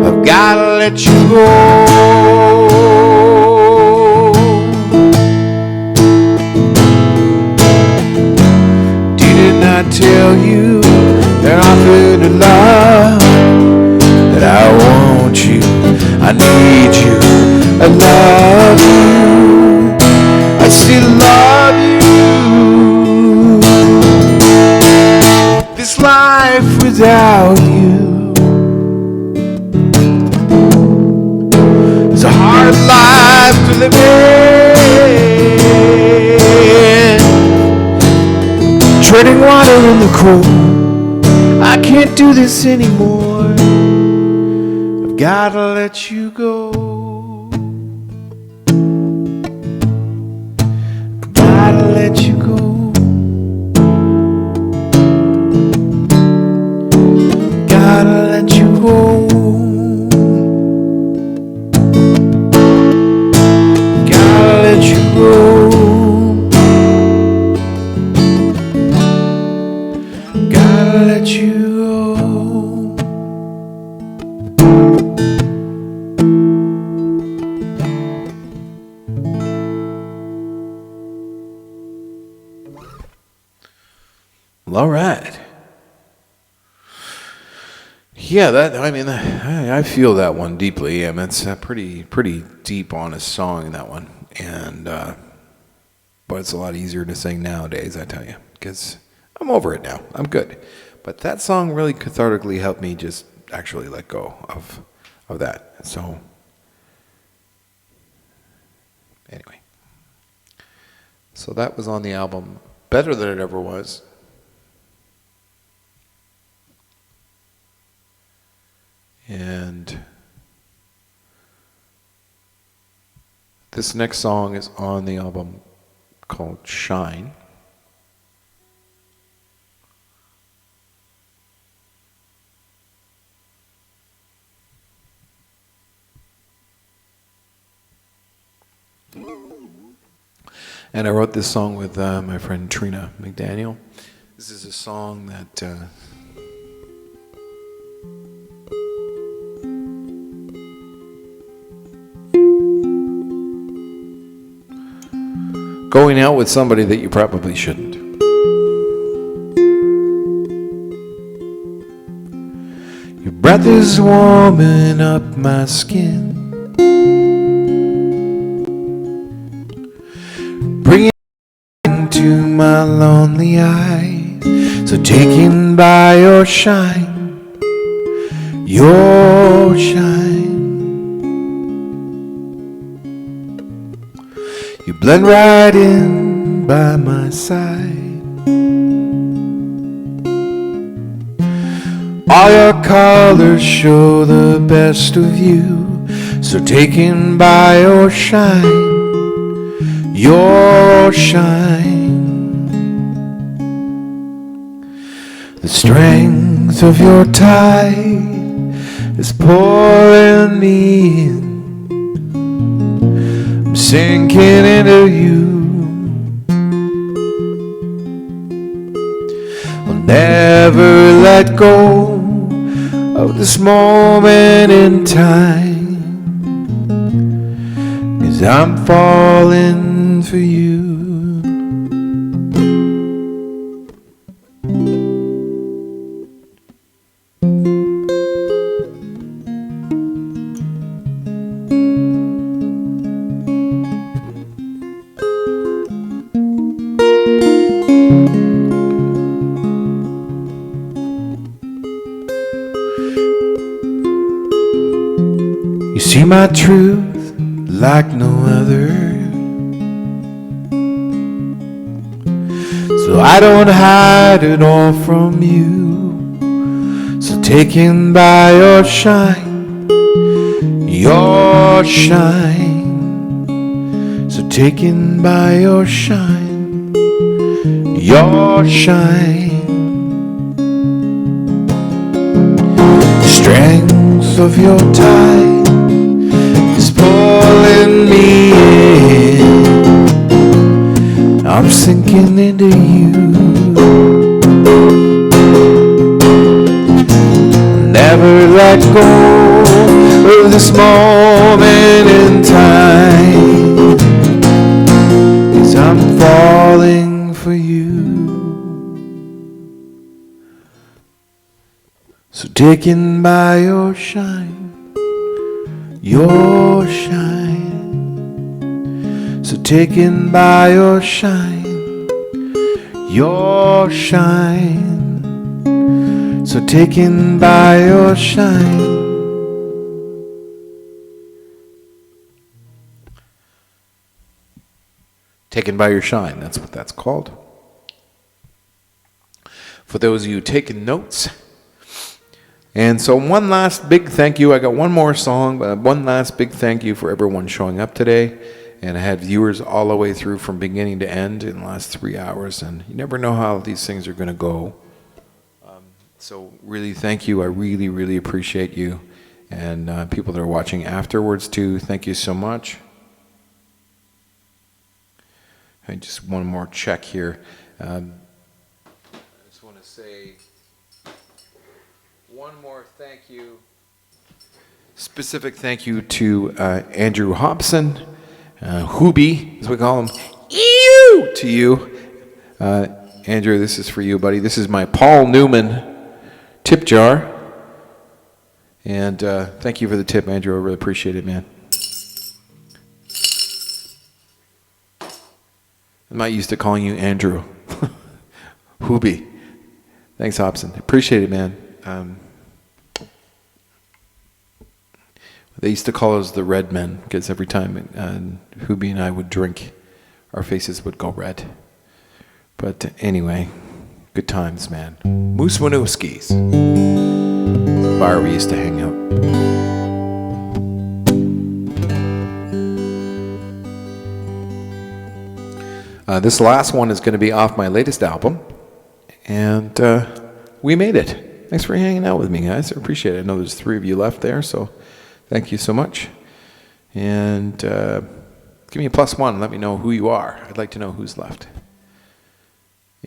I've gotta let you go. Didn't I tell you that I feel in love, that I want you, I need you, I love you, I still love you. This life without you is a hard life to live in. Treading water in the cold, I can't do this anymore. I've gotta let you go. I've gotta let you go. Gotta let you go. Gotta let you go. Gotta let you go. Well, all right. Yeah, I feel that one deeply. I mean, it's a pretty deep, honest song, that one. And but it's a lot easier to sing nowadays, I tell you, because I'm over it now. I'm good. But that song really cathartically helped me just actually let go of that. So anyway, so that was on the album Better Than It Ever Was. And this next song is on the album called Shine. And I wrote this song with my friend Trina McDaniel. This is a song that going out with somebody that you probably shouldn't. breath is warming up my skin, bringing into my lonely eyes. So taken by your shine, your shine, you blend right in by my side. All your colors show the best of you. So taken by your shine, your shine, the strength of your tide is pouring me in. I'm sinking into you. I'll never let go of this moment in time, 'cause I'm falling for you. You see my truth like no other, so I don't hide it all from you. So taken by your shine, your shine, so taken by your shine, your shine, strength of your tide is pulling me in. I'm sinking into you. Never let go of this moment in time, 'cause I'm falling for you. So taken by your shine, your shine, so taken by your shine, your shine, so taken by your shine. Taken by your shine, that's what that's called. For those of you taking notes. And so one last big thank you. I got one more song, but one last big thank you for everyone showing up today. And I had viewers all the way through from beginning to end in the last 3 hours. And you never know how these things are going to go. So really thank you. I really, really appreciate you. And people that are watching afterwards too, thank you so much. I just one more check here. I just want to say one more thank you. Specific thank you to Andrew Hobson, Hoobie, as we call him. Ew! To you. Andrew, this is for you, buddy. This is my Paul Newman tip jar. And thank you for the tip, Andrew. I really appreciate it, man. I'm not used to calling you Andrew. Hoobie. Thanks, Hobson. Appreciate it, man. They used to call us the red men, because every time Hoobie and I would drink, our faces would go red. But anyway, good times, man. Moose Winooski's, the bar we used to hang out. This last one is going to be off my latest album, and we made it. Thanks for hanging out with me, guys. I appreciate it. I know there's 3 of you left there, so thank you so much. And give me a +1. Let me know who you are. I'd like to know who's left.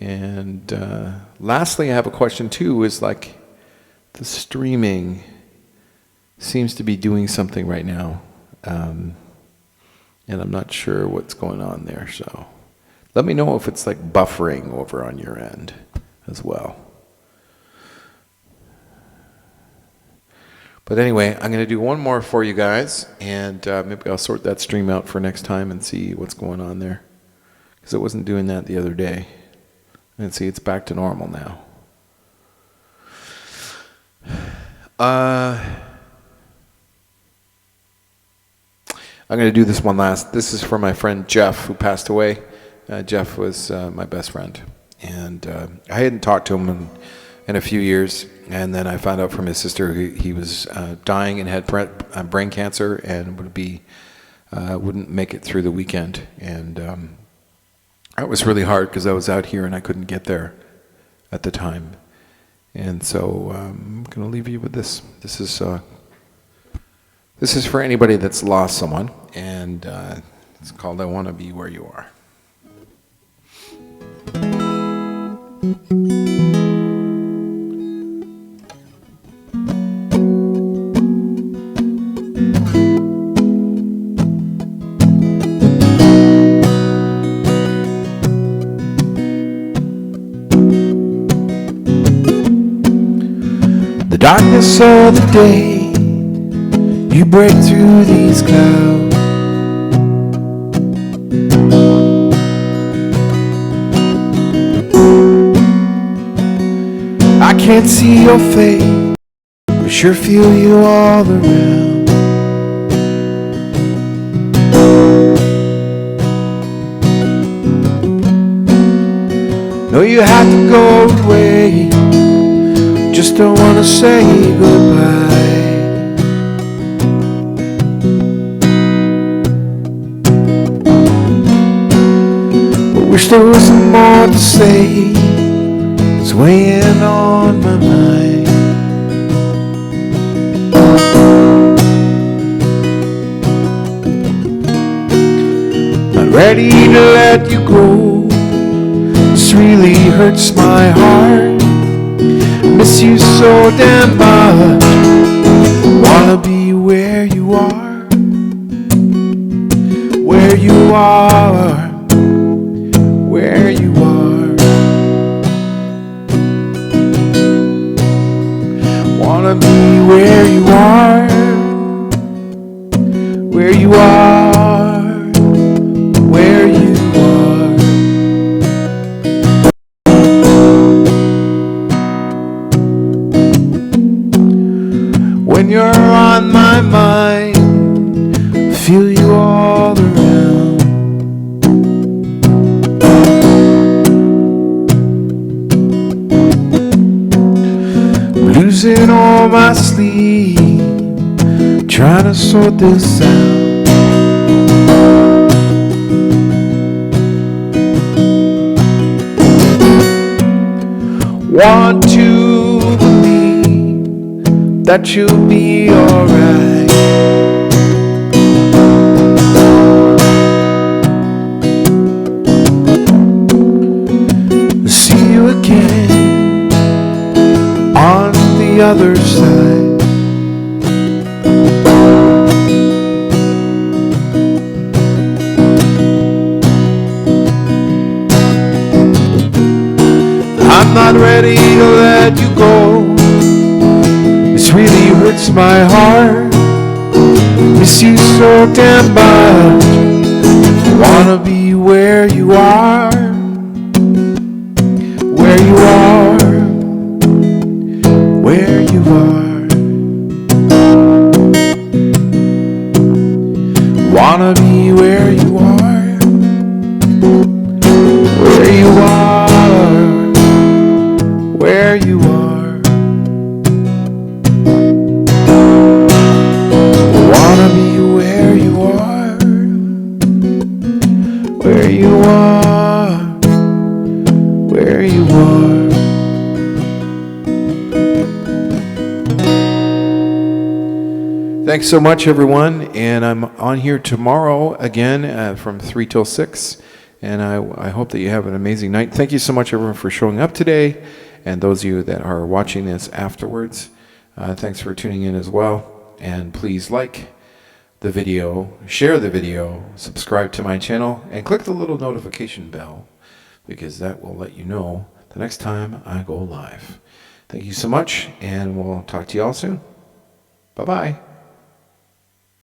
And lastly, I have a question too, is like the streaming seems to be doing something right now. And I'm not sure what's going on there, so let me know if it's like buffering over on your end as well. But anyway, I'm going to do one more for you guys, and maybe I'll sort that stream out for next time and see what's going on there. Because it wasn't doing that the other day. And see, it's back to normal now. I'm going to do this one last. This is for my friend Jeff, who passed away. Jeff was my best friend. And I hadn't talked to him in a few years. And then I found out from his sister he was dying and had brain cancer and wouldn't make it through the weekend. And that was really hard because I was out here and I couldn't get there at the time. And so I'm going to leave you with this. This is for anybody that's lost someone, and it's called "I Want to Be Where You Are." The darkness of the day, you break through these clouds. I can't see your face, but sure feel you all around. Know you have to go away, just don't want to say goodbye. But wish there was some more to say, it's weighing on my mind. Not ready to let you go, this really hurts my heart. Miss you so damn much, wanna be where you are, where you are, where you are. Wanna be where you are, where you are, where you are. When you're on my mind, feel you all around. Losing all my sleep, trying to sort this out. Want to believe that you'll be alright. See you again on the other side. I'm not ready to let you go, this really hurts my heart. Miss you so damn much, wanna be where you are, where you are, where you are. Wanna be where you are, where you are, where you are. Wanna be where you are, where you are, where you are. Thanks so much, everyone, and I'm on here tomorrow again from 3 till 6, and I hope that you have an amazing night. Thank you so much, everyone, for showing up today, and those of you that are watching this afterwards, thanks for tuning in as well. And please like the video, share the video, subscribe to my channel, and click the little notification bell, because that will let you know the next time I go live. Thank you so much, and we'll talk to you all soon. Bye bye.